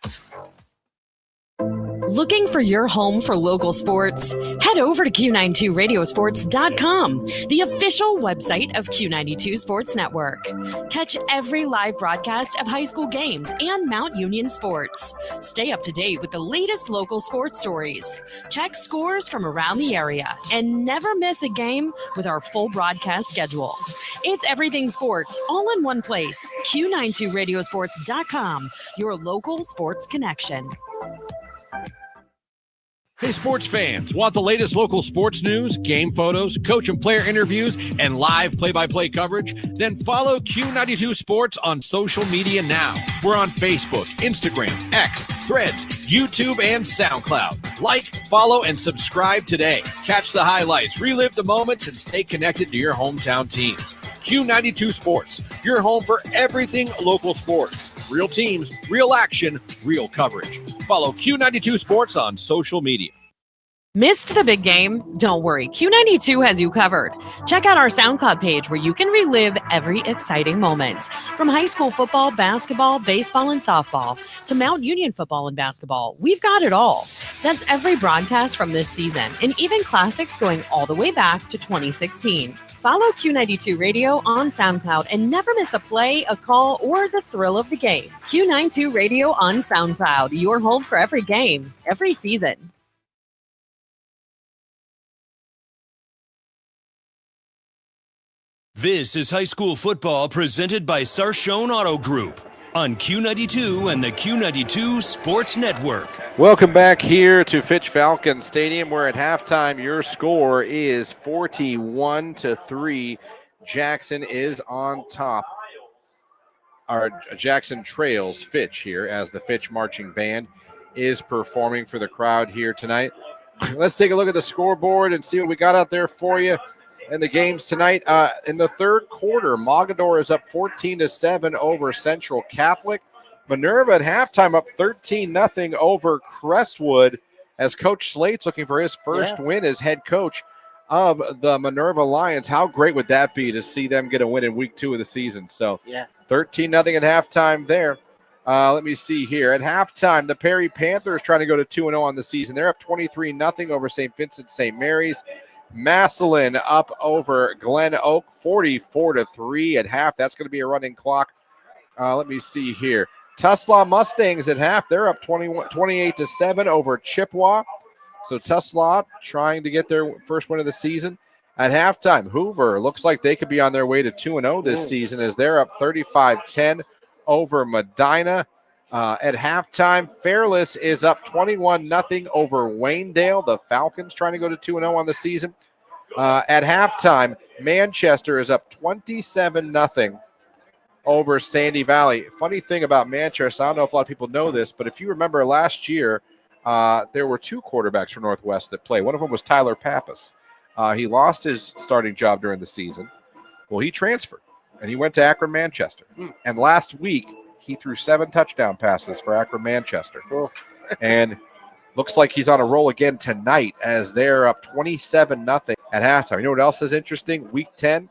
Looking for your home for local sports? Head over to Q92radiosports.com, the official website of Q92 Sports Network. Catch every live broadcast of high school games and Mount Union sports. Stay up to date with the latest local sports stories. Check scores from around the area and never miss a game with our full broadcast schedule. It's everything sports all in one place. Q92radiosports.com, your local sports connection. Hey, sports fans, want the latest local sports news, game photos, coach and player interviews, and live play-by-play coverage? Then follow Q92 Sports on social media now. We're on Facebook, Instagram, X, Threads, YouTube, and SoundCloud. Like, follow, and subscribe today. Catch the highlights, relive the moments, and stay connected to your hometown teams. Q92 Sports, your home for everything local sports. Real teams, real action, real coverage. Follow Q92 Sports on social media. Missed the big game? Don't worry, Q92 has you covered. Check out our SoundCloud page where you can relive every exciting moment. From high school football, basketball, baseball, and softball to Mount Union football and basketball, we've got it all. That's every broadcast from this season and even classics going all the way back to 2016. Follow Q92 Radio on SoundCloud and never miss a play, a call, or the thrill of the game. Q92 Radio on SoundCloud, your home for every game, every season. This is high school football presented by Sarshone Auto Group on Q92 and the Q92 Sports Network. Welcome back here to Fitch Falcon Stadium, where at halftime your score is 41-3. Jackson is on top. Jackson trails Fitch here as the Fitch Marching Band is performing for the crowd here tonight. Let's take a look at the scoreboard and see what we got out there for you in the games tonight. In the third quarter, Mogador is up 14-7 over Central Catholic. Minerva at halftime up 13-0 over Crestwood as Coach Slate's looking for his first win as head coach of the Minerva Lions. How great would that be to see them get a win in week 2 of the season? So 13-0 at halftime there. Let me see here. At halftime, the Perry Panthers trying to go to 2-0 on the season. They're up 23-0 over St. Vincent St. Mary's. Massillon up over Glen Oak 44-3 at half. That's going to be a running clock. Let me see here. Tuslaw Mustangs at half. They're up 28-7 over Chippewa. So Tuslaw trying to get their first win of the season. At halftime, Hoover looks like they could be on their way to 2-0 this season as they're up 35-10 over Medina. At halftime, Fairless is up 21-0 over Waynedale. The Falcons trying to go to 2-0 on the season. At halftime, Manchester is up 27-0 over Sandy Valley. Funny thing about Manchester, I don't know if a lot of people know this, but if you remember last year, there were 2 quarterbacks for Northwest that played. One of them was Tyler Pappas. He lost his starting job during the season. Well, he transferred, and he went to Akron Manchester. And last week, he threw 7 touchdown passes for Akron Manchester. And looks like he's on a roll again tonight as they're up 27-0 at halftime. You know what else is interesting? Week 10,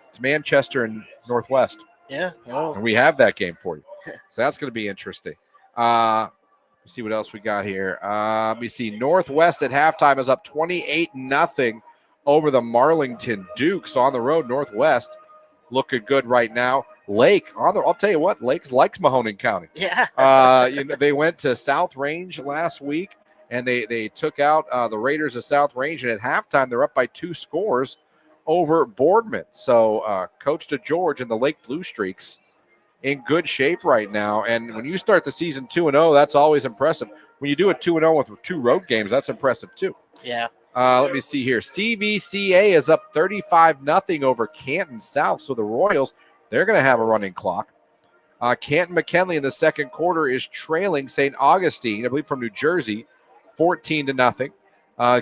it's Manchester and Northwest. Yeah. And we have that game for you. So that's going to be interesting. Let's see what else we got here. Let me see. Northwest at halftime is up 28-0 over the Marlington Dukes on the road. Northwest looking good right now. Lake, I'll tell you what, Lake likes Mahoning County. Yeah. They went to South Range last week, and they took out the Raiders of South Range, and at halftime they're up by 2 scores over Boardman. So Coach DeGeorge and the Lake Blue Streaks in good shape right now. And when you start the season 2-0, that's always impressive. When you do a 2-0 with 2 road games, that's impressive too. Yeah. Let me see here. CVCA is up 35-0 over Canton South. So the Royals, they're going to have a running clock. Canton McKinley in the second quarter is trailing St. Augustine, I believe from New Jersey, 14-0.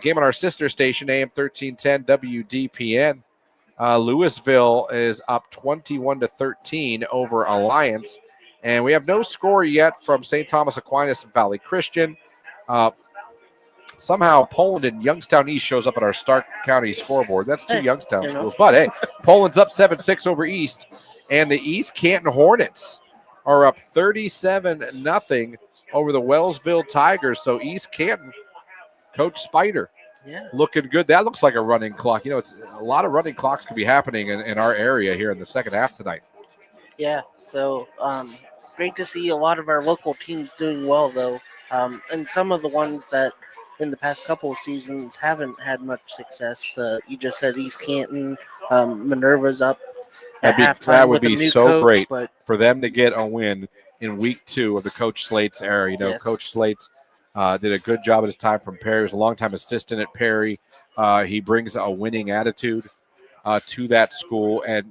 Game on our sister station, AM 1310 WDPN. Louisville is up 21-13 over Alliance. And we have no score yet from St. Thomas Aquinas and Valley Christian. Somehow Poland and Youngstown East shows up at our Stark County scoreboard. That's 2 Youngstown schools. But, hey, Poland's up 7-6 over East. And the East Canton Hornets are up 37-0 over the Wellsville Tigers. So East Canton, Coach Spider, looking good. That looks like a running clock. It's a lot of running clocks could be happening in our area here in the second half tonight. Yeah, so great to see a lot of our local teams doing well, though. And some of the ones that in the past couple of seasons haven't had much success. You just said East Canton, Minerva's up at halftime That would with a be new so coach, great but for them to get a win in week 2 of the Coach Slate's era. Yes. Coach Slate's did a good job at his time from Perry. He was a longtime assistant at Perry. He brings a winning attitude to that school. And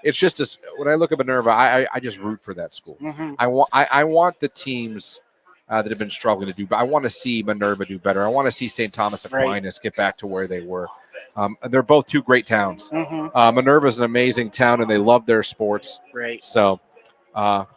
it's just when I look at Minerva, I just root for that school. Mhm. I want the teams that have been struggling to do, but I want to see Minerva do better. I want to see St. Thomas Aquinas get back to where they were. They're both two great towns. Mhm. Minerva's an amazing town, and they love their sports. Right. So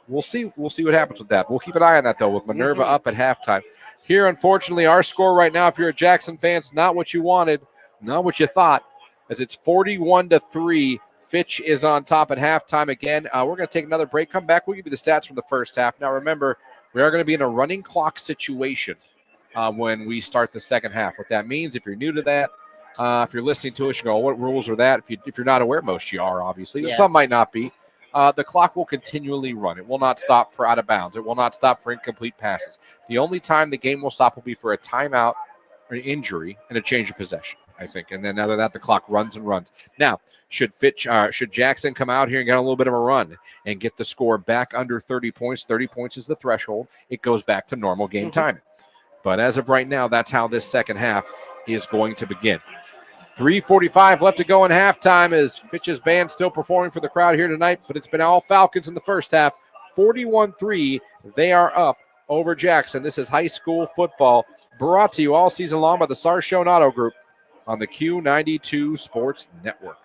we'll see what happens with that. We'll keep an eye on that, though, with Minerva up at halftime. Here, unfortunately, our score right now, if you're a Jackson fan, it's not what you wanted, not what you thought, as it's 41-3. Fitch is on top at halftime again. We're going to take another break. Come back. We'll give you the stats from the first half. Now, remember, we are going to be in a running clock situation when we start the second half. What that means, if you're new to that, if you're listening to us, you go, what rules are that? If you're not aware, most you are, obviously. Yeah. Some might not be. The clock will continually run. It will not stop for out of bounds. It will not stop for incomplete passes. The only time the game will stop will be for a timeout or an injury and a change of possession, I think. And then after that, the clock runs and runs. Now, should Jackson come out here and get a little bit of a run and get the score back under 30 points? 30 points is the threshold. It goes back to normal game timing. But as of right now, that's how this second half is going to begin. 3:45 left to go in halftime as Fitch's band still performing for the crowd here tonight, but it's been all Falcons in the first half. 41-3, they are up over Jackson. This is high school football brought to you all season long by the Sarshone Auto Group on the Q92 Sports Network.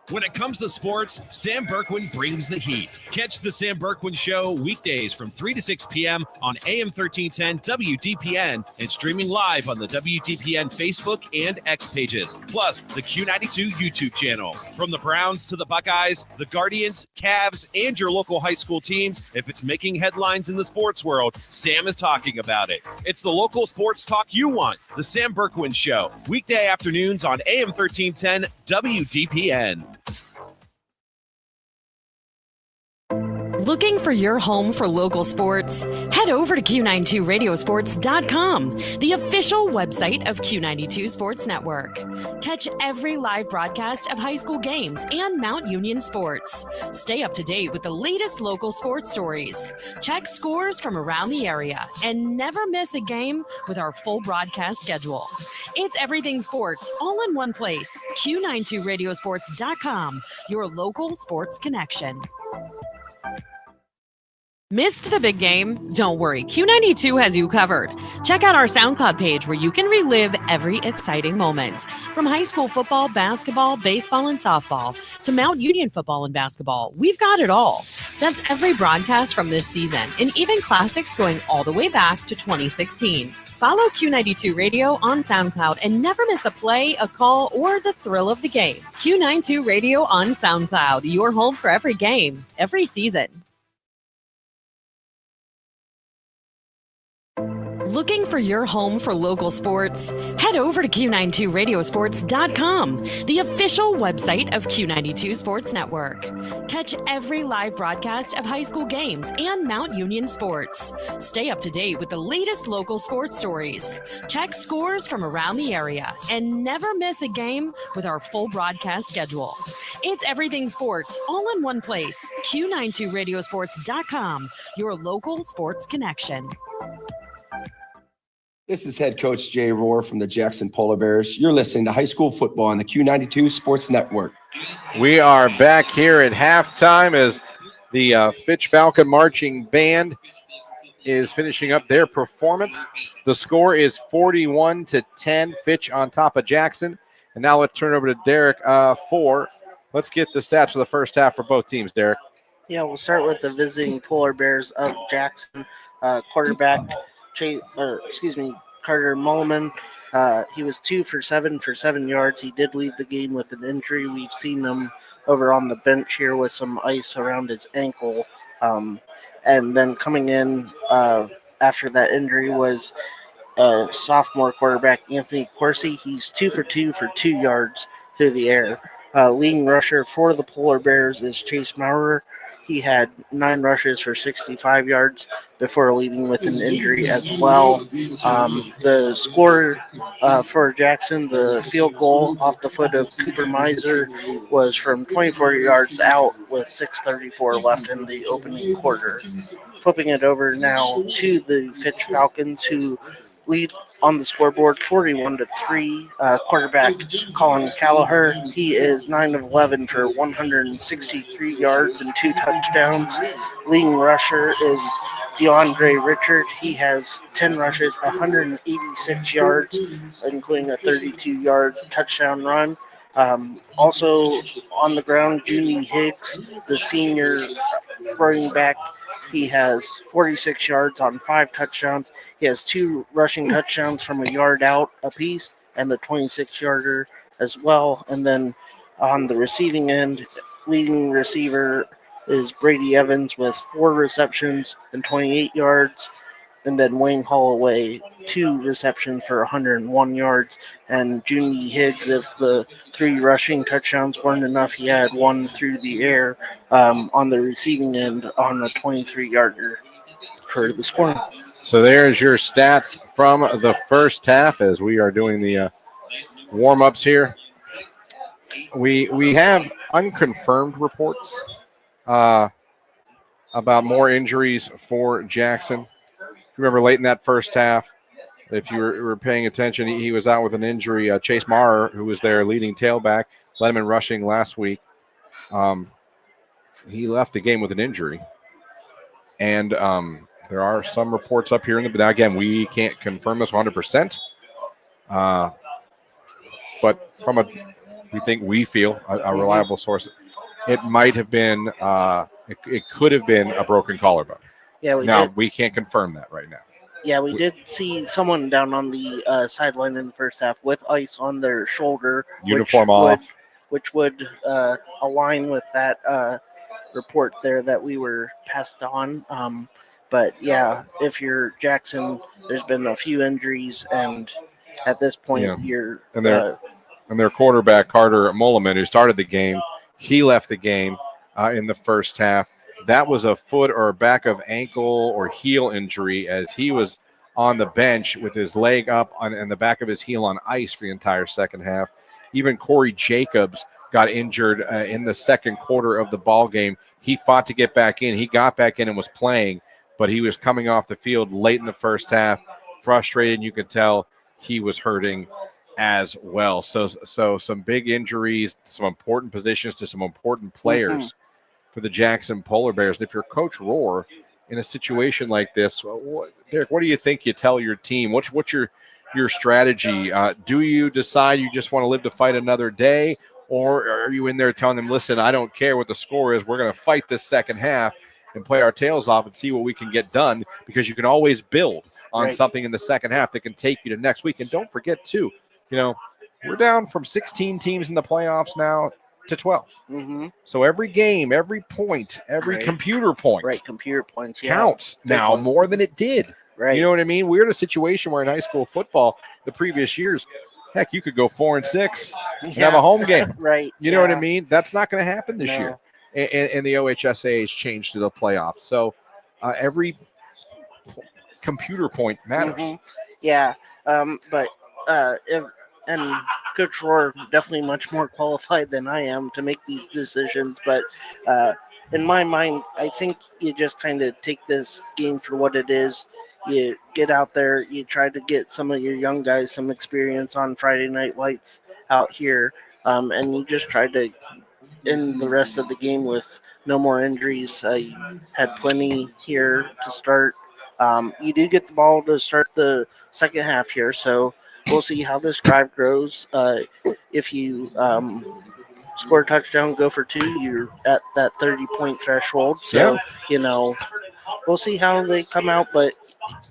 When it comes to sports, Sam Berkwin brings the heat. Catch the Sam Berkwin Show weekdays from 3 to 6 p.m. on AM 1310 WDPN and streaming live on the WDPN Facebook and X pages, plus the Q92 YouTube channel. From the Browns to the Buckeyes, the Guardians, Cavs, and your local high school teams, if it's making headlines in the sports world, Sam is talking about it. It's the local sports talk you want. The Sam Berkwin Show, weekday afternoons on AM 1310 WDPN. Looking for your home for local sports? Head over to Q92radiosports.com, the official website of Q92 Sports Network. Catch every live broadcast of high school games and Mount Union sports. Stay up to date with the latest local sports stories. Check scores from around the area and never miss a game with our full broadcast schedule. It's everything sports all in one place. Q92radiosports.com, your local sports connection. Missed the big game? Don't worry, Q92 has you covered. Check out our SoundCloud page where you can relive every exciting moment. From high school football, basketball, baseball, and softball to Mount Union football and basketball, we've got it all. That's every broadcast from this season and even classics going all the way back to 2016. Follow Q92 Radio on SoundCloud and never miss a play, a call, or the thrill of the game. Q92 Radio on SoundCloud, your home for every game, every season. Looking for your home for local sports? Head over to Q92radiosports.com, the official website of Q92 Sports Network. Catch every live broadcast of high school games and Mount Union sports. Stay up to date with the latest local sports stories. Check scores from around the area and never miss a game with our full broadcast schedule. It's everything sports all in one place. Q92radiosports.com, your local sports connection. This is head coach Jay Rohr from the Jackson Polar Bears. You're listening to high school football on the Q92 Sports Network. We are back here at halftime as the Fitch Falcon Marching Band is finishing up their performance. The score is 41-10, Fitch on top of Jackson. And now let's turn over to Derek let's get the stats for the first half for both teams, Derek. Yeah, we'll start with the visiting Polar Bears of Jackson. Quarterback Carter Mulliman. He was 2 for 7 for 7 yards. He did leave the game with an injury. We've seen him over on the bench here with some ice around his ankle. And then coming in after that injury was sophomore quarterback Anthony Corsi. He's 2 for 2 for 2 yards through the air. Leading rusher for the Polar Bears is Chase Maurer. He had 9 rushes for 65 yards before leaving with an injury as well. The score for Jackson, the field goal off the foot of Cooper Miser, was from 24 yards out with 6:34 left in the opening quarter. Flipping it over now to the Fitch Falcons, who lead on the scoreboard 41-3. Quarterback Colin Callagher, he is 9 of 11 for 163 yards and 2 touchdowns. Leading rusher is DeAndre Richard. He has 10 rushes, 186 yards, including a 32-yard touchdown run. Also on the ground, Junie Higgs, the senior running back. He has 46 yards on 5 touchdowns. He has 2 rushing touchdowns from a yard out apiece and a 26-yarder as well. And then on the receiving end, leading receiver is Brady Evans with 4 receptions and 28 yards. And then Wayne Holloway, 2 receptions for 101 yards. And Junie Higgs, if the 3 rushing touchdowns weren't enough, he had 1 through the air on the receiving end on a 23-yarder for the scoring. So there's your stats from the first half as we are doing the warm-ups here. We have unconfirmed reports about more injuries for Jackson. Remember, late in that first half, if you were paying attention, he was out with an injury. Chase Maurer, who was their leading tailback, led him in rushing last week. He left the game with an injury. And there are some reports up here. Now, again, we can't confirm this 100%. But from we feel a reliable source, it might have been, it could have been a broken collarbone. Yeah, we can't confirm that right now. Yeah, we did see someone down on the sideline in the first half with ice on their shoulder. Uniform off. Which would align with that report there that we were passed on. But, yeah, if you're Jackson, there's been a few injuries, and at this point you're – And their quarterback, Carter Mulliman, who started the game, he left the game in the first half. That was a foot or back of ankle or heel injury as he was on the bench with his leg up and the back of his heel on ice for the entire second half. Even Corey Jacobs got injured in the second quarter of the ball game. He fought to get back in. He got back in and was playing, but he was coming off the field late in the first half, frustrated, and you could tell he was hurting as well. So some big injuries, some important positions to some important players for the Jackson Polar Bears. And if you're Coach Rohr in a situation like this, Derek, what do you think you tell your team? What's your strategy? Do you decide you just want to live to fight another day, or are you in there telling them, listen, I don't care what the score is. We're going to fight this second half and play our tails off and see what we can get done, because you can always build on something in the second half that can take you to next week. And don't forget, too, we're down from 16 teams in the playoffs now to 12. So every game, every point, every computer point, computer points counts now more than it did. You know what I mean? We're in a situation where in high school football, the previous years, heck, you could go 4-6 and have a home game. You know what I mean? That's not going to happen this year. And the OHSAA has changed to the playoffs. So every computer point matters. And Coach Rohr definitely much more qualified than I am to make these decisions. But in my mind, I think you just kind of take this game for what it is. You get out there, you try to get some of your young guys some experience on Friday Night Lights out here, and you just try to end the rest of the game with no more injuries. You had plenty here to start. You do get the ball to start the second half here, so we'll see how this drive grows. If you score a touchdown, go for 2, you're at that 30-point threshold. So, we'll see how they come out, but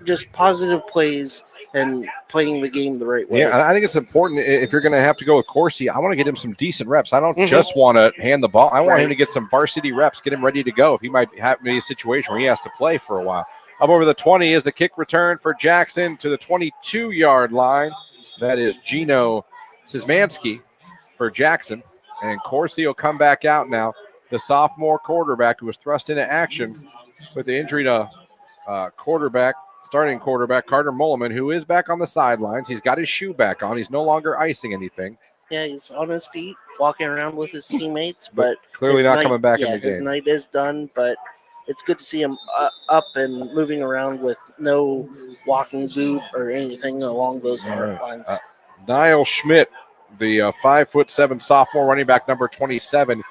just positive plays and playing the game the right way. Yeah, and I think it's important if you're going to have to go with Corsi. I want to get him some decent reps. I don't Mhm. just want to hand the ball. I want Right. him to get some varsity reps, get him ready to go if he might have a situation where he has to play for a while. Up over the 20 is the kick return for Jackson to the 22-yard line. That is Gino Szymanski for Jackson. And Corsi will come back out now, the sophomore quarterback who was thrust into action with the injury to starting quarterback Carter Mulliman, who is back on the sidelines. He's got his shoe back on. He's no longer icing anything. Yeah, he's on his feet, walking around with his teammates, but clearly his not night- coming back in yeah, the his game. night is done, but it's good to see him up and moving around with no walking boot or anything along those All right. lines. Niall Schmidt, the 5'7" sophomore running back, number 27,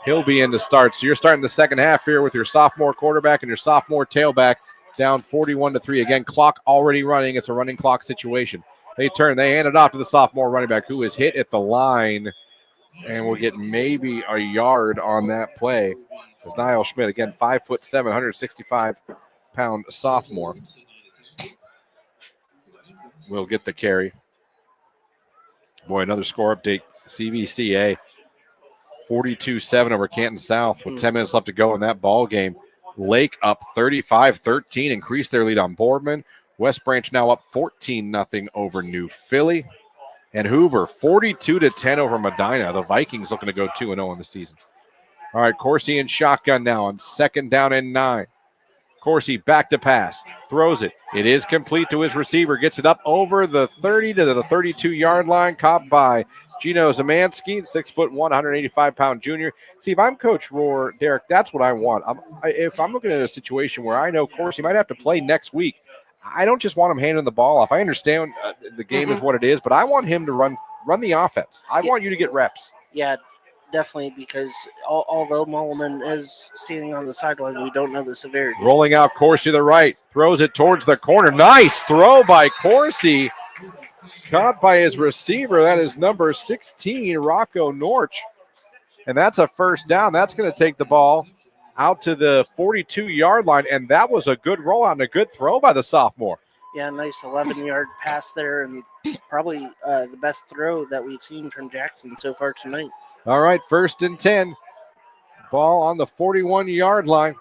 he'll be in to start. So you're starting the second half here with your sophomore quarterback and your sophomore tailback down 41-3. Again, clock already running. It's a running clock situation. They hand it off to the sophomore running back who is hit at the line and will get maybe a yard on that play. It's Niall Schmidt, again, 5'7", 165-pound sophomore, will get the carry. Boy, another score update. CVCA 42-7 over Canton South with 10 minutes left to go in that ball game. Lake up 35-13, increased their lead on Boardman. West Branch now up 14-0 over New Philly. And Hoover 42-10 over Medina. The Vikings looking to go 2-0 in the season. All right, Corsi in shotgun now on 2nd down and 9. Corsi back to pass, throws it. It is complete to his receiver, gets it up over the 30 to the 32-yard line, caught by Gino Szymanski, 6'1", 185-pound junior. See, if I'm Coach Rohr, Derek, that's what I want. If I'm looking at a situation where I know Corsi might have to play next week, I don't just want him handing the ball off. I understand the game is what it is, but I want him to run the offense. I want you to get reps. Yeah, definitely, because although Mulliman is standing on the sideline, we don't know the severity. Rolling out Corsi to the right, throws it towards the corner. Nice throw by Corsi. Caught by his receiver. That is number 16, Rocco Norch. And that's a first down. That's going to take the ball out to the 42-yard line. And that was a good rollout and a good throw by the sophomore. Yeah, nice 11-yard pass there, and probably the best throw that we've seen from Jackson so far tonight. All right, 1st and 10. Ball on the 41-yard line.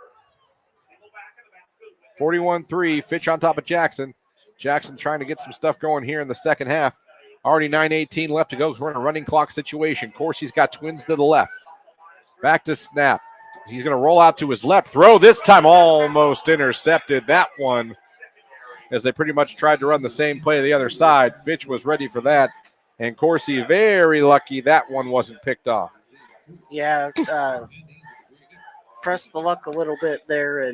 41-3, Fitch on top of Jackson. Jackson trying to get some stuff going here in the second half. Already 9:18 left to go. We're in a running clock situation. Corsi's got twins to the left. Back to snap. He's going to roll out to his left. Throw this time almost intercepted. That one, as they pretty much tried to run the same play to the other side. Fitch was ready for that. And Corsi very lucky that one wasn't picked off. Yeah, pressed the luck a little bit there,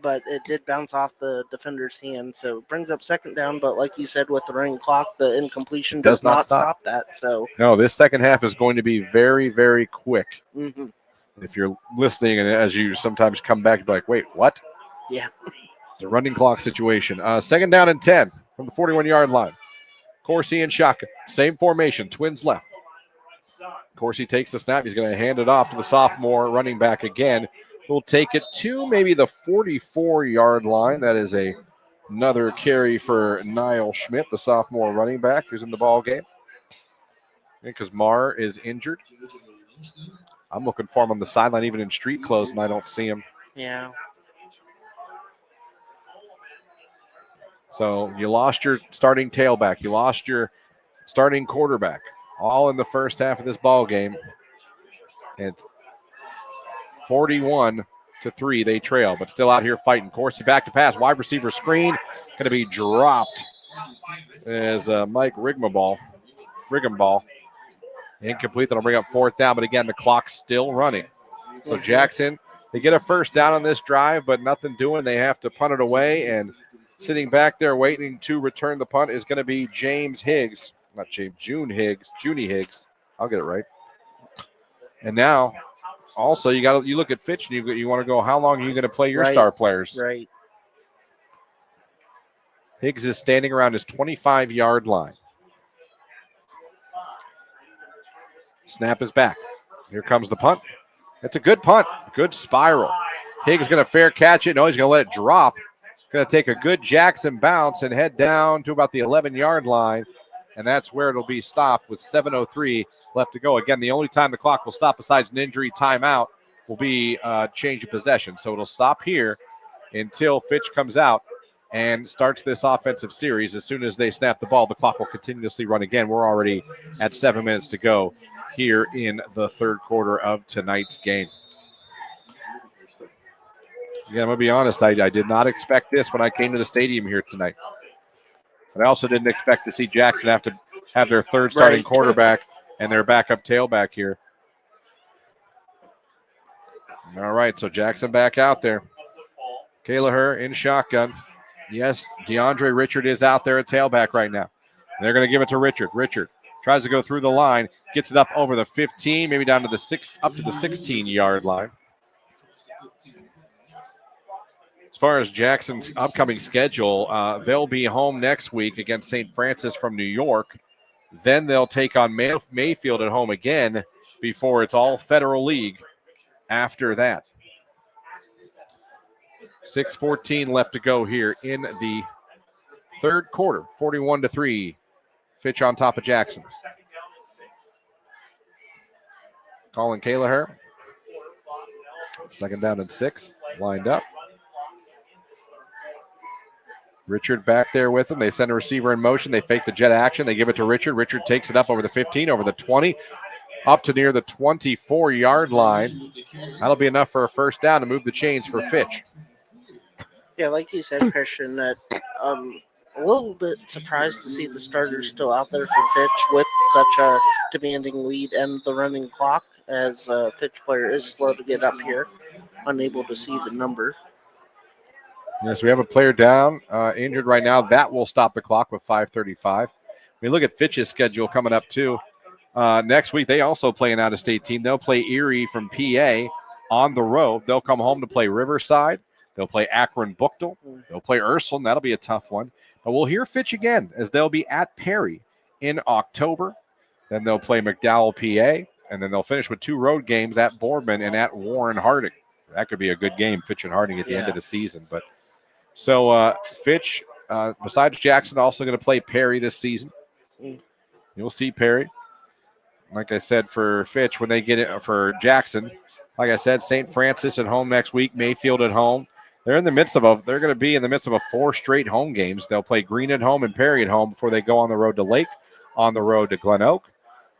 but it did bounce off the defender's hand. So it brings up 2nd down, but like you said, with the running clock, the incompletion does not stop that. So no, this second half is going to be very, very quick. Mm-hmm. If you're listening and as you sometimes come back and be like, wait, what? Yeah. It's a running clock situation. 2nd down and 10 from the 41-yard line. Corsi and shotgun. Same formation, twins left. Corsi takes the snap. He's going to hand it off to the sophomore running back again. We'll take it to maybe the 44-yard line. That is another carry for Niall Schmidt, the sophomore running back who's in the ball game. Because Marr is injured. I'm looking for him on the sideline, even in street clothes, and I don't see him. Yeah. So you lost your starting tailback. You lost your starting quarterback, all in the first half of this ball game. And 41-3, they trail, but still out here fighting. Corsi back to pass, wide receiver screen, going to be dropped as Mike Riggenball. Incomplete. That'll bring up 4th down, but again, the clock's still running. So Jackson, they get a first down on this drive, but nothing doing. They have to punt it away, and sitting back there waiting to return the punt is going to be Junie Higgs. I'll get it right. And now, also, you look at Fitch and you want to go, how long are you going to play your star players? Right. Higgs is standing around his 25-yard line. Snap is back. Here comes the punt. It's a good punt. Good spiral. Higgs going to fair catch it. No, he's going to let it drop. Going to take a good Jackson bounce and head down to about the 11-yard line, and that's where it'll be stopped with 7:03 left to go. Again, the only time the clock will stop besides an injury timeout will be change of possession. So it'll stop here until Fitch comes out and starts this offensive series. As soon as they snap the ball, the clock will continuously run again. We're already at 7 minutes to go here in the third quarter of tonight's game. Yeah, I'm going to be honest, I did not expect this when I came to the stadium here tonight. But I also didn't expect to see Jackson have to have their third starting quarterback and their backup tailback here. All right, so Jackson back out there. Kelleher in shotgun. Yes, DeAndre Richard is out there at tailback right now. They're going to give it to Richard. Richard tries to go through the line, gets it up over the 15, maybe down to the 16-yard line. As far as Jackson's upcoming schedule, they'll be home next week against St. Francis from New York. Then they'll take on Mayfield at home again before it's all Federal League after that. 6:14 left to go here in the third quarter. 41-3. Fitch on top of Jackson. Colin Kelleher. Second down and 6. Lined up. Richard back there with him. They send a receiver in motion. They fake the jet action. They give it to Richard. Richard takes it up over the 15, over the 20, up to near the 24-yard line. That'll be enough for a first down to move the chains for Fitch. Yeah, like you said, Christian, that a little bit surprised to see the starters still out there for Fitch with such a demanding lead and the running clock, as a Fitch player is slow to get up here, unable to see the number. Yes, we have a player down, injured right now. That will stop the clock with 5:35. We look at Fitch's schedule coming up, too. Next week, they also play an out-of-state team. They'll play Erie from PA on the road. They'll come home to play Riverside. They'll play Akron-Buchtel. They'll play Ursuline. That'll be a tough one. But we'll hear Fitch again, as they'll be at Perry in October. Then they'll play McDowell, PA. And then they'll finish with 2 road games at Boardman and at Warren Harding. That could be a good game, Fitch and Harding at the end of the season. But so Fitch, besides Jackson, also going to play Perry this season. You'll see Perry. Like I said, for Fitch, when they get it for Jackson, like I said, St. Francis at home next week, Mayfield at home. They're going to be in the midst of 4 straight home games. They'll play Green at home and Perry at home before they go on the road to Lake, on the road to Glen Oak,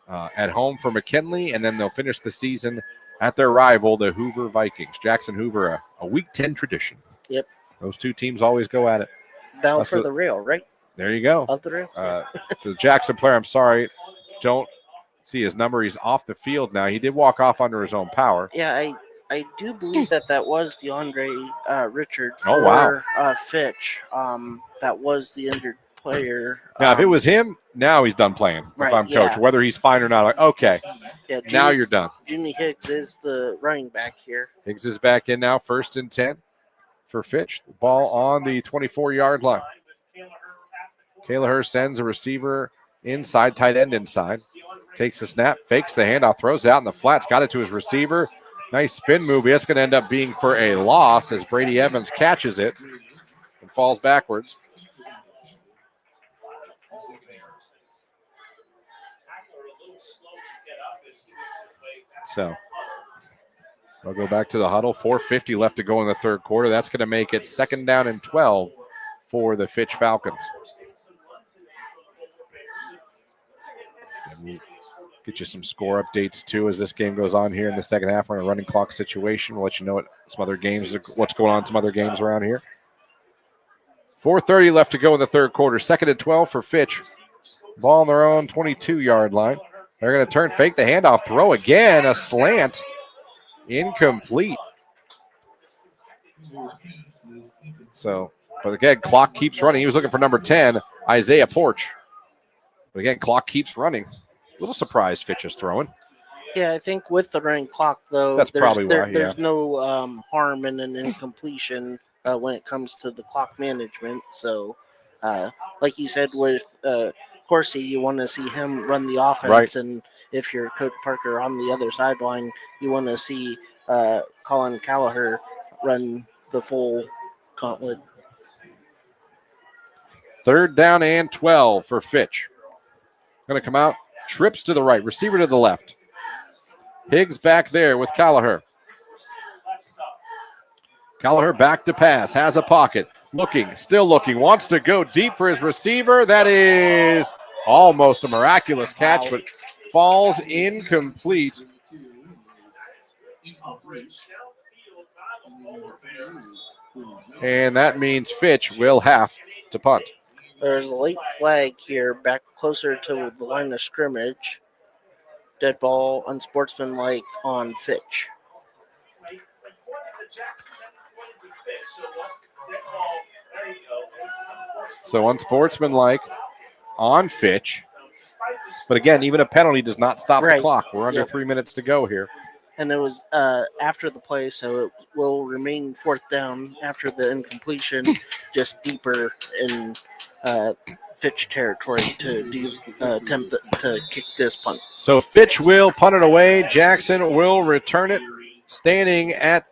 at home for McKinley, and then they'll finish the season at their rival, the Hoover Vikings. Jackson Hoover, a Week 10 tradition. Yep. Those 2 teams always go at it. Down for the rail, right? There you go. Up the rail. The Jackson player, I'm sorry, don't see his number. He's off the field now. He did walk off under his own power. Yeah, I do believe that was DeAndre Richard for Oh, wow. Fitch. That was the injured player. Now, if it was him, now he's done playing. Right, if I'm yeah. coach, whether he's fine or not, like, okay, now you're done. Junie Higgs is the running back here. Higgs is back in now, 1st and 10 for Fitch. The ball on the 24-yard line. Kelleher sends a receiver inside, tight end inside. Takes the snap, fakes the handoff, throws it out in the flats, got it to his receiver. Nice spin move. That's going to end up being for a loss as Brady Evans catches it and falls backwards. So we'll go back to the huddle. 4:50 left to go in the third quarter. That's going to make it 2nd down and 12 for the Fitch Falcons. And we'll get you some score updates too as this game goes on here in the second half. We're in a running clock situation. We'll let you know what's going on in some other games around here. 4:30 left to go in the third quarter. 2nd and 12 for Fitch. Ball on their own 22-yard line. They're going to turn, fake the handoff, throw again, a slant. Incomplete. So, but again, clock keeps running. He was looking for number 10, Isaiah Porch. But again, clock keeps running. A little surprised Fitch is throwing. Yeah, I think with the running clock, though, That's probably why, there's no harm in an incompletion when it comes to the clock management. So, like you said, with Corsi, you want to see him run the offense. Right. And if you're Coach Parker on the other sideline, you want to see Colin Kelleher run the full gauntlet. Third down and 12 for Fitch. Going to come out, trips to the right, receiver to the left. Higgs back there with Callagher. Callagher back to pass, has a pocket, looking, still looking, wants to go deep for his receiver. That is almost a miraculous catch, but falls incomplete. And that means Fitch will have to punt. There's a late flag here back closer to the line of scrimmage. Dead ball, unsportsmanlike on Fitch. So unsportsmanlike on Fitch. But again, even a penalty does not stop the clock. We're under 3 minutes to go here. And it was after the play, so it will remain fourth down after the incompletion, just deeper in Fitch territory to attempt to kick this punt. So Fitch will punt it away. Jackson will return it. Standing at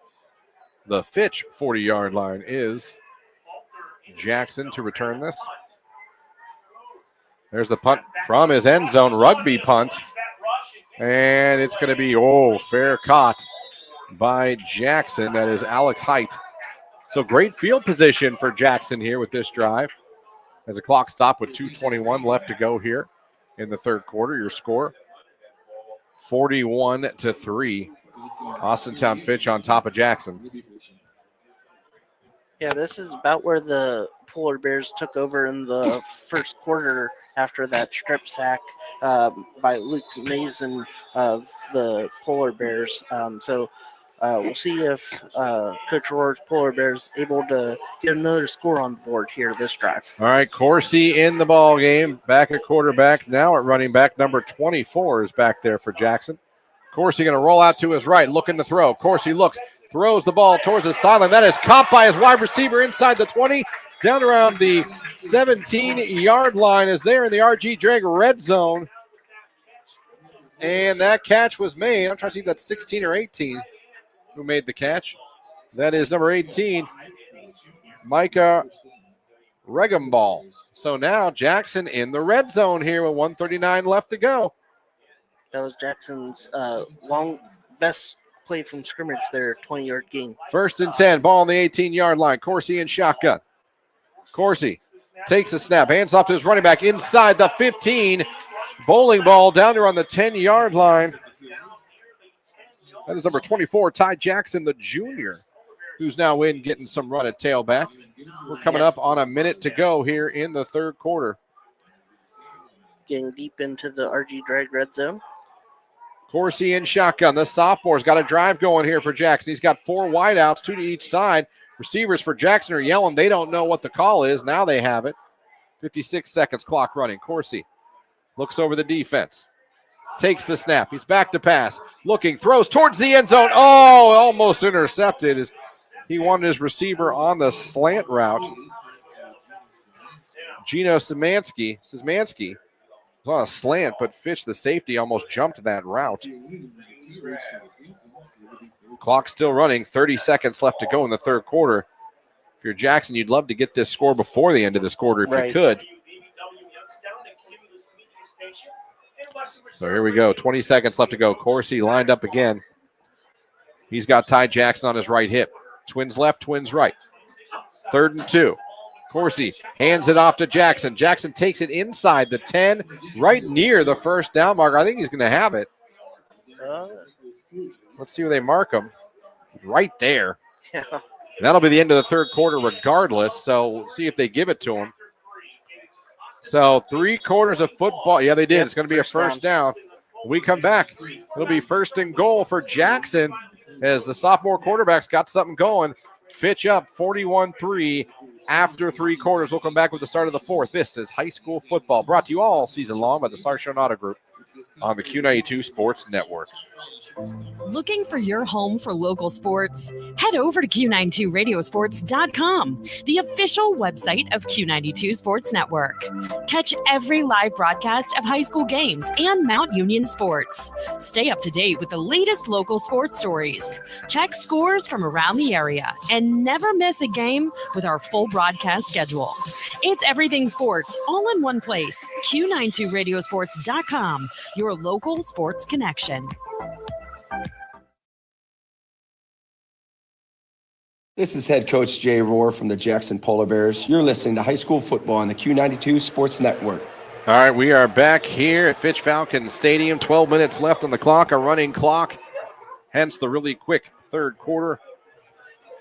the Fitch 40-yard line is Jackson to return this. There's the punt from his end zone, rugby punt. And it's going to be, fair caught by Jackson. That is Alex Height. So great field position for Jackson here with this drive. As the clock stopped with 2:21 left to go here in the third quarter. Your score, 41-3. Austintown Fitch on top of Jackson. Yeah, this is about where the Polar Bears took over in the first quarter after that strip sack by Luke Mason of the Polar Bears. So we'll see if Coach Rohr's Polar Bears able to get another score on the board here this drive. All right, Corsi in the ball game, back at quarterback. Now at running back, number 24 is back there for Jackson. Corsi going to roll out to his right, looking to throw. Corsi looks, throws the ball towards the sideline. That is caught by his wide receiver inside the 20, down around the 17-yard line, is there in the RG Drag red zone. And that catch was made. I'm trying to see if that's 16 or 18 who made the catch. That is number 18, Micah Regamball. So now Jackson in the red zone here with 1:39 left to go. That was Jackson's best play from scrimmage there, 20-yard gain. 1st and 10, ball on the 18-yard line. Corsi in shotgun. Corsi takes the snap, hands off to his running back inside the 15. Bowling ball down there on the 10-yard line. That is number 24, Ty Jackson, the junior, who's now in getting some run at tailback. We're coming up on a minute to go here in the third quarter. Getting deep into the RG Drag red zone. Corsi in shotgun. The sophomore's got a drive going here for Jackson. He's got 4 wideouts, 2 to each side. Receivers for Jackson are yelling. They don't know what the call is. Now they have it. 56 seconds, clock running. Corsi looks over the defense. Takes the snap. He's back to pass. Looking, throws towards the end zone. Oh, almost intercepted. He wanted his receiver on the slant route. Gino Szymanski was on a slant, but Fitch, the safety, almost jumped that route. Clock still running. 30 seconds left to go in the third quarter. If you're Jackson, you'd love to get this score before the end of this quarter if you could. So here we go. 20 seconds left to go. Corsi lined up again. He's got Ty Jackson on his right hip. Twins left, twins right. 3rd and 2. Corsi hands it off to Jackson. Jackson takes it inside the 10, right near the first down marker. I think he's going to have it. Let's see where they mark him. Right there. Yeah. That'll be the end of the third quarter regardless, so we'll see if they give it to him. So 3/4 of football. Yeah, they did. It's going to be a first down. When we come back, it'll be 1st and goal for Jackson as the sophomore quarterback's got something going. Fitch up 41-3 after 3 quarters. We'll come back with the start of the fourth. This is high school football brought to you all season long by the Sarshon Auto Group. on the Q92 Sports Network. Looking for your home for local sports? Head over to Q92radiosports.com, the official website of Q92 Sports Network. Catch every live broadcast of high school games and Mount Union sports. Stay up to date with the latest local sports stories. Check scores from around the area and never miss a game with our full broadcast schedule. It's everything sports all in one place. Q92radiosports.com, your local sports connection. This is head coach Jay Rohr from the Jackson Polar Bears. You're listening to high school football on the Q92 Sports Network. All right, we are back here at Fitch Falcon Stadium. 12 minutes left on the clock, a running clock. Hence the really quick third quarter.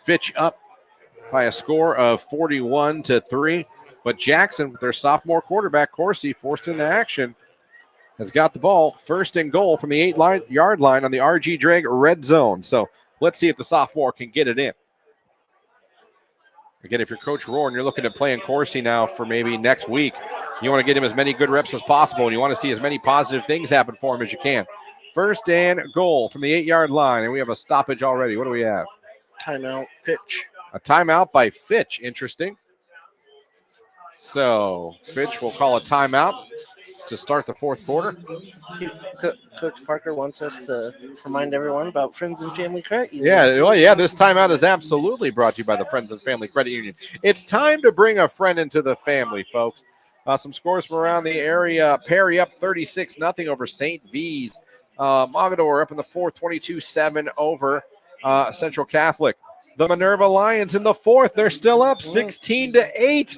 Fitch up by a score of 41-3. But Jackson, with their sophomore quarterback, Corsi, forced into action, has got the ball first and goal from the 8-yard line on the RG Drag red zone. So let's see if the sophomore can get it in. Again, if you're Coach Rohr and you're looking to play in Corsi now for maybe next week, you want to get him as many good reps as possible, and you want to see as many positive things happen for him as you can. First and goal from the 8-yard line, and we have a stoppage already. What do we have? Timeout, Fitch. A timeout by Fitch. Interesting. So Fitch will call a timeout to start the fourth quarter. Coach Parker wants us to remind everyone about Friends and Family Credit Union. This timeout is absolutely brought to you by the Friends and Family Credit Union. It's time to bring a friend into the family, folks. Some scores from around the area. Perry up 36-0 over St. V's. Mogador up in the fourth, 22-7 over Central Catholic. The Minerva Lions in the fourth. They're still up 16-8.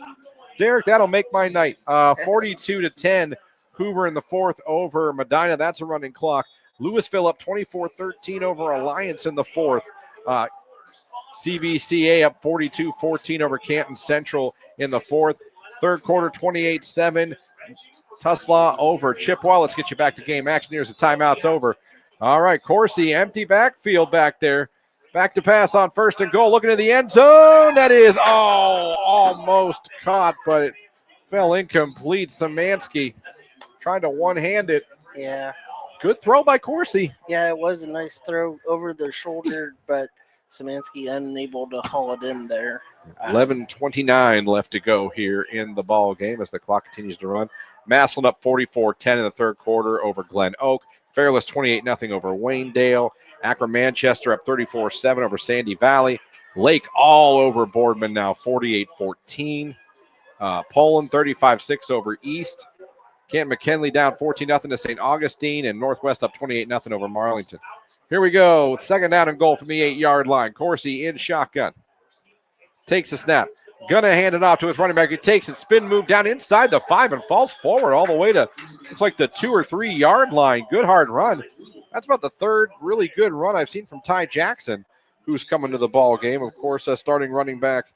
Derek, that'll make my night. 42-10. Hoover in the fourth over Medina. That's a running clock. Louisville up 24-13 over Alliance in the fourth. CVCA up 42-14 over Canton Central in the fourth. Third quarter, 28-7. Tuslaw over Chippewa. Let's get you back to game action. Here's the timeout's over. All right, Corsi, empty backfield back there. Back to pass on first and goal. Looking at the end zone. That is, almost caught, but it fell incomplete. Szymanski trying to one-hand it. Yeah. Good throw by Corsi. Yeah, it was a nice throw over the shoulder, but Szymanski unable to haul it in there. 11:29 left to go here in the ball game as the clock continues to run. Massillon up 44-10 in the third quarter over Glen Oak. Fairless 28-0 over Waynedale. Akron Manchester up 34-7 over Sandy Valley. Lake all over Boardman now, 48-14. Poland 35-6 over East. Canton McKinley down 14-0 to St. Augustine, and Northwest up 28-0 over Marlington. Here we go. Second down and goal from the 8-yard line. Corsi in shotgun. Takes the snap. Gonna hand it off to his running back. He takes it. Spin move down inside the 5 and falls forward all the way to, looks like the 2 or 3 yard line. Good hard run. That's about the third really good run I've seen from Ty Jackson, who's coming to the ball game. Of course, starting running back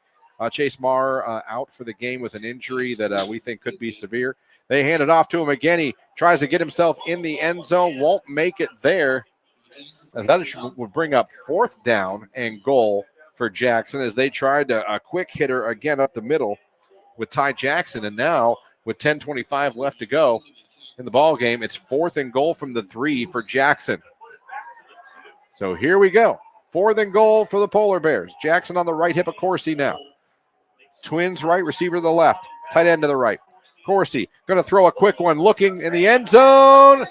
Chase Marr out for the game with an injury that we think could be severe. They hand it off to him again. He tries to get himself in the end zone. Won't make it there. And that would bring up fourth down and goal for Jackson as they tried a quick hitter again up the middle with Ty Jackson. And now with 10:25 left to go in the ball game, it's fourth and goal from the 3 for Jackson. So here we go. Fourth and goal for the Polar Bears. Jackson on the right hip of Corsi now. Twins right, receiver to the left. Tight end to the right. Corsi going to throw a quick one, looking in the end zone.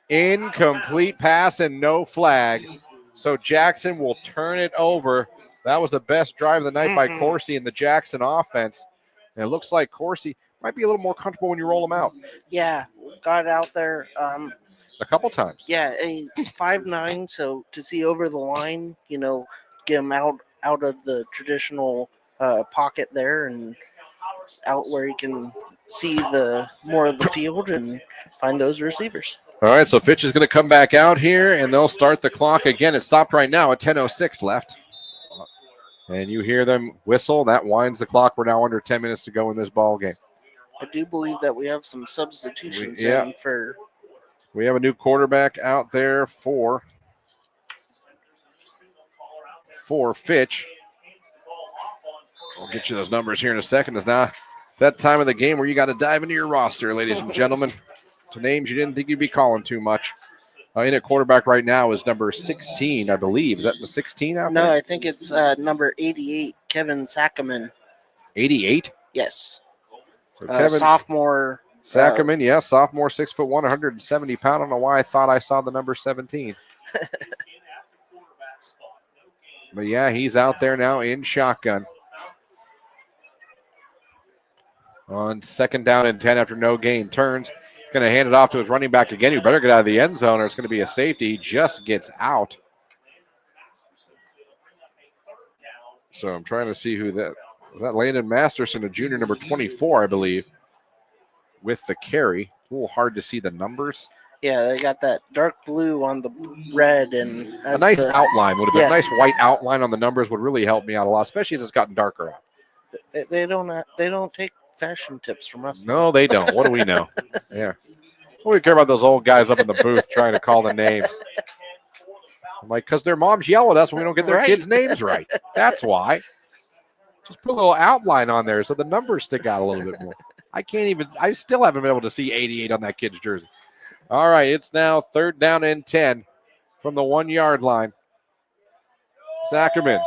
Incomplete pass and no flag. So Jackson will turn it over. That was the best drive of the night by Corsi in the Jackson offense. And it looks like Corsi might be a little more comfortable when you roll him out. Yeah, got out there. A couple times. Yeah, 5'9", so to see over the line, get him out of the traditional pocket there and out where he can see the more of the field and find those receivers. All right, so Fitch is going to come back out here, and they'll start the clock again. It stopped right now at 10:06 left. And you hear them whistle. That winds the clock. We're now under 10 minutes to go in this ball game. I do believe that we have some substitutions in for. We have a new quarterback out there for Fitch. We'll get you those numbers here in a second. It's now that time of the game where you got to dive into your roster, ladies and gentlemen. to names you didn't think you'd be calling too much. In at quarterback right now is number 16, I believe. Is that the 16 out No, there? I think it's number 88, Kevin Sackerman. 88? Yes. So Kevin sophomore. Sackerman, yes, sophomore, 6'1", 170 pounds. I don't know why I thought I saw the number 17. But yeah, he's out there now in shotgun. On second down and 10 after no gain. Turns, going to hand it off to his running back again. You better get out of the end zone or it's going to be a safety. He just gets out. So I'm trying to see who that was. That Landon Masterson, a junior, number 24, I believe, with the carry. A little hard to see the numbers. Yeah, they got that dark blue on the red, and A nice outline would have been. A nice white outline on the numbers would really help me out a lot, especially as it's gotten darker out. They don't take fashion tips from us. No, they don't. What do we know? Yeah. What do we care about those old guys up in the booth trying to call the names? I'm like, because their moms yell at us when we don't get their kids' names right. That's why. Just put a little outline on there so the numbers stick out a little bit more. I still haven't been able to see 88 on that kid's jersey. All right, it's now third down and 10 from the 1 yard line. Sackerman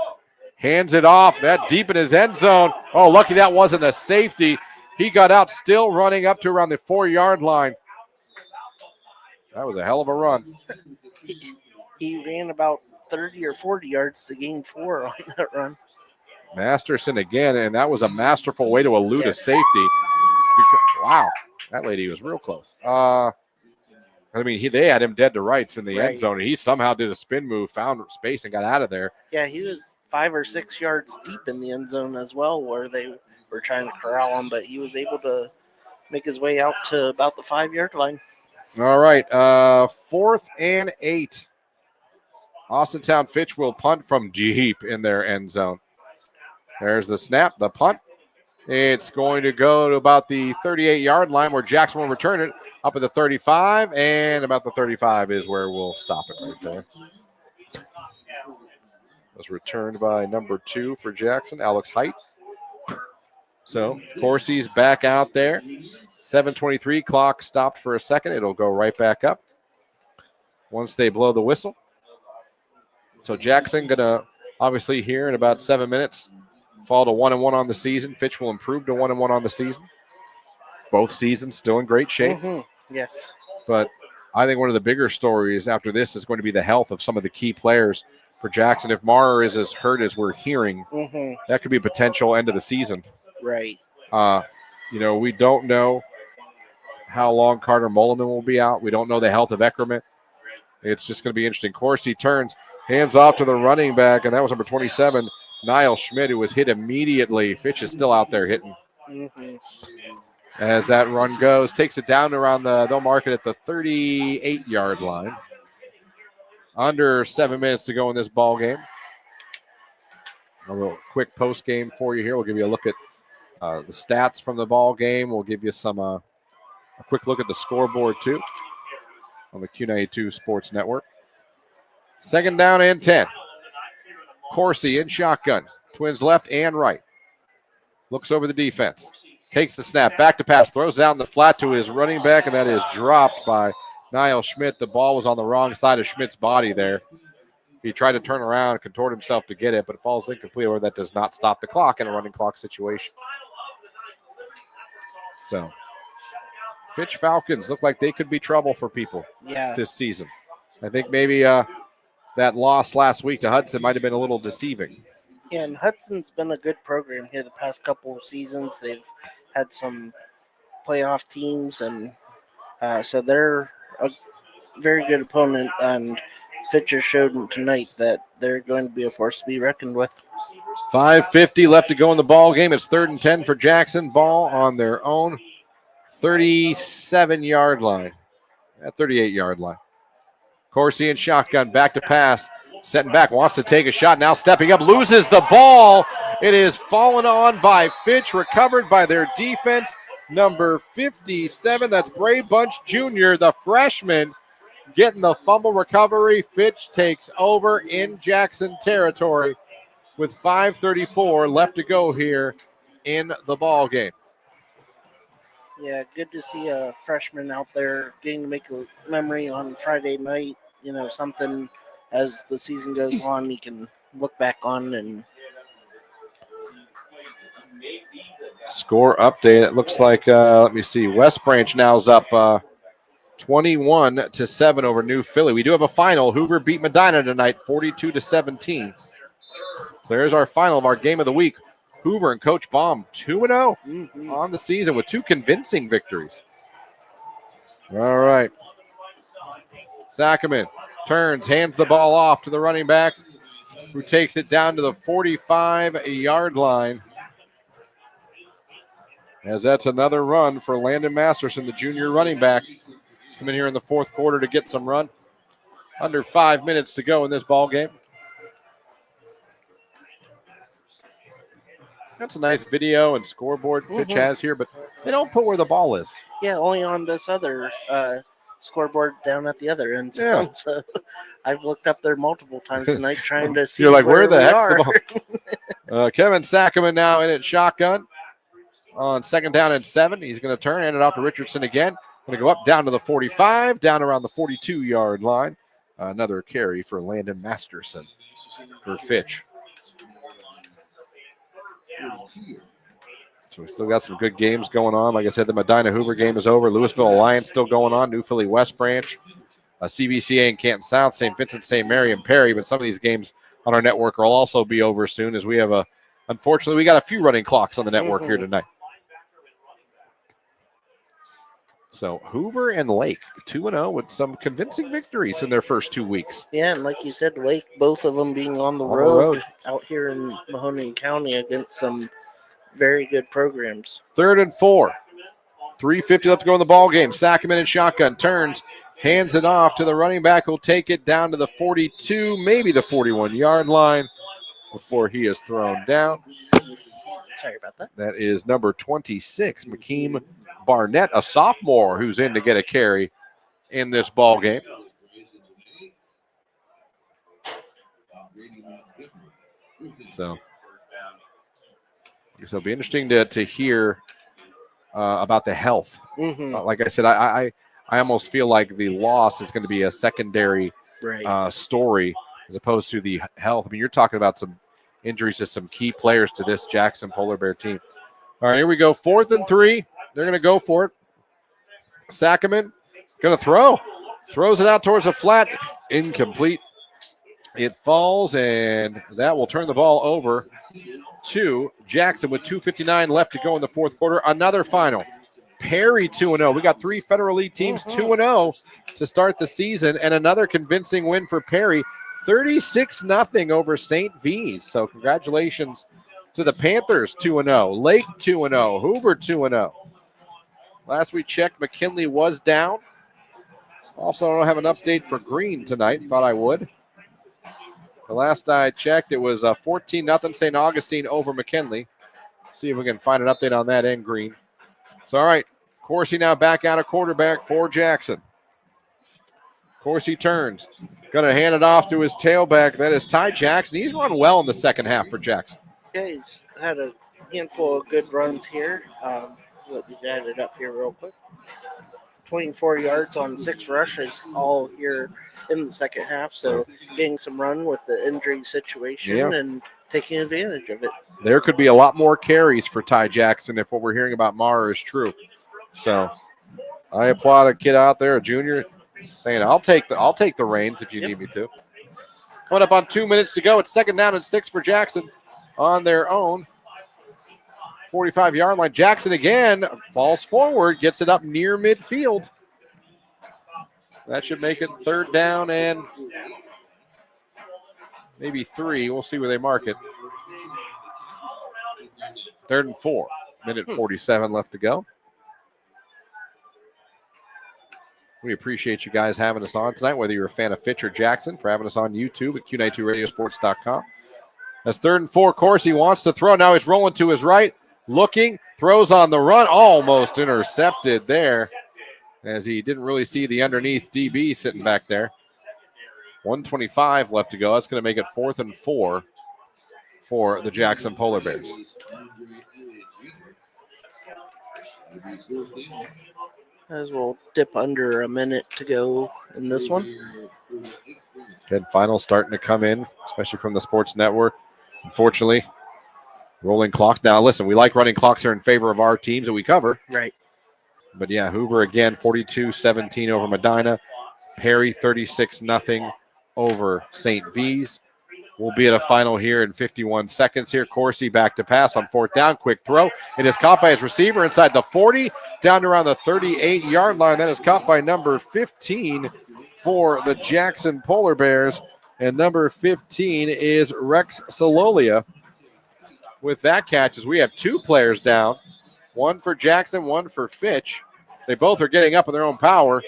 hands it off. That deep in his end zone. Oh, lucky that wasn't a safety. He got out still running up to around the 4 yard line. That was a hell of a run. He ran about 30 or 40 yards to gain 4 on that run. Masterson again, and that was a masterful way to elude a safety. Wow, that lady was real close. They had him dead to rights in the end zone, and he somehow did a spin move, found space, and got out of there. Yeah, he was 5 or 6 yards deep in the end zone as well, where they were trying to corral him, but he was able to make his way out to about the 5 yard line. All right, 4th and 8. Austintown Fitch will punt from deep in their end zone. There's the snap, the punt. It's going to go to about the 38-yard line where Jackson will return it up at the 35, and about the 35 is where we'll stop it right there. It was returned by number 2 for Jackson, Alex Height. So Corsi's back out there. 7:23, clock stopped for a second. It'll go right back up once they blow the whistle. So Jackson going to obviously here in about 7 minutes fall to 1-1 on the season. Fitch will improve to 1-1 on the season. Both seasons still in great shape. Mm-hmm. Yes. But I think one of the bigger stories after this is going to be the health of some of the key players for Jackson. If Maurer is as hurt as we're hearing, that could be a potential end of the season. Right. We don't know how long Carter Mulliman will be out. We don't know the health of Eckerman. It's just going to be interesting. Corsi turns, hands off to the running back, and that was number 27, Niall Schmidt, who was hit immediately. Fitch is still out there hitting. As that run goes, takes it down around they'll mark it at the 38-yard line. Under 7 minutes to go in this ball game. A little quick post game for you here. We'll give you a look at the stats from the ball game. We'll give you a quick look at the scoreboard too on the Q92 Sports Network. Second down and 10. Corsi in shotgun. Twins left and right. Looks over the defense. Takes the snap. Back to pass. Throws it out in the flat to his running back, and that is dropped by Niall Schmidt. The ball was on the wrong side of Schmidt's body there. He tried to turn around and contort himself to get it, but it falls incomplete, or that does not stop the clock in a running clock situation. So, Fitch Falcons look like they could be trouble for people this season. I think maybe that loss last week to Hudson might have been a little deceiving. Yeah, and Hudson's been a good program here the past couple of seasons. They've had some playoff teams, and so they're a very good opponent, and Fitcher showed tonight that they're going to be a force to be reckoned with. 5:50 left to go in the ball game. It's 3rd and 10 for Jackson. Ball on their own 37-yard line. At 38-yard line. Corsi and shotgun, back to pass. Setting back, wants to take a shot. Now stepping up, loses the ball. It is fallen on by Fitch, recovered by their defense. Number 57, that's Bray Bunch Jr., the freshman, getting the fumble recovery. Fitch takes over in Jackson territory with 5:34 left to go here in the ball game. Yeah, good to see a freshman out there getting to make a memory on Friday night. Something as the season goes on, you can look back on. And Score update. It looks like, let me see, West Branch now is up 21-7 over New Philly. We do have a final. Hoover beat Medina tonight, 42-17. So there's our final of our game of the week. Hoover and Coach Baum 2-0 on the season with 2 convincing victories. All right. Sackerman turns, hands the ball off to the running back, who takes it down to the 45-yard line. As that's another run for Landon Masterson, the junior running back. He's come in here in the fourth quarter to get some run. Under 5 minutes to go in this ball game. That's a nice video and scoreboard Fitch has here, but they don't put where the ball is. yeah, only on this other scoreboard down at the other end. Yeah. So I've looked up there multiple times tonight trying to see You're like, where the we heck's are. the ball? Kevin Sackerman now in at shotgun on 2nd down and 7. He's going to turn, hand it off to Richardson again. Going to go up down to the 45, down around the 42-yard line. Another carry for Landon Masterson for Fitch. So we still got some good games going on. Like I said, the Medina Hoover game is over. Louisville Alliance still going on. New Philly West Branch. CVCA and Canton South, St. Vincent, St. Mary, and Perry. But some of these games on our network will also be over soon, as we have unfortunately, we got a few running clocks on the network here tonight. So Hoover and Lake 2-0 with some convincing victories in their first 2 weeks. Yeah, and like you said, Lake, both of them being on the road out here in Mahoning County against some very good programs. 3rd and 4. 3:50 left to go in the ball game. Sackerman in shotgun turns, hands it off to the running back, who'll take it down to the 42, maybe the 41-yard line before he is thrown down. Sorry about that. That is number 26, McKeem Barnett, a sophomore who's in to get a carry in this ball game. So it'll be interesting to hear about the health. Like I said, I almost feel like the loss is going to be a secondary story as opposed to the health. I mean, you're talking about some injuries to some key players to this Jackson Polar Bear team. All right, here we go. 4th and 3. They're going to go for it. Sackerman going to throw. Throws it out towards the flat. Incomplete. It falls, and that will turn the ball over to Jackson with 2:59 left to go in the fourth quarter. Another final. Perry 2-0. We got 3 Federal League teams 2-0 to start the season, and another convincing win for Perry. 36-0 over St. V's. So congratulations to the Panthers 2-0. Lake 2-0. Hoover 2-0. Last we checked, McKinley was down. Also, I don't have an update for Green tonight. Thought I would. The last I checked, it was 14-0 St. Augustine over McKinley. See if we can find an update on that and Green. So, all right. Coursey now back out of quarterback for Jackson. Coursey turns. Going to hand it off to his tailback. That is Ty Jackson. He's run well in the second half for Jackson. Yeah, he's had a handful of good runs here. Let me add it up here real quick. 24 yards on 6 rushes all here in the second half. So getting some run with the injury situation and taking advantage of it. There could be a lot more carries for Ty Jackson if what we're hearing about Mara is true. So I applaud a kid out there, a junior, saying, I'll take the reins if you need me to. Coming up on 2 minutes to go. It's 2nd down and 6 for Jackson on their own 45-yard line. Jackson again falls forward, gets it up near midfield. That should make it 3rd down and maybe 3. We'll see where they mark it. 3rd and 4. Minute 47 left to go. We appreciate you guys having us on tonight, whether you're a fan of Fitch or Jackson, for having us on YouTube at Q92radiosports.com. That's 3rd and 4. Coursey wants to throw. Now he's rolling to his right, looking, throws on the run, almost intercepted there as he didn't really see the underneath DB sitting back there. 1:25 left to go. That's going to make it 4th and 4 for the Jackson Polar Bears. As we'll dip under a minute to go in this one. Good final starting to come in, especially from the Sports Network. Unfortunately, rolling clocks. Now, listen, we like running clocks here in favor of our teams that we cover. Right. But, yeah, Hoover again, 42-17 over Medina. Perry, 36-0 over St. V's. We'll be at a final here in 51 seconds here. Corsi back to pass on fourth down. Quick throw. It is caught by his receiver inside the 40, down to around the 38-yard line. That is caught by number 15 for the Jackson Polar Bears. And number 15 is Rex Sololia. With that catch, as we have two players down, one for Jackson, one for Fitch. They both are getting up in their own power.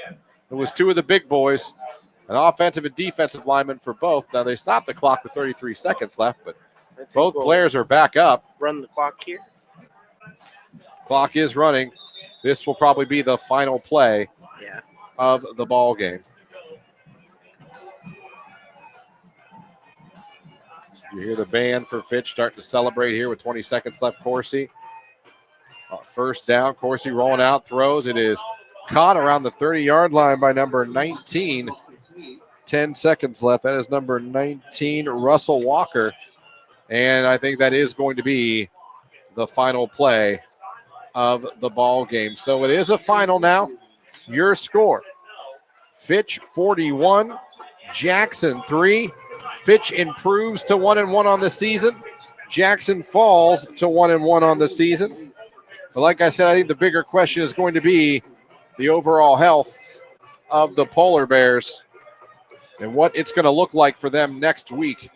It was two of the big boys, an offensive and defensive lineman for both. Now, they stopped the clock with 33 seconds left, but both players are back up. Run the clock here. Clock is running. This will probably be the final play of the ball game. You hear the band for Fitch starting to celebrate here with 20 seconds left. Corsi. First down. Corsi rolling out, throws. It is caught around the 30-yard line by number 19. 10 seconds left. That is number 19, Russell Walker. And I think that is going to be the final play of the ball game. So it is a final now. Your score, Fitch 41, Jackson 3. Fitch improves to 1-1 on the season. Jackson falls to 1-1 on the season. But like I said, I think the bigger question is going to be the overall health of the Polar Bears and what it's going to look like for them next week.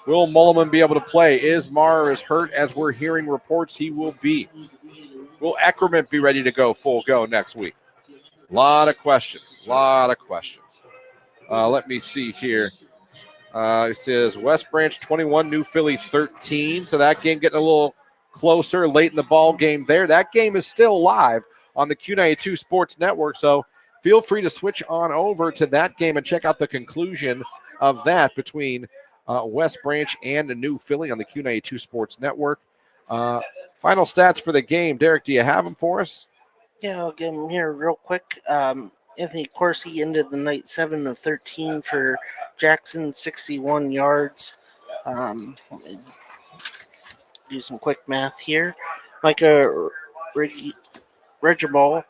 Will Mulliman be able to play? Is Maher hurt? As we're hearing reports, he will be. Will Eckerman be ready to go full go next week? A lot of questions. Let me see here. It says West Branch 21, New Philly 13. So that game getting a little closer late in the ball game there. That game is still live on the Q92 Sports Network. So feel free to switch on over to that game and check out the conclusion of that between West Branch and New Philly on the Q92 Sports Network. Final stats for the game. Derek, do you have them for us? Yeah, I'll give them here real quick. Anthony Corsi ended the night 7 of 13 for Jackson, 61 yards. Let me do some quick math here. Micah Regibal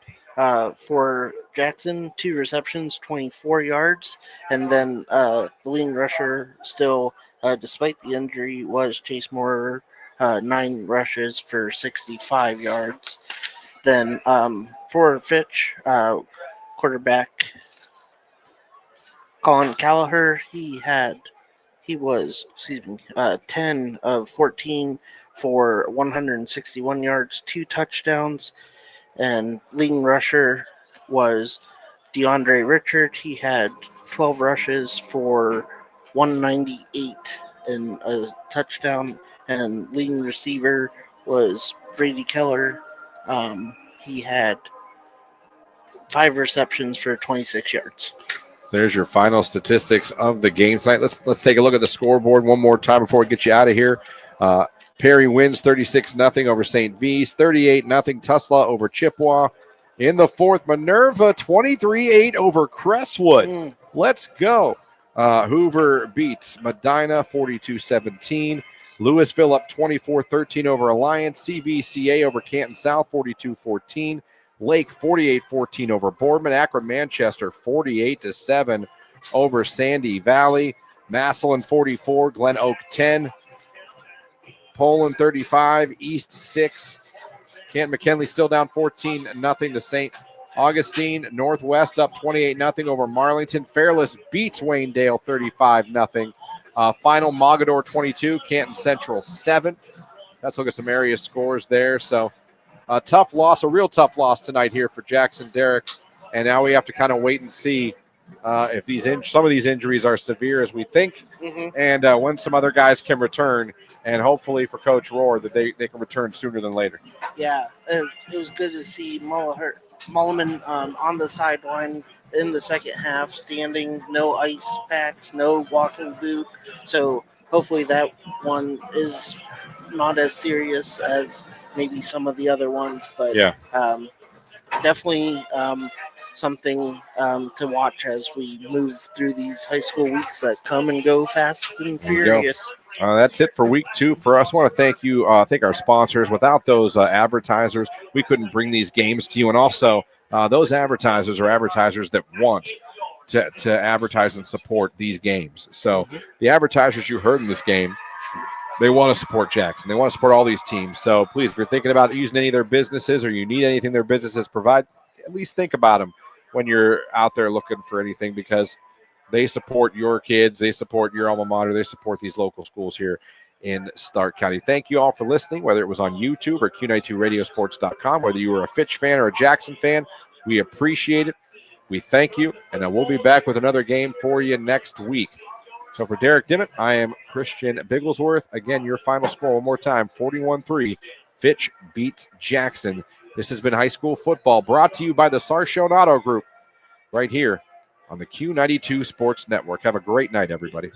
for Jackson, 2 receptions, 24 yards. And then the leading rusher still, despite the injury, was Chase Moore, 9 rushes for 65 yards. Then for Fitch, quarterback Colin Callagher, he was 10 of 14 for 161 yards, 2 touchdowns, and leading rusher was DeAndre Richard. He had 12 rushes for 198 and a touchdown, and leading receiver was Brady Keller. He had 5 receptions for 26 yards. There's your final statistics of the game tonight. Let's take a look at the scoreboard one more time before we get you out of here. Perry wins 36-0 over St. V's, 38-0 Tuslaw over Chippewa. In the fourth, Minerva 23-8 over Crestwood. Let's go. Hoover beats Medina 42-17. Louisville up 24-13 over Alliance. CVCA over Canton South 42-14. Lake 48-14 over Boardman. Akron Manchester 48-7 over Sandy Valley. Massillon 44, Glen Oak 10. Poland 35, East 6. Canton McKinley still down 14-0 to St. Augustine. Northwest up 28-0 over Marlington. Fairless beats Waynedale 35-0. Final Mogador 22, Canton Central 7. Let's look at some area scores there. So a tough loss, a real tough loss tonight here for Jackson, Derek. And now we have to kind of wait and see if some of these injuries are severe as we think, and when some other guys can return. And hopefully for Coach Rohr that they can return sooner than later. Yeah, it was good to see Mulliman on the sideline in the second half, standing, no ice packs, no walking boot. So hopefully that one is not as serious as maybe some of the other ones, but Yeah. definitely something to watch as we move through these high school weeks that come and go fast and There you go. furious. That's it for week 2 for us. I want to thank you, thank our sponsors. Without those advertisers, we couldn't bring these games to you. And also, those advertisers are advertisers that want to advertise and support these games. So the advertisers you heard in this game, they want to support Jackson. They want to support all these teams. So please, if you're thinking about using any of their businesses or you need anything their businesses provide, at least think about them when you're out there looking for anything, because they support your kids. They support your alma mater. They support these local schools here in Stark County. Thank you all for listening, whether it was on YouTube or Q92radiosports.com, whether you were a Fitch fan or a Jackson fan. We appreciate it. We thank you, and we'll be back with another game for you next week. So for Derek Dimmitt, I am Christian Bigglesworth. Again, your final score one more time, 41-3. Fitch beats Jackson. This has been high school football brought to you by the Sarshone Auto Group right here on the Q92 Sports Network. Have a great night, everybody.